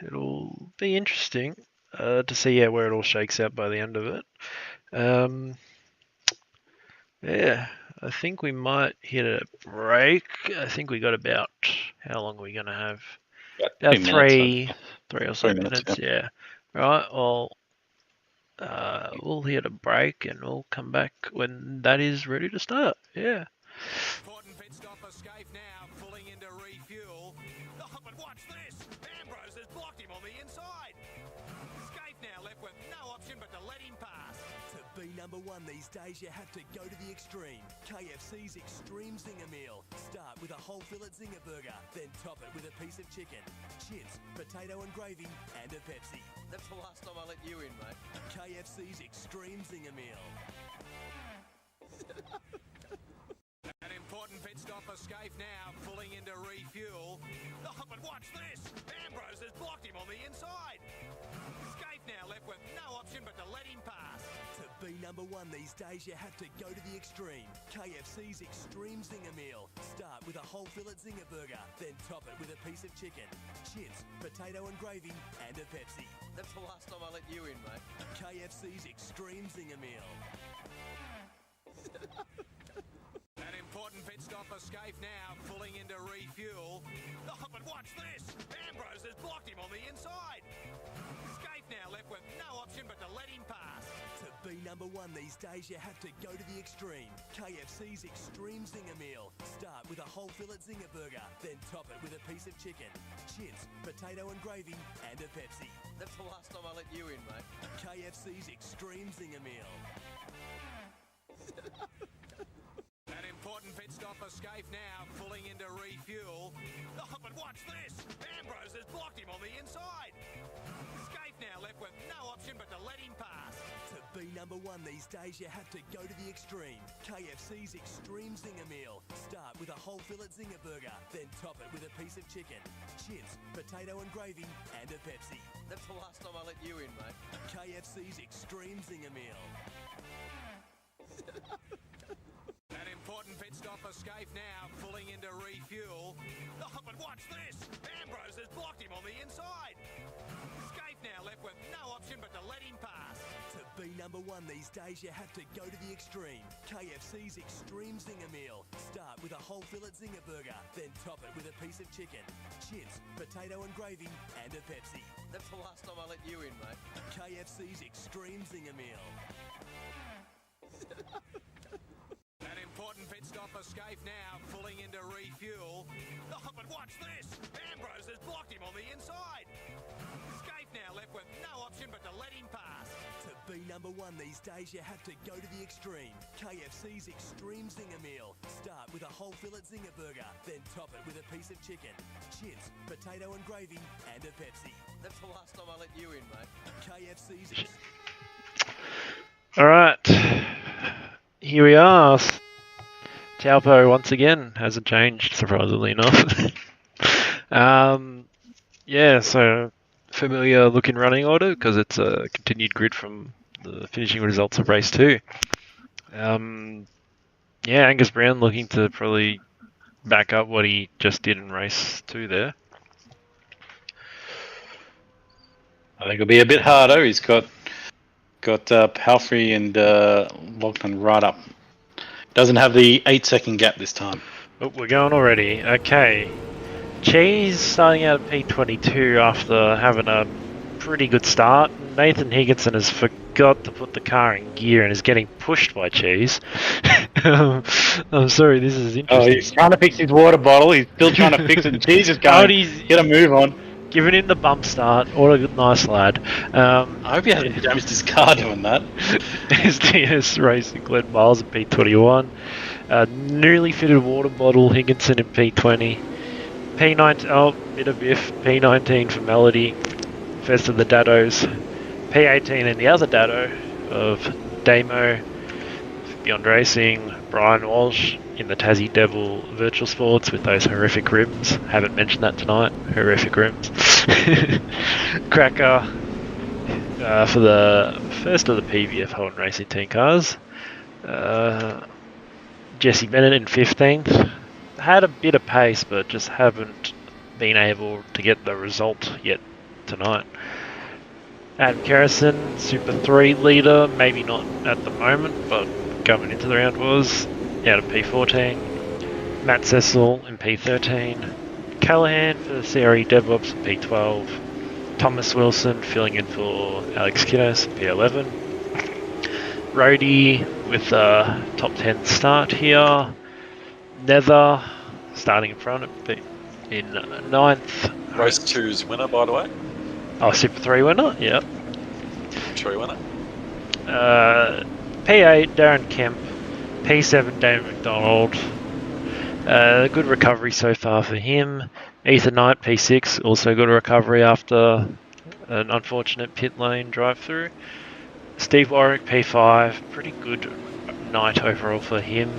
it'll be interesting to see where it all shakes out by the end of it. Yeah, I think we might hit a break. I think we got about, how long are we going to have? About 3 or so minutes, yeah. Right, well, we'll hit a break and we'll come back when that is ready to start. Yeah. Important pit stop for Scaife now, pulling into refuel. Oh, but watch this! Ambrose has blocked him on the inside. Scaife now left with no option but to let him pass. To be number one these days, you have to go to the extreme. KFC's Extreme Zinger Meal. Start with a whole fillet Zinger burger, then top it with a piece of chicken, chips, potato and gravy, and a Pepsi. That's the last time I let you in, mate. KFC's Extreme Zinger Meal. An important pit stop for Scaife now, pulling into refuel. Oh, but watch this! Ambrose has blocked him on the inside. Scaife now left with no option but to let him pass. To be number one these days, you have to go to the extreme. KFC's Extreme Zinger Meal. Start with a whole fillet Zinger burger, then top it with a piece of chicken, chips, potato and gravy, and a Pepsi. That's the last time I let you in, mate. KFC's Extreme Zinger Meal. An important pit stop for Scaife now, pulling into refuel. Oh, but watch this! Ambrose has blocked him on the inside. Scaife now left with no option but to let him pass. To be number one these days, you have to go to the extreme. KFC's Extreme Zinger Meal. Start with a whole fillet Zinger burger, then top it with a piece of chicken, chips, potato and gravy, and a Pepsi. That's the last time I let you in, mate. KFC's Extreme Zinger Meal. An important pit stop for Scaife now, pulling into refuel. Oh, but watch this! Ambrose has blocked him on the inside. Scaife now left with no option but to let him pass. To be number one these days, you have to go to the extreme. KFC's Extreme Zinger Meal. Start with a whole fillet Zinger burger, then top it with a piece of chicken, chips, potato and gravy, and a Pepsi. That's the last time I let you in, mate. KFC's Extreme Zinger Meal. An important pit stop for Scaife now, pulling into refuel. Oh, but watch this! Ambrose has blocked him on the inside. Scaife now left with no option but to let him pass. To be number one these days, you have to go to the extreme. KFC's Extreme Zinger Meal. Start with a whole fillet Zinger burger, then top it with a piece of chicken, chips, potato and gravy, and a Pepsi. That's the last time I let you in, mate. KFC's Extreme Zinger Meal. An important pit stop for Scaife now, pulling into refuel. Oh, but watch this! Ambrose has blocked him on the inside. Scaife now left with no option but to let him pass. To be number one these days, you have to go to the extreme. KFC's Extreme Zinger Meal. Start with a whole fillet Zinger burger, then top it with a piece of chicken, chips, potato and gravy, and a Pepsi. That's the last time I let you in, mate. KFC's... Alright. Here we are. Taupo once again hasn't changed, surprisingly enough. Yeah, so familiar looking running order because it's a continued grid from the finishing results of race 2. Yeah, Angus Brown looking to probably back up what he just did in race 2 there. I think it'll be a bit harder. He's got Palfrey and Lachlan right up. Doesn't have the 8-second gap this time. Oh, we're going already. Okay. Cheese starting out at P22 after having a pretty good start. Nathan Higginson has forgot to put the car in gear and is getting pushed by Cheese. I'm sorry, this is interesting. Oh, he's trying to fix his water bottle. He's still trying to fix it. And Cheese is going, get a move on. Giving him the bump start. What a good, nice lad. I hope he hasn't damaged his car doing that. SDS Racing Glenn Miles at P21. Newly fitted water bottle, Higginson in P20. P19, oh, bit of biff. P19 for Melody. First of the Dados. P18 and the other Dado of Damo. Beyond Racing, Brian Walsh in the Tassie Devil Virtual Sports with those horrific rims. Haven't mentioned that tonight. Horrific rims. Cracker for the first of the PVF Holden Racing Team cars. Jesse Bennett in 15th. Had a bit of pace, but just haven't been able to get the result yet tonight. Adam Kerrison, Super 3 leader, maybe not at the moment, but coming into the round was out of P14. Matt Cecil in P13. Callahan for the CRE DevOps in P12. Thomas Wilson filling in for Alex Kiddos in P11. Rody with a top 10 start here. Nether starting in front in ninth. Race 2's winner, by the way. Oh, Super 3 winner? Yep. True winner. P8, Darren Kemp. P7, David McDonald. Good recovery so far for him. Ethan Knight, P6, also good recovery after an unfortunate pit lane drive-through. Steve Warwick, P5, pretty good night overall for him.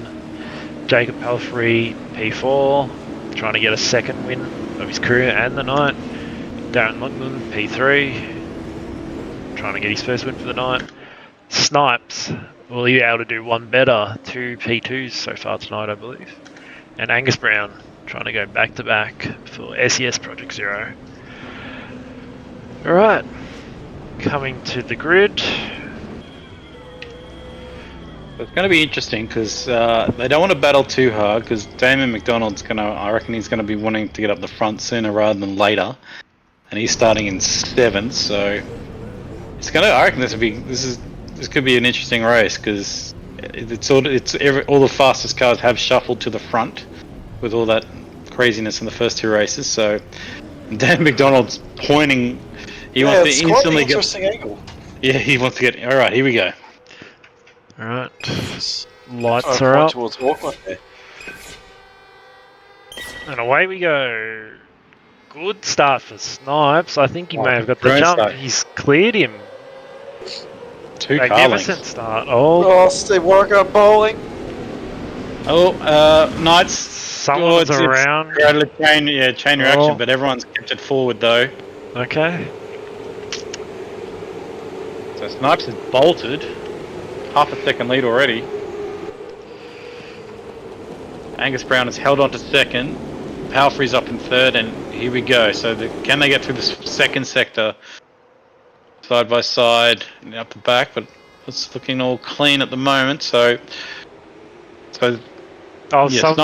Jacob Palfrey, P4, trying to get a second win of his career and the night. Darren Longman, P3, trying to get his first win for the night. Snipes, will he be able to do one better? 2 P2s so far tonight, I believe. And Angus Brown, trying to go back-to-back for SES Project Zero. Alright, coming to the grid. It's going to be interesting because they don't want to battle too hard because Damon McDonald's I reckon he's going to be wanting to get up the front sooner rather than later, and he's starting in 7th, so I reckon this could be an interesting race because all the fastest cars have shuffled to the front with all that craziness in the first 2 races. So Dan McDonald's pointing. He wants to instantly get. Interesting angle. Yeah, he wants to get. All right, here we go. Alright, lights are up, towards Auckland there. and away we go. Good start for Snipes. I think he may have got the jump. Start. He's cleared him. 2 car Magnificent lengths. start. Oh, Steve Warwick on bowling. Oh, Knights. Someone's around. Chain reaction, but everyone's kept it forward though. Okay. So Snipes has bolted. Half a second lead already. Angus Brown has held on to 2nd. Palfrey's up in 3rd, and here we go. So can they get through the second sector side by side and up the back? But it's looking all clean at the moment. So some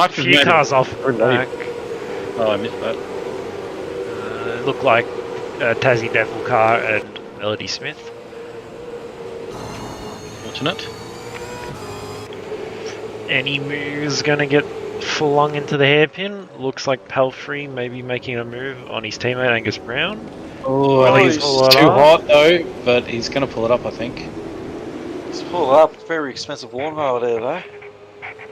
few cars off the back. Oh, I missed that. Look like Tassie Devil car and Melody Smith. Fortunate. Any moves going to get flung into the hairpin? Looks like Palfrey maybe making a move on his teammate Angus Brown. Oh, he's too hot though, but he's going to pull it up, I think. He's pulled up. Very expensive lawnmower there, though.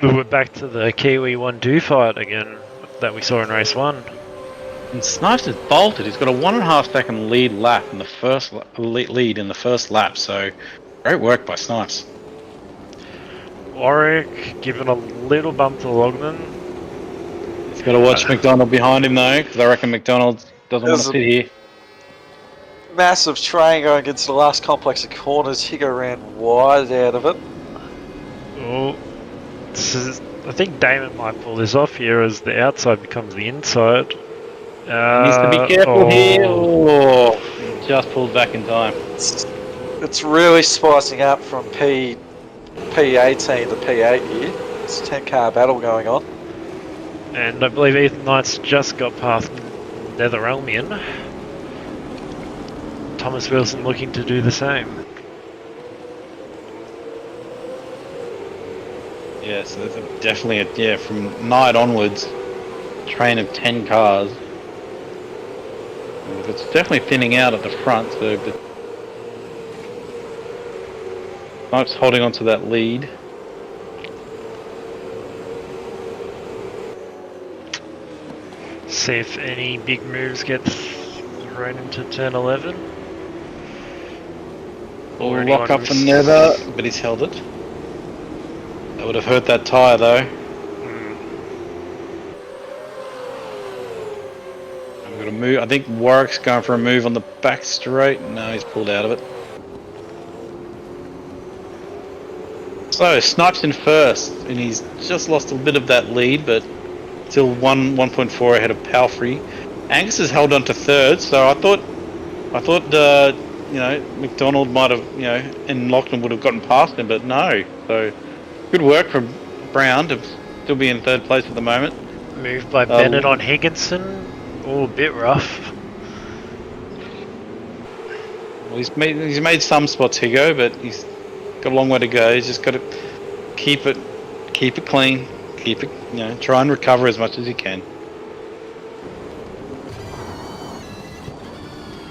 We're back to the Kiwi 1-2 fight again that we saw in race 1. And Snipes has bolted. He's got a 1.5 second lead lap in the first lead in the first lap. So great work by Snipes. Warwick giving a little bump to Logman. He's got to watch McDonald behind him though, because I reckon McDonald doesn't want to sit here. Massive train going against the last complex of corners. Higo ran wide out of it. Oh, I think Damon might pull this off here as the outside becomes the inside. Needs to be careful here. Oh, just pulled back in time. It's really spicing up from P18 to P8 here. It's a 10-car battle going on. And I believe Ethan Knight's just got past Netherelmian. Thomas Wilson looking to do the same. Yeah, so there's definitely from night onwards, train of 10 cars. It's definitely thinning out at the front, so the Snipes holding on to that lead. See if any big moves get thrown into turn 11. Or lock up for Nether, but he's held it. That would have hurt that tyre though. I'm gonna move. I think Warwick's going for a move on the back straight. No, he's pulled out of it. So Snipes in first, and he's just lost a bit of that lead, but still 1.4 ahead of Palfrey. Angus has held on to 3rd, so I thought McDonald might have, and Lachlan would have gotten past him, but no. So good work from Brown to still be in 3rd place at the moment. Moved by Bennett on Higginson. Oh, a bit rough. Well, he's made some spots, Higo, but he's got a long way to go. He's just got to keep it clean, keep it, try and recover as much as he can.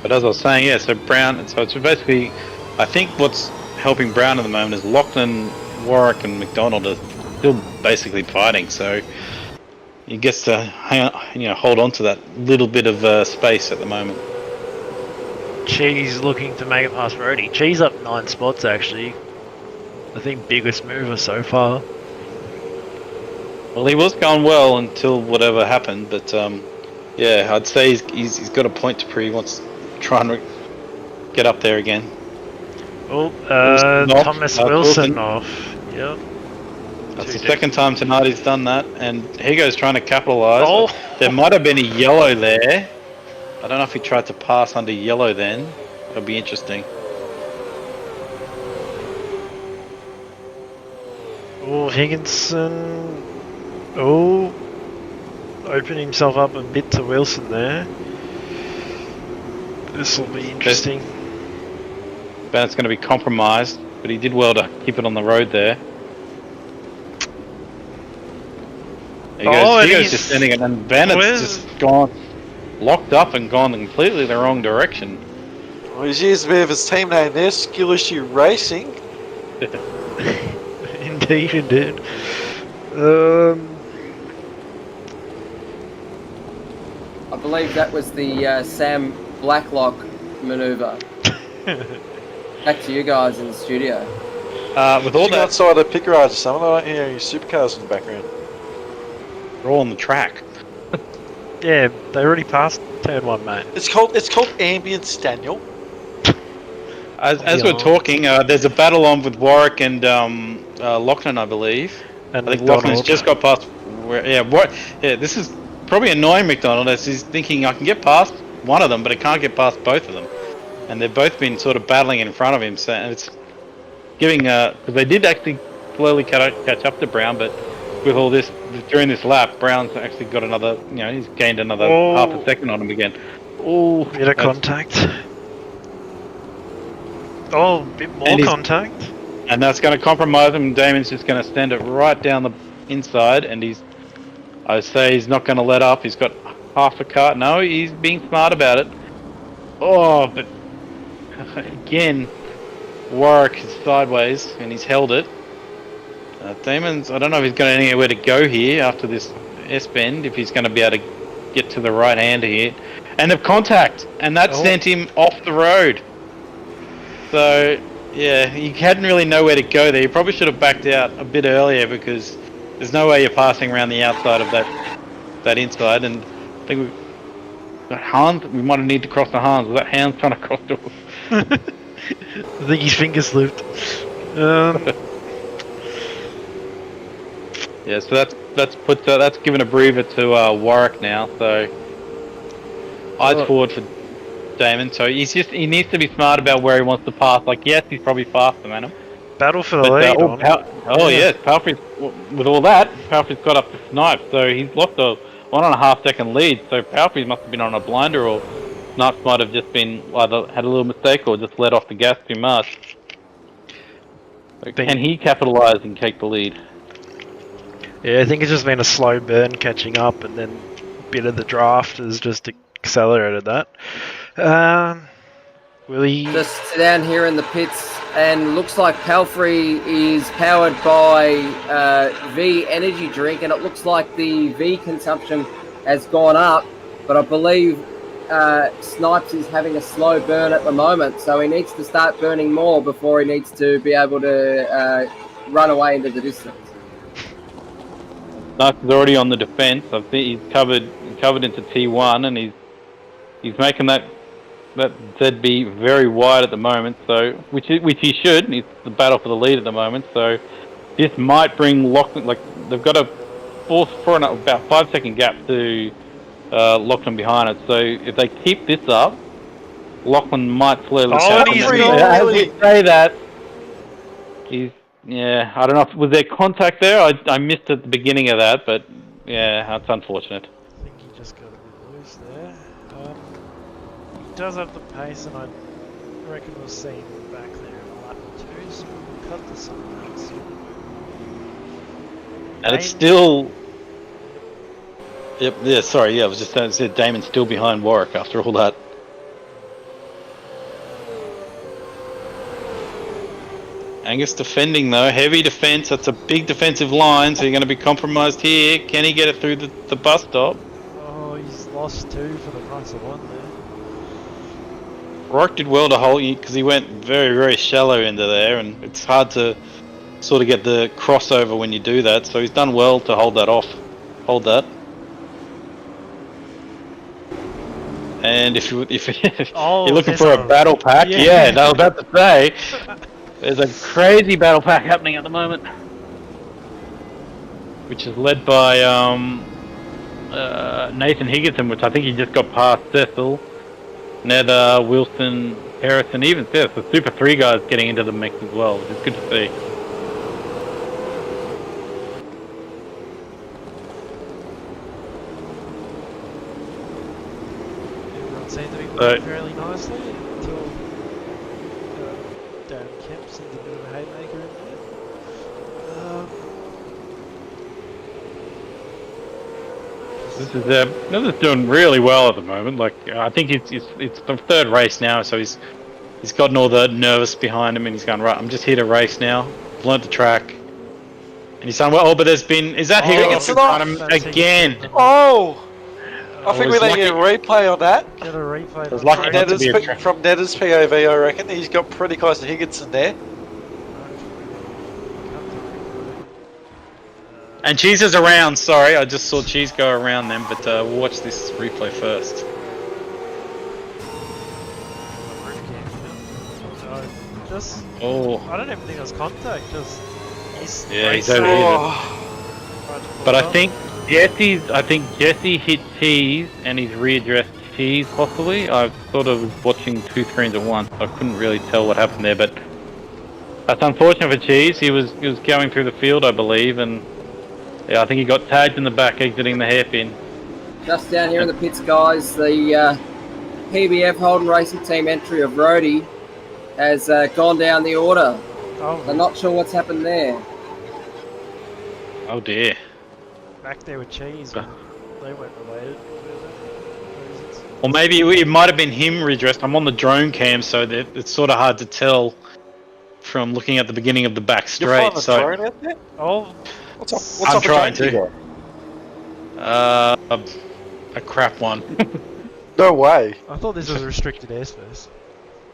But as I was saying, yeah, so Brown, so it's basically, I think what's helping Brown at the moment is Lachlan, Warwick and McDonald are still basically fighting, so he gets to hold on to that little bit of space at the moment. Cheese looking to make it past Brody. Cheese up 9 spots actually. I think biggest mover so far. Well, he was going well until whatever happened, but yeah, I'd say he's got a point to prove. He wants to try and get up there again. Oh, Thomas Wilson off. Yep. That's the second time tonight he's done that, and Higo's trying to capitalise. Oh. There might have been a yellow there. I don't know if he tried to pass under yellow then. That'll be interesting. Oh, Higginson. Oh, opened himself up a bit to Wilson there. This will be interesting. Bennett's going to be compromised, but he did well to keep it on the road there. Higo's just sending it, and Bennett's just gone, locked up and gone completely the wrong direction. Well, he's used a bit of his team name there, Skill Issue Racing. Indeed. I believe that was the Sam Blacklock manoeuvre. Back to you guys in the studio. With all that outside the pit garage or something, I don't hear any supercars in the background. They're all on the track. Yeah, they already passed turn 1, mate. It's called ambience, Daniel. As we're talking, there's a battle on with Warwick and Lachlan, I believe. And I think Lachlan's just got past. This is probably annoying McDonald as he's thinking I can get past one of them, but I can't get past both of them. And they've both been sort of battling in front of him, so and it's giving because they did actually slowly catch up to Brown, but with all this during this lap, Brown's actually got another. He's gained another half a second on him again. Oh, bit of contact. Oh, a bit more contact. And that's going to compromise him. Damon's just going to send it right down the inside, and I say he's not going to let up. He's got half a car. No, he's being smart about it. Oh, but again, Warwick is sideways, and he's held it. Damon's, I don't know if he's got anywhere to go here after this S-bend, if he's going to be able to get to the right hand here. And the contact, and that sent him off the road. So, yeah, he hadn't really nowhere to go there. He probably should have backed out a bit earlier because there's no way you're passing around the outside of that inside. And I think Hans, we might have need to cross the Hans. Was that Hans trying to cross to us? I think his finger slipped. Yeah, so that's given a breather to Warwick now. So eyes forward for Damon. So he needs to be smart about where he wants to pass. Like, yes, he's probably faster than him. Battle for the lead. Yes, Palfrey's with all that. Palfrey's got up to Snipe, so he's lost a 1.5 second lead. So Palfrey must have been on a blinder, or Snipes might have just been either had a little mistake or just let off the gas too much. Can he capitalise and take the lead? Yeah, I think it's just been a slow burn catching up, and then a bit of the draft has just accelerated that. Will he... Just down here in the pits, and looks like Palfrey is powered by V energy drink, and it looks like the V consumption has gone up, but I believe Snipes is having a slow burn at the moment, so he needs to start burning more before he needs to be able to run away into the distance. Snipes is already on the defence. I think he's covered into T1, and he's making that ZB very wide at the moment. So which he should. It's the battle for the lead at the moment. So this might bring Lachlan. Like, they've got a about 5 second gap to Lachlan behind it. So if they keep this up, Lachlan might slowly. As we say that, yeah, I don't know. Was there contact there? I missed at the beginning of that, but yeah, that's unfortunate. I think he just got a bit loose there. He does have the pace, and I reckon we'll see him back there in a lap or two, so we'll cut to someone else. And it's Damon- still. Yep. Yeah. Sorry. Yeah. I was just saying. Said Damon's still behind Warwick after all that. Angus defending though, heavy defence. That's a big defensive line, so you're going to be compromised here. Can he get it through the bus stop? Oh, he's lost 2 for the price of 1 there. Warwick did well to hold you because he went very, very shallow into there, and it's hard to sort of get the crossover when you do that. So he's done well to hold that off. Hold that. And if you're looking for a battle pack, yeah, I was about to say, there's a crazy battle pack happening at the moment, which is led by Nathan Higginson, which I think he just got past Cecil, Nether, Wilson, Harrison, even Seth. The Super 3 guys getting into the mix as well, which is good to see. Everyone seemed to be playing fairly nicely until Darren Kemp sends a bit of a haymaker in there. This is doing really well at the moment. Like I think it's the 3rd race now, so he's gotten all the nervous behind him, and he's gone right. I'm just here to race now. Learned the track, and he's done well. Oh, but is that Higginson on him again? Oh! I think we was need a replay on that. Get a replay was lucky not to be a From Nether's POV, I reckon. He's got pretty close to Higginson there. And Cheese is around. Sorry, I just saw Cheese go around them, but we'll watch this replay first. Oh. I don't even think it was contact. Just he's he's over here. But I think Jesse hit Cheese and he's readdressed Cheese possibly. I sort of was watching 2 screens at once. So I couldn't really tell what happened there, but that's unfortunate for Cheese. He was going through the field, I believe, and yeah, I think he got tagged in the back exiting the hairpin. Just down here in the pits, guys, the PBF Holden Racing Team entry of Rhodey has gone down the order. I'm not sure what's happened there. Oh dear. Back there with Cheese, they weren't related. Or maybe it might have been him redressed. I'm on the drone cam, so it's sort of hard to tell from looking at the beginning of the back straight. You're So drone out there? Oh, What's up? I'm What's trying to. a crap one. No way. I thought this was restricted airspace.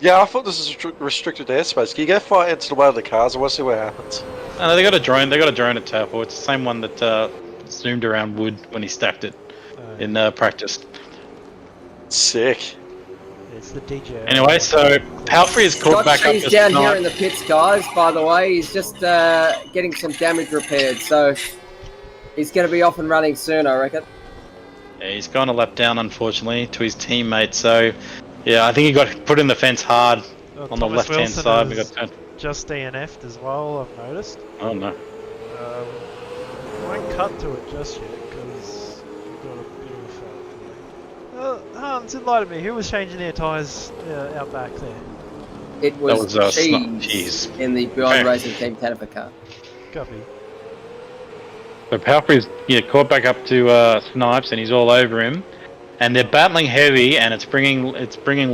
Yeah, I thought this was restricted airspace. Can you go fly into one of the cars and we'll see what happens? No, they got a drone. They got a drone at Taupo. It's the same one that zoomed around Wood when he stacked it in practice. Sick. It's the DJ. Anyway, so Palfrey is caught back up. He's down here in the pits, guys. By the way, he's just getting some damage repaired, so he's going to be off and running soon, I reckon. Yeah, he's gone a lap down, unfortunately, to his teammate. So, yeah, I think he got put in the fence hard on the left-hand side. We got turned. Just DNF'd as well, I've noticed. Oh no. Won't cut to it just yet because we've got a bit of a foul. Hans, enlighten me. Who was changing their tyres out back there? It was, Cheese Cheese in the Beyond Racing Team Tanaper car. Copy. So Palfrey's caught back up to Snipes, and he's all over him. And they're battling heavy, and it's bringing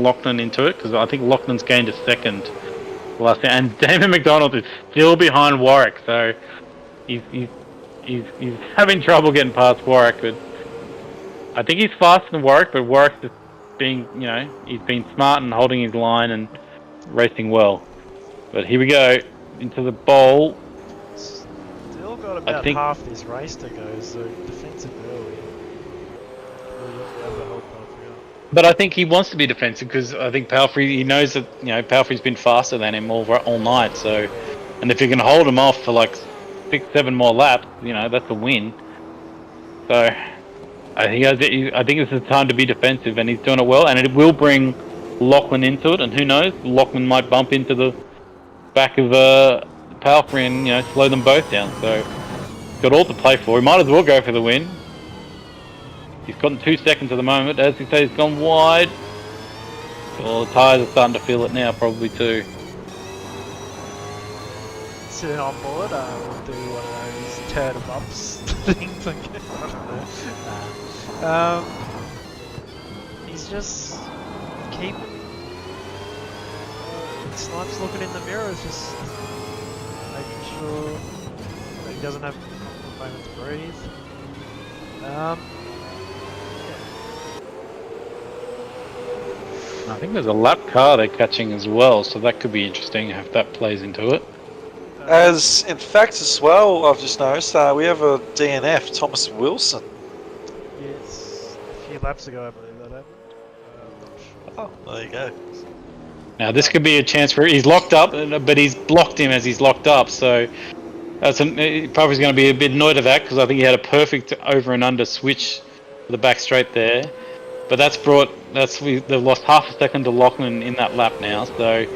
Lachlan into it because I think Lachlan's gained a second last time. And Damon McDonald is still behind Warwick, so he's having trouble getting past Warwick. But I think he's faster than Warwick, but Warwick's just being, he's been smart and holding his line and racing well. But here we go into the bowl. Still got about half this race to go, so defensive early. But I think he wants to be defensive because I think Palfrey, he knows that Palfrey's been faster than him all night. So, and if you can hold him off for like 6-7 more laps, that's a win. So, I think this is the time to be defensive, and he's doing it well. And it will bring Lachlan into it, and who knows, Lachlan might bump into the back of Palfrey and slow them both down. So, got all to play for. He might as well go for the win. He's gotten 2 seconds at the moment. As he says, he's gone wide. Well, the tyres are starting to feel it now, probably too. sit on board, we'll do one of those turn 'em ups things. I don't know. He's just keeping Snipes looking in the mirror, just making sure that he doesn't have a moment to breathe. I think there's a lap car they're catching as well, so that could be interesting if that plays into it. As in fact, as well, I've just noticed we have a DNF, Thomas Wilson. Yes, a few laps ago I believe that happened. I'm not sure. Oh, there you go. Now this could be a chance for he's locked up, but he's blocked him as he's locked up. So that's probably going to be a bit annoyed at that because I think he had a perfect over and under switch for the back straight there. But they've lost half a second to Lachlan in that lap now, so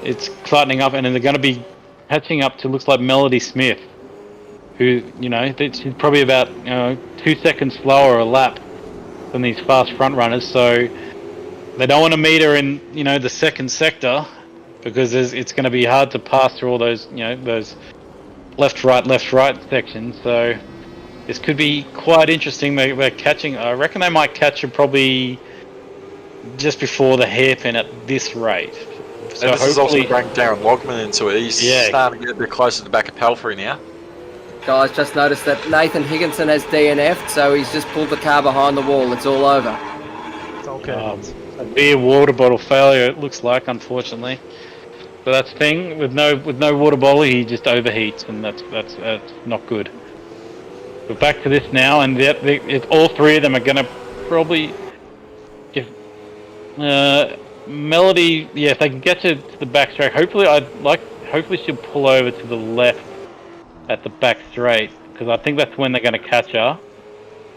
it's tightening up, and then they're going to be catching up to looks like Melody Smith, who she's probably about 2 seconds slower a lap than these fast front runners. So they don't want to meet her in the second sector because it's going to be hard to pass through all those those left right sections. So this could be quite interesting. They're catching. I reckon they might catch her probably just before the hairpin at this rate. So and this is also bringing Darren Logman into it. He's starting to get a bit closer to the back of Palfrey now. Guys, just noticed that Nathan Higginson has DNF'd, so he's just pulled the car behind the wall. It's all over. It's okay. A beer water bottle failure, it looks like, unfortunately. But that's the thing with no water bottle, he just overheats, and that's not good. But back to this now, and if all three of them are going to probably, if Melody, if they can get to the back straight, hopefully she'll pull over to the left at the back straight, because I think that's when they're going to catch her.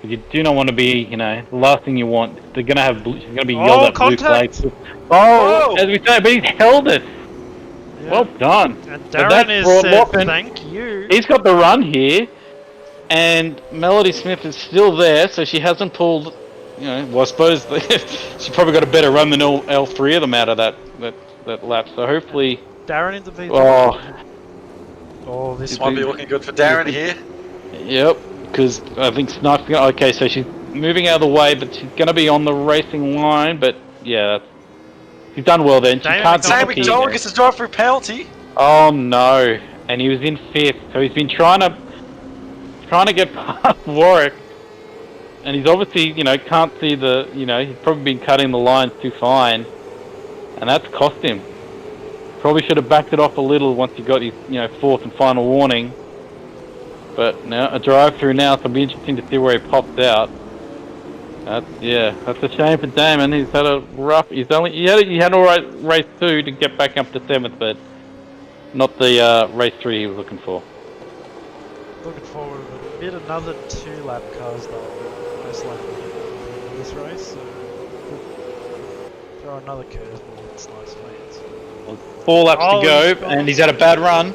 You do not want to be, the last thing you want. They're going to have, she's going to be yelled at blue plates. Oh, as we say, but he's held it. Yeah. Well done. And Darren is said, thank you. He's got the run here, and Melody Smith is still there, so she hasn't pulled, well, I suppose she's probably got a better run than all three of them out of that lap, so hopefully... Darren intervenes. Oh, this might be looking good for Darren here. Yep, because I think Snipes... Okay, so she's moving out of the way, but she's going to be on the racing line, but yeah, she's done well then. She can't Sam McDonald gets a drive-through penalty. Oh no, and he was in fifth, so he's been trying to get past Warwick, and he's obviously, can't see the, he's probably been cutting the lines too fine, and that's cost him. Probably should have backed it off a little once he got his, fourth and final warning. But now a drive-through now, so it'll be interesting to see where he pops out. That's a shame for Damon. He's had a rough. He had all right race 2 to get back up to 7th, but not the race 3 he was looking for. Looking forward to a bit another 2 lap cars though, most likely in this race. So throw another curveball. It's nice fans. 4 laps to go, and he's had a bad run.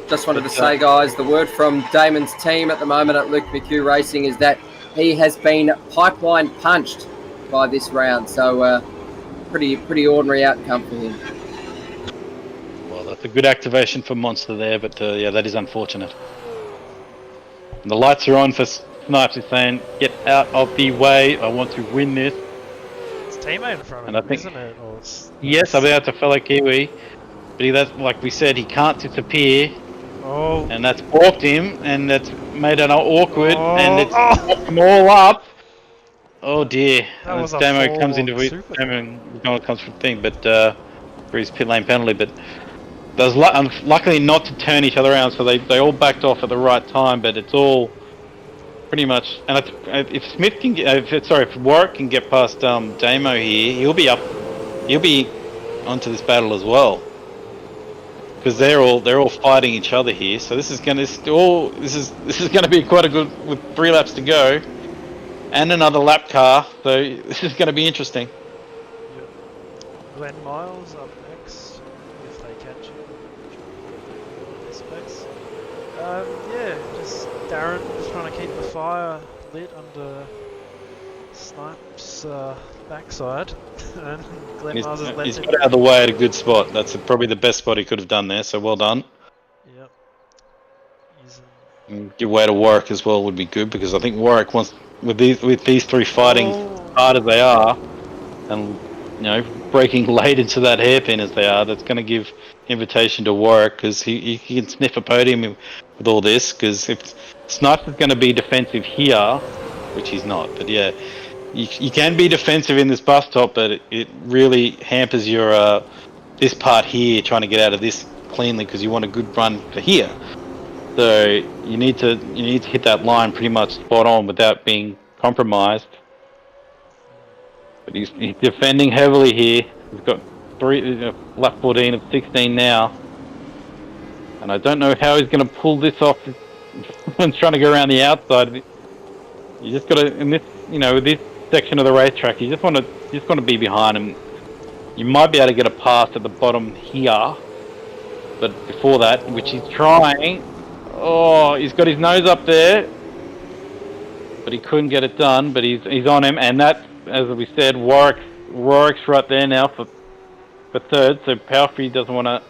Just wanted to say, guys, the word from Damon's team at the moment at Luke McHugh Racing is that he has been pipeline punched by this round. So, pretty ordinary outcome for him. Well, that's a good activation for Monster there, but that is unfortunate. And the lights are on for Snipes. He's saying, "Get out of the way! I want to win this." It's teammate in front of him, isn't it? Yes, I think that's a fellow Kiwi. But like we said, he can't disappear. Oh. And that's balked him, and that's made it awkward, and it's fucked them all up. Oh dear. That was Damo comes into it. Damo comes from thing, but for his pit lane penalty. But there's luckily not to turn each other around, so they all backed off at the right time. But it's all pretty much. And if Smith can get, if Warwick can get past Damo here, he'll be up. He'll be onto this battle as well. Because they're all fighting each other here, so this is going to be quite a good, with 3 laps to go, and another lap car. So this is going to be interesting. Yep. Glenn Miles up next, if they catch him. This space. Just Darren just trying to keep the fire lit under Snipes' backside, and Glenn He's, Mars has left he's him. got out of the way at a good spot. That's probably the best spot he could have done there, so well done. Yep. He's And give way to Warwick as well would be good, because I think Warwick wants, with these three fighting hard as they are, and breaking late into that hairpin as they are, that's going to give invitation to Warwick, because he can sniff a podium with all this, because if Snipes is going to be defensive here, which he's not, but yeah, you can be defensive in this bus top, but it really hampers your this part here, trying to get out of this cleanly, because you want a good run for here. So you need to hit that line pretty much spot on without being compromised. But he's defending heavily here. He's got lap 14 of 16 now, and I don't know how he's going to pull this off when trying to go around the outside. You just got to, in this, with this section of the racetrack, you just want to be behind him. You might be able to get a pass at the bottom here, but before that, which he's trying. Oh, he's got his nose up there, but he couldn't get it done. But he's on him, and that, as we said, Warwick's right there now for third. So Palfrey doesn't want to.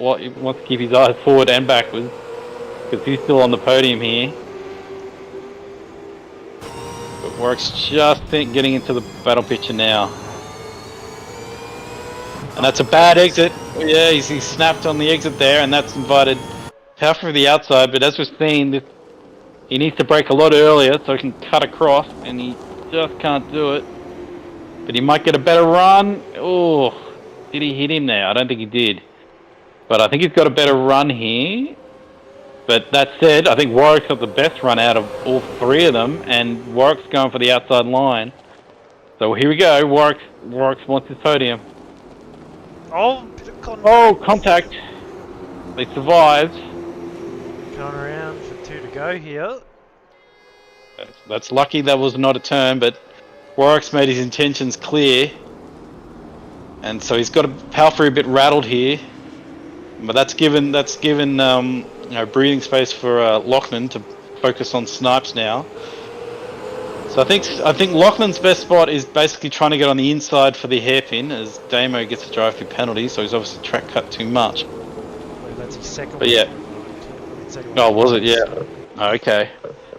Well, he wants to keep his eyes forward and backwards, because he's still on the podium here. But Warwick's just getting into the battle picture now, and that's a bad exit. Yeah, he's snapped on the exit there, and that's invited Palfrey to the outside. But as we've seen, he needs to brake a lot earlier so he can cut across, and he just can't do it. But he might get a better run. Oh, did he hit him there? I don't think he did. But I think he's got a better run here. But that said, I think Warwick's got the best run out of all three of them, and Warwick's going for the outside line. So here we go. Warwick wants his podium. Oh, bit of contact. Oh, contact. They survived. Going around for 2 to go here. That's lucky that was not a turn, but Warwick's made his intentions clear. And so he's got Palfrey a bit rattled here. But that's given breathing space for Lachlan to focus on Snipes now. So I think Lachlan's best spot is basically trying to get on the inside for the hairpin, as Damo gets a drive through penalty, so he's obviously track cut too much. That's his second But yeah. one. Oh, was it? Yeah. Oh, okay.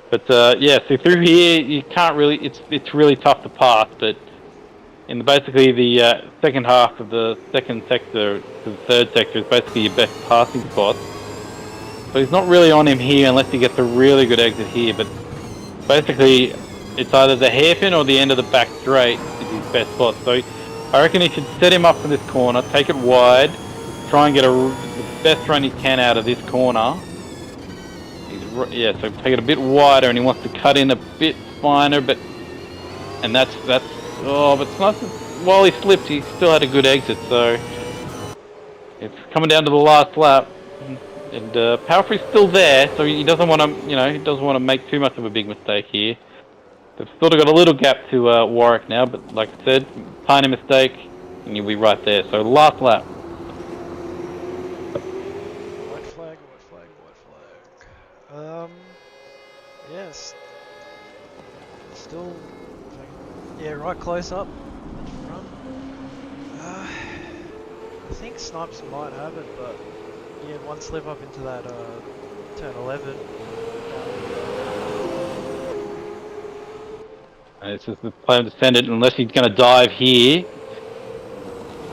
But yeah, so through here you can't really. It's really tough to pass. But in basically the second half of the second sector to the third sector is basically your best passing spot. So he's not really on him here unless he gets a really good exit here. But basically, it's either the hairpin or the end of the back straight is his best spot. So I reckon he should set him up for this corner, take it wide, try and get the best run he can out of this corner. So take it a bit wider, and he wants to cut in a bit finer, but but while he slipped, he still had a good exit. So it's coming down to the last lap, and Palfrey's still there, so he doesn't want to make too much of a big mistake here. They've sort of got a little gap to Warwick now, but like I said, tiny mistake, and you'll be right there. So last lap. White flag. Yes. Still, right close up at front. I think Snipes might have it, but yeah, one slip up into that turn 11. It's just the plan to send it unless he's going to dive here.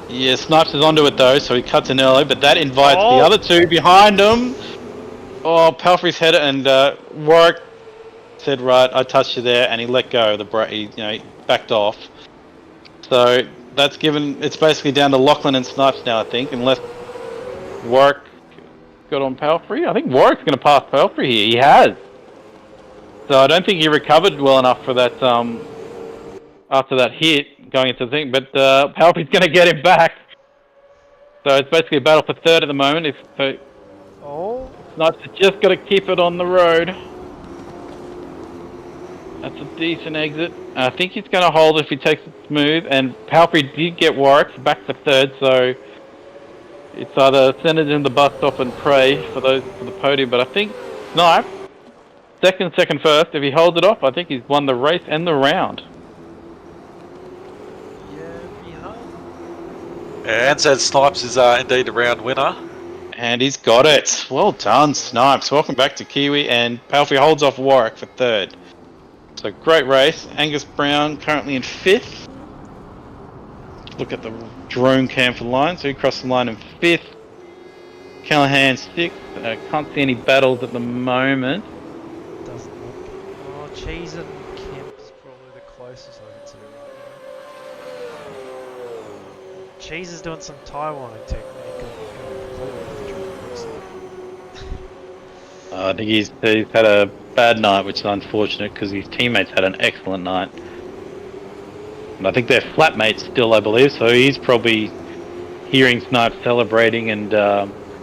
Yeah, Snipes is onto it though, so he cuts in early, but that invites the other two behind him. Oh, Palfrey's head, and Warwick said, right, I touched you there, and he let go of the brake, he backed off. So that's it's basically down to Lachlan and Snipes now, I think, unless Warwick got on Palfrey. I think Warwick's going to pass Palfrey here. He has. So I don't think he recovered well enough for that after that hit going into the thing, but Palfrey's going to get him back. So it's basically a battle for third at the moment. Snipes has just got to keep it on the road. That's a decent exit. I think he's going to hold if he takes it smooth, and Palfrey did get Warwick back to third, so it's either send it in the bus stop and pray for the podium, but I think Snipes, second first, if he holds it off, I think he's won the race and the round. And said Snipes is indeed a round winner. And he's got it. Well done, Snipes. Welcome back to Kiwi. And Palfrey holds off Warwick for third. So great race. Angus Brown currently in fifth. Look at the drone cam for the line. So he crossed the line in fifth. Callahan sixth. Can't see any battles at the moment. Doesn't look. Oh, Cheese and Kemp is probably the closest I can see right now. Cheese is doing some Taiwan technique. I think he's had a bad night, which is unfortunate because his teammates had an excellent night. And I think they're flatmates still, I believe, so he's probably hearing Snipes celebrating and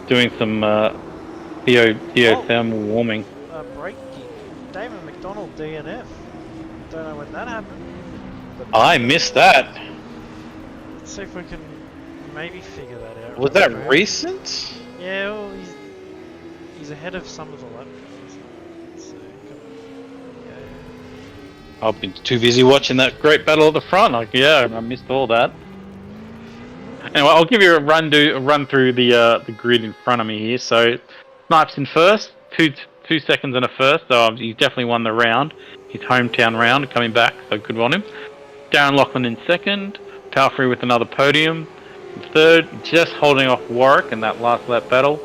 doing some geothermal warming. Break David McDonald DNF. Don't know when that happened. I missed that. Let's see if we can maybe figure that out. Was that recent? Yeah, well, he's ahead of some of the lap guys. Let's see. I've been too busy watching that great battle at the front. I missed all that. Anyway, I'll give you a run through the grid in front of me here. So, Snipes in first, two seconds and a first. So he's definitely won the round, his hometown round, coming back. So good on him. Darren Loughlin in second. Palfrey with another podium. In third, just holding off Warwick in that last lap battle.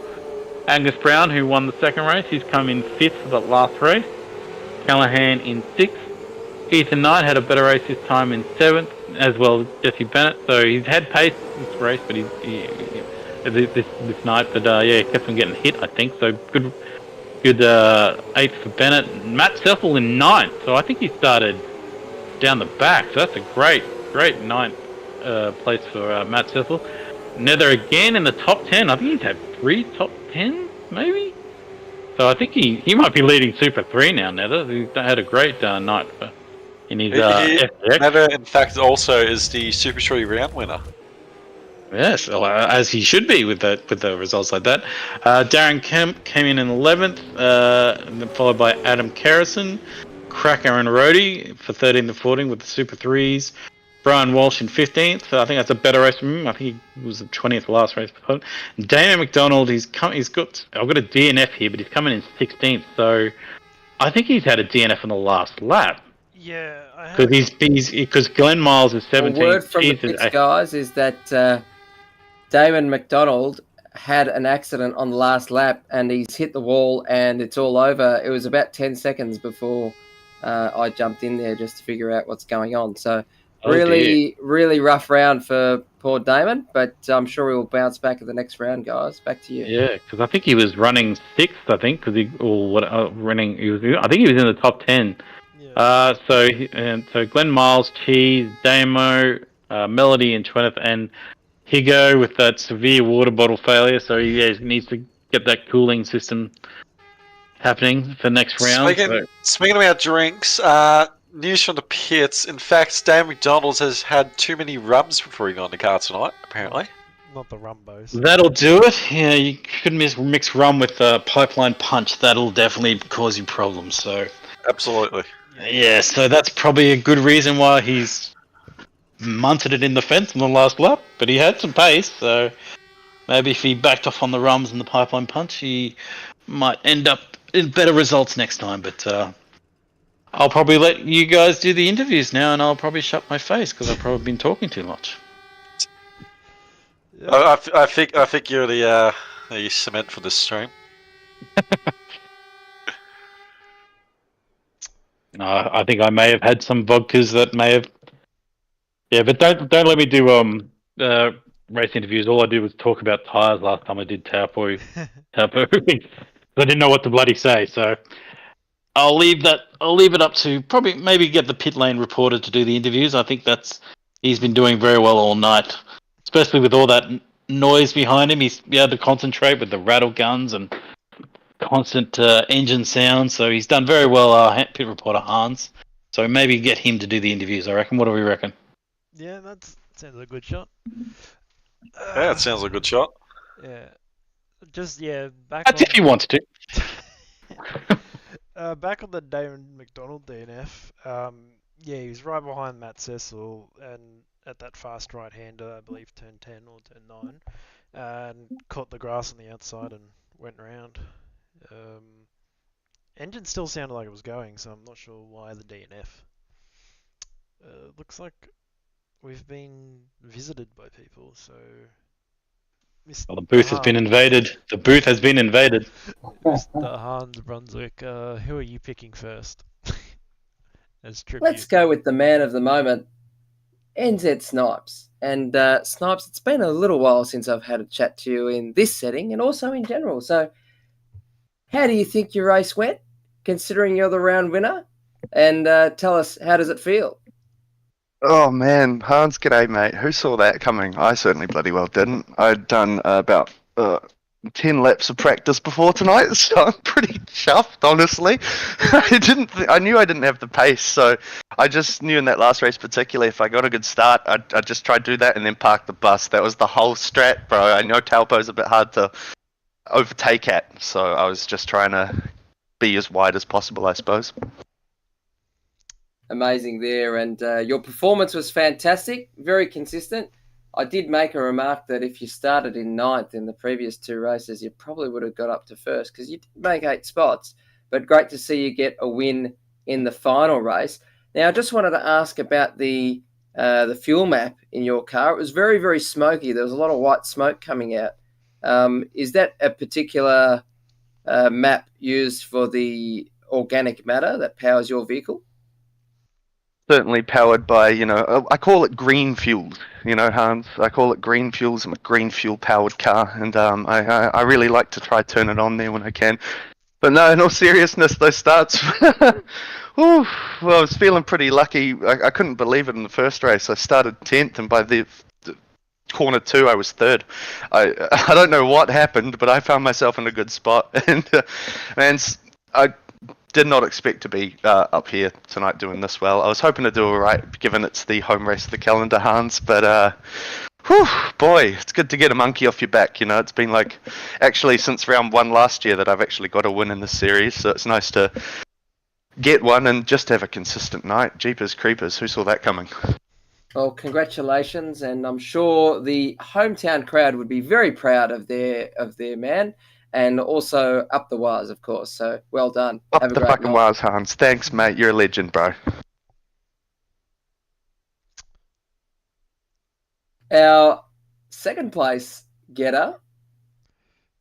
Angus Brown, who won the second race, he's come in fifth for that last race. Callahan in sixth. Ethan Knight had a better race this time in seventh, as well as Jesse Bennett. So he's had pace this race, but this night, but he kept on getting hit, I think. So good eighth for Bennett. Matt Seffel in ninth. So I think he started down the back. So that's a great ninth place for Matt Seffel. Nether again in the top 10. I think he's had 3 top 10, maybe. So I think he might be leading Super 3 now. Nether, he had a great night in his FX. Nether, in fact, also is the Super Shorty round winner. Yes, as he should be with the results like that. Darren Kemp came in 11th, and then followed by Adam Kerrison, Cracker and Rhodey for 13th and 14th with the Super 3s. Brian Walsh in 15th. I think that's a better race from him. I think he was the 20th last race. Damon McDonald, I've got a DNF here, but he's coming in 16th. So I think he's had a DNF in the last lap. Yeah, because Glenn Miles is 17th. The word from the pits, guys, is that Damon McDonald had an accident on the last lap and he's hit the wall and it's all over. It was about 10 seconds before I jumped in there just to figure out what's going on. So really rough round for poor Damon, but I'm sure he will bounce back at the next round, guys. Back to you. Yeah, because I think he was running 6th. I think I think he was in the top 10. Yeah. So Glenn Miles, Cheese, Damo, Melody in 20th, and Higo with that severe water bottle failure. So he needs to get that cooling system happening for next round. Speaking about drinks, news from the pits. In fact, Dan McDonald's has had too many rums before he got in the car tonight, apparently. Not the rumbos. That'll do it. Yeah, you couldn't mix rum with pipeline punch. That'll definitely cause you problems. So absolutely. Yeah, so that's probably a good reason why he's munted it in the fence in the last lap. But he had some pace, so maybe if he backed off on the rums and the pipeline punch, he might end up in better results next time. But I'll probably let you guys do the interviews now, and I'll probably shut my face because I've probably been talking too much. Yeah. I think you're the cement for this stream. I think I may have had some vodkas that may have. Yeah, but don't let me do race interviews. All I did was talk about tires last time I did Taupo. I didn't know what to bloody say, so I'll leave it up to maybe get the pit lane reporter to do the interviews. I think he's been doing very well all night, especially with all that noise behind him. He's able to concentrate with the rattle guns and constant engine sound. So he's done very well, pit reporter Hans. So maybe get him to do the interviews, I reckon. What do we reckon? Yeah, that sounds like a good shot. Yeah, it sounds like a good shot. Yeah. Back That's if he wants to. Back on the Damon McDonald DNF, he was right behind Matt Cecil, and at that fast right-hander, I believe turn 10 or turn 9, and caught the grass on the outside and went round. Engine still sounded like it was going, so I'm not sure why the DNF. Looks like we've been visited by people, so Well, the booth has been invaded. The booth has been invaded. Mr. Hans Brunswick, who are you picking first? As tribute. Let's go with the man of the moment, NZ Snipes. And Snipes, it's been a little while since I've had a chat to you in this setting and also in general. So how do you think your race went, considering you're the round winner? And tell us, how does it feel? Oh man, Hans, g'day mate. Who saw that coming? I certainly bloody well didn't. I'd done about 10 laps of practice before tonight, so I'm pretty chuffed, honestly. I knew I didn't have the pace, so I just knew in that last race particularly, if I got a good start, I'd just try to do that and then park the bus. That was the whole strat, bro. I know Taupo's a bit hard to overtake at, so I was just trying to be as wide as possible, I suppose. Amazing there, and your performance was fantastic, very consistent. I did make a remark that if you started in 9th in the previous 2 races, you probably would have got up to 1st because you did make 8 spots, but great to see you get a win in the final race. Now, I just wanted to ask about the fuel map in your car. It was very, very smoky. There was a lot of white smoke coming out. Is that a particular map used for the organic matter that powers your vehicle? Certainly powered by, I call it green fuels, Hans. I call it green fuels. I'm a green fuel powered car, and I really like to try turn it on there when I can. But no, in all seriousness, those starts, well, I was feeling pretty lucky. I couldn't believe it in the first race. I started 10th, and by the corner 2, I was 3rd. I don't know what happened, but I found myself in a good spot, and I did not expect to be up here tonight doing this well. I was hoping to do all right, given it's the home race of the calendar, Hans. But, boy, it's good to get a monkey off your back. It's been actually since round 1 last year that I've actually got a win in this series. So it's nice to get one and just have a consistent night. Jeepers creepers, who saw that coming? Well, congratulations, and I'm sure the hometown crowd would be very proud of their man. And also up the wires, of course. So well done. Up Have a the great fucking night. wires, Hans. Thanks, mate. You're a legend, bro. Our second place getter.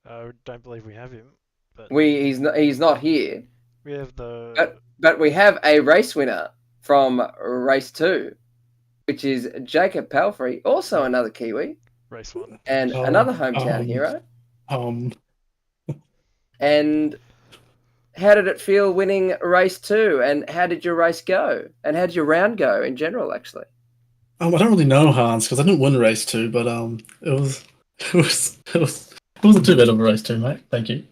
I don't believe we have him, but He's not here. we have the But we have a race winner from race 2, which is Jacob Palfrey, also another Kiwi, race 1. and another hometown hero. And how did it feel winning race 2? And how did your race go? And how did your round go in general, actually? I don't really know, Hans, because I didn't win race 2, but it wasn't too bad of a race 2, mate. Thank you.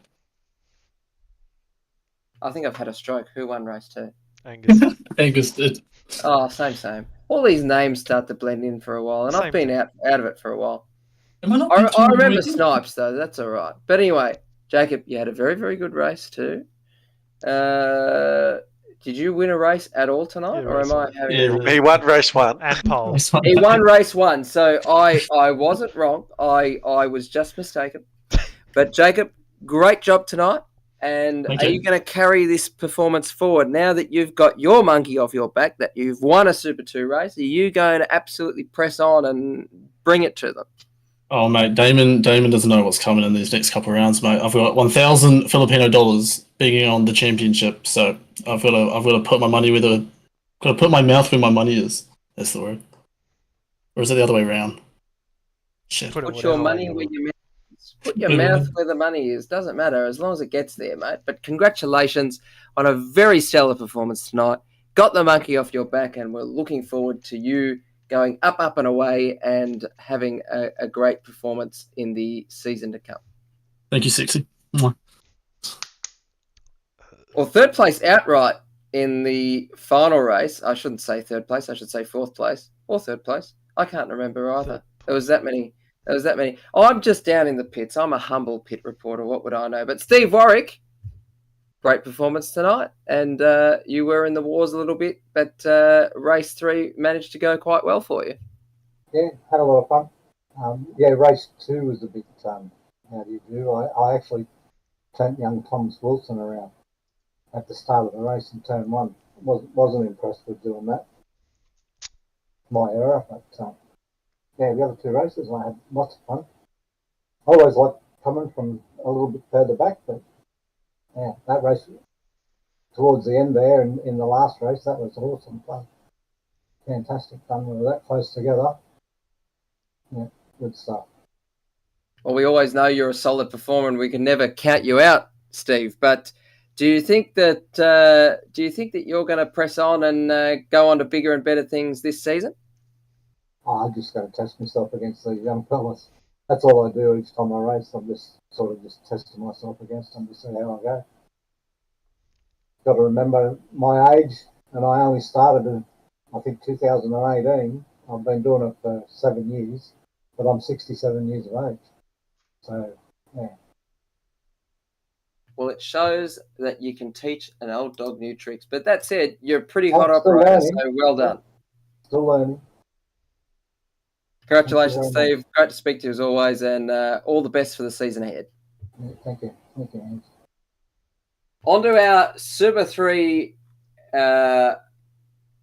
I think I've had a stroke. Who won race 2? Angus. Angus did. Oh, same. All these names start to blend in for a while, and I've been out of it for a while. Am I not I thinking remember weekend? Snipes, though. That's all right. But anyway, Jacob, you had a very, very good race too. Did you win a race at all tonight, Yeah, or race am I one. having? Yeah. He won race 1. And pole. He won race 1, so I wasn't wrong. I was just mistaken. But Jacob, great job tonight. And Thank are you. you going to carry this performance forward now that you've got your monkey off your back, that you've won a Super 2 race? Are you going to absolutely press on and bring it to them? Oh, mate, Damon doesn't know what's coming in these next couple of rounds, mate. I've got 1,000 Filipino dollars being on the championship, so I've got to put my money got to put my mouth where my money is. That's the word. Or is it the other way around? Shit. Put it Put your whatever money way where you your mouth is. Put your Put it mouth where- where the money is. Doesn't matter as long as it gets there, mate. But congratulations on a very stellar performance tonight. Got the monkey off your back, and we're looking forward to you going up and away and having a great performance in the season to come. Thank you, Sexy. Mwah. Well, 3rd place outright in the final race. I shouldn't say 3rd place. I should say 4th place or 3rd place. I can't remember either. There was that many. Oh, I'm just down in the pits. I'm a humble pit reporter. What would I know? But Steve Warwick, great performance tonight. And you were in the wars a little bit, but race 3 managed to go quite well for you. Yeah, had a lot of fun. Race 2 was a bit, how do you do? I actually turned young Thomas Wilson around at the start of the race in turn 1. Wasn't impressed with doing that. My error, but the other 2 races I had lots of fun. I always liked coming from a little bit further back, but that race towards the end there in the last race, that was awesome fun. Fantastic fun. We were that close together. Yeah, good stuff. Well, we always know you're a solid performer, and we can never count you out, Steve. But do you think that you're going to press on and go on to bigger and better things this season? I just got to test myself against these young fellas. That's all I do each time I race. I'm just testing myself against them to see how I go. Got to remember my age, and I only started in, I think, 2018. I've been doing it for 7 years, but I'm 67 years of age. So, yeah. Well, it shows that you can teach an old dog new tricks. But that said, you're a pretty hot operator, so well done. Still learning. Congratulations, Steve. Great to speak to you as always, and all the best for the season ahead. Yeah, thank you. Thank you. On to our Super 3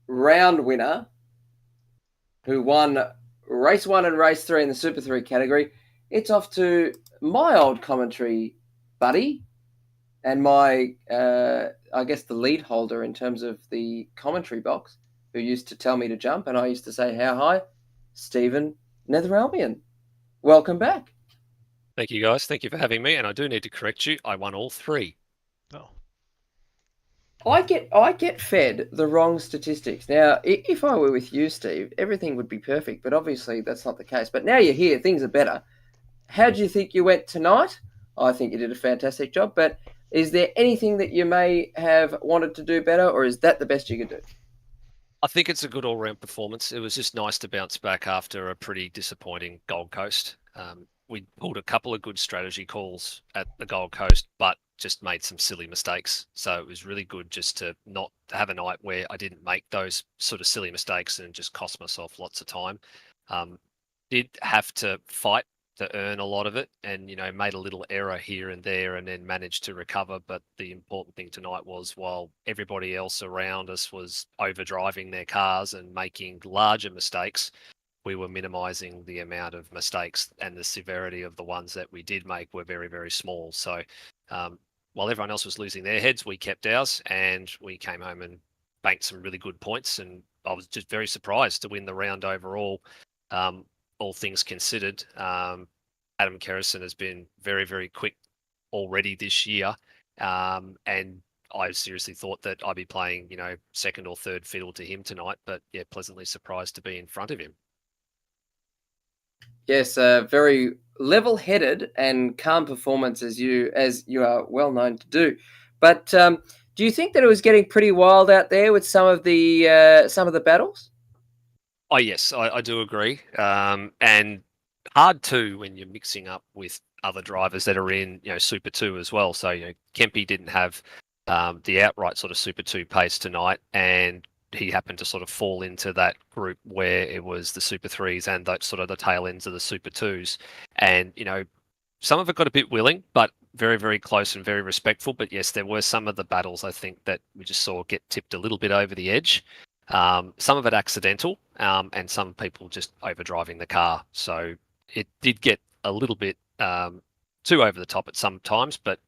round winner, who won race 1 and race 3 in the Super 3 category. It's off to my old commentary buddy and my, I guess, the lead holder in terms of the commentary box, who used to tell me to jump, and I used to say how high, Stephen Netheralmian. Welcome back. Thank you, guys. Thank you for having me. And I do need to correct you. I won all 3. Oh. I get fed the wrong statistics. Now, if I were with you, Steve, everything would be perfect, but obviously that's not the case. But now you're here, things are better. How do you think you went tonight? I think you did a fantastic job, but is there anything that you may have wanted to do better, or is that the best you could do? I think it's a good all-round performance. It was just nice to bounce back after a pretty disappointing Gold Coast. We pulled a couple of good strategy calls at the Gold Coast, but just made some silly mistakes. So it was really good just to not have a night where I didn't make those sort of silly mistakes and just cost myself lots of time. Did have to fight to earn a lot of it, and made a little error here and there and then managed to recover. But the important thing tonight was, while everybody else around us was overdriving their cars and making larger mistakes, we were minimizing the amount of mistakes, and the severity of the ones that we did make were very, very small. So while everyone else was losing their heads, we kept ours, and we came home and banked some really good points. And I was just very surprised to win the round overall. All things considered, Adam Kerrison has been very, very quick already this year. And I seriously thought that I'd be playing, second or third fiddle to him tonight, but yeah, pleasantly surprised to be in front of him. Yes, very level-headed and calm performance as you are well known to do. But do you think that it was getting pretty wild out there with some of the battles? Oh yes, I do agree. And hard too when you're mixing up with other drivers that are in Super 2 as well. So Kempy didn't have the outright sort of Super 2 pace tonight, and he happened to sort of fall into that group where it was the Super 3s and that sort of the tail ends of the Super 2s. And some of it got a bit willing, but very, very close and very respectful. But yes, there were some of the battles I think that we just saw get tipped a little bit over the edge. Some of it accidental, and some people just overdriving the car. So it did get a little bit too over the top at some times, but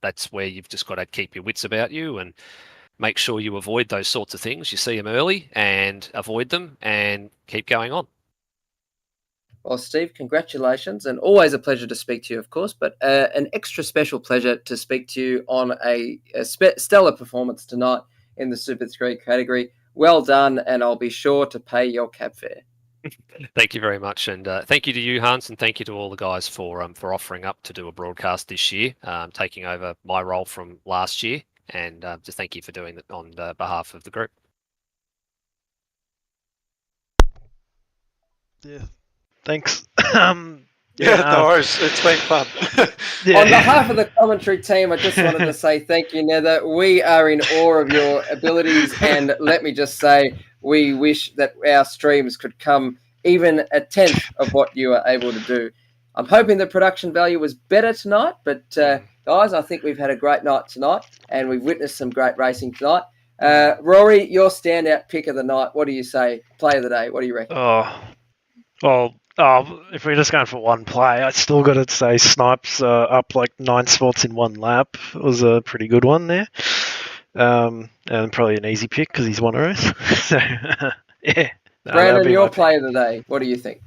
that's where you've just got to keep your wits about you and make sure you avoid those sorts of things. You see them early and avoid them and keep going on. Well, Steve, congratulations, and always a pleasure to speak to you, of course, but an extra special pleasure to speak to you on a stellar performance tonight in the Super 3 category. Well done, and I'll be sure to pay your cab fare. Thank you very much, and thank you to you, Hans, and thank you to all the guys for offering up to do a broadcast this year, taking over my role from last year, and just thank you for doing it on behalf of the group. Yeah, thanks. No worries. It's been fun. On behalf of the commentary team, I just wanted to say thank you, Nether. We are in awe of your abilities, and let me just say, we wish that our streams could come even a tenth of what you were able to do. I'm hoping the production value was better tonight, but guys, I think we've had a great night tonight, and we've witnessed some great racing tonight. Rory, your standout pick of the night. What do you say? Play of the day. What do you reckon? If we're just going for one play, I still got to say Snipes up like 9 spots in one lap. It was a pretty good one there. And probably an easy pick because he's won a race. So, yeah. Brandon, your play of the day. What do you think?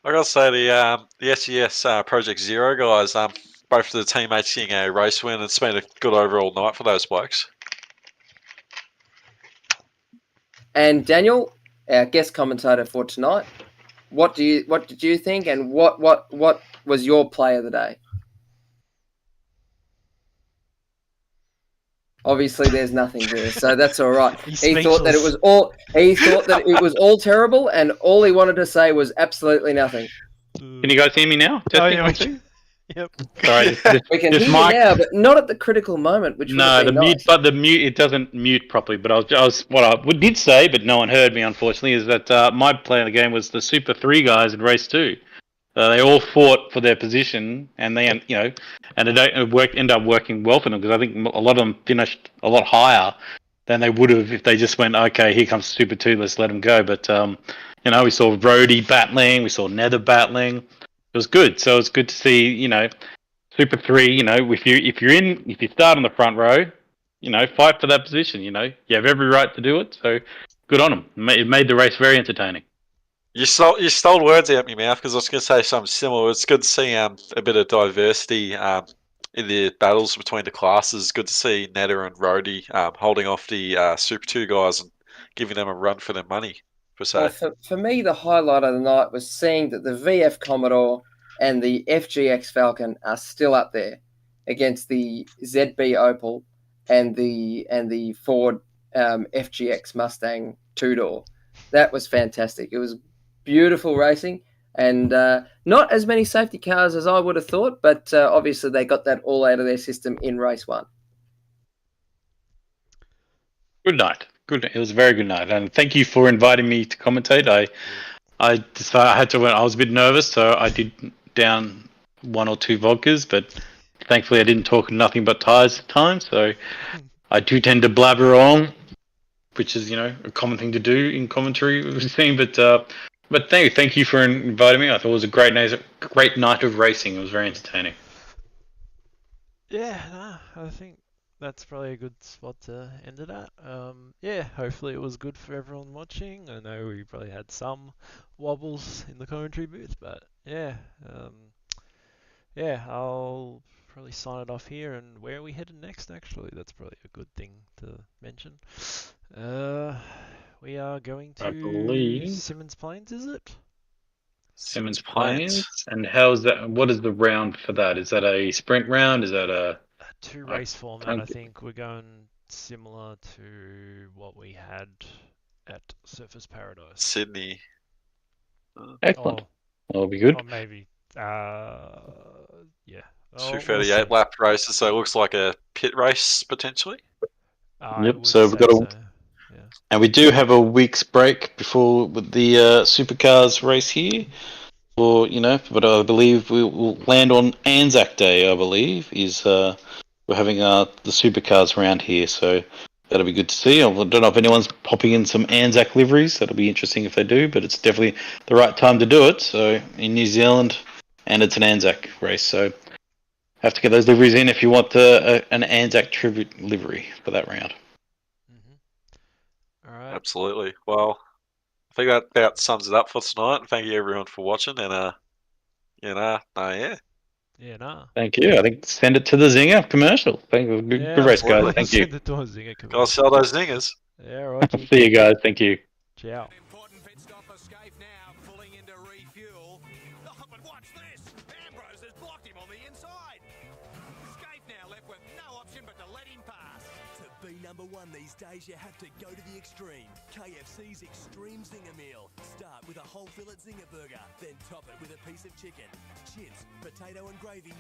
I got to say the SES Project Zero guys, both of the teammates getting a race win. It's been a good overall night for those blokes. And Daniel, our guest commentator for tonight, what did you think, and what was your play of the day? Obviously, there's nothing there, so that's all right. He thought that it was all terrible, and all he wanted to say was absolutely nothing. Can you guys hear me now? Testing. Yep. Sorry, we can hear you now, but not at the critical moment. Which no, the nice. mute, but the mute it doesn't mute properly. But what I did say, but no one heard me, unfortunately, is that my play in the game was the Super 3 guys in race 2. They all fought for their position, and they, and it ended up working well for them because I think a lot of them finished a lot higher than they would have if they just went, okay, here comes Super 2, let's let them go. But we saw Rhodey battling, we saw Nether battling. It was good. So it's good to see, Super 3. If you start on the front row, fight for that position. You have every right to do it. So good on them. It made the race very entertaining. You stole words out of my mouth because I was going to say something similar. It's good to see a bit of diversity in the battles between the classes. Good to see Netta and Rhodey holding off the Super 2 guys and giving them a run for their money, per se. Well, for me, the highlight of the night was seeing that the VF Commodore and the FGX Falcon are still up there against the ZB Opel and the Ford FGX Mustang 2-door. That was fantastic. It was beautiful racing, and not as many safety cars as I would have thought, but obviously they got that all out of their system in race 1. Good night. Good. It was a very good night, and thank you for inviting me to commentate. I had to. I was a bit nervous, so I did down 1 or 2 vodkas, but thankfully I didn't talk nothing but tires at the time. So I do tend to blabber on, which is a common thing to do in commentary we've seen. But thank you for inviting me. I thought it was a great night of racing. It was very entertaining. Yeah, I think that's probably a good spot to end it at. Hopefully it was good for everyone watching. I know we probably had some wobbles in the commentary booth, but I'll probably sign it off here. And where are we headed next, actually? That's probably a good thing to mention. We are going to Simmons Plains, is it? Simmons Plains. And how's that? What is the round for that? Is that a sprint round? Is that a 2-race format? I think we're going similar to what we had at Surfers Paradise. Sydney. Excellent. That'll be good. Or maybe, yeah. 238 lap races, so it looks like a pit race potentially. Yep. So we've got and we do have a week's break before the supercars race here. But I believe we will land on Anzac Day. I believe is we're having the supercars around here, so that'll be good to see. I don't know if anyone's popping in some Anzac liveries. That'll be interesting if they do, but it's definitely the right time to do it. So in New Zealand, and it's an Anzac race, so have to get those liveries in if you want an Anzac tribute livery for that round. All right. Absolutely. Well, I think that about sums it up for tonight. Thank you everyone for watching, and Yeah, Thank you. I think send it to the Zinger commercial. Thank you. Good race, guys. Thank you. Send it to a Zinger commercial. Gotta sell those zingers. Yeah, right. See you guys. Thank you. Ciao. Important pit stop for Scaife now, pulling into refuel. Oh, but watch this. Ambrose has blocked him on the inside. Scaife now left with no option but to let him pass. To be number 1 these days, you have to go to the extreme. KFC's Extreme Zinger Meal. Start with a whole fillet Zinger burger, then top it with a piece of chicken, chips, potato and gravy,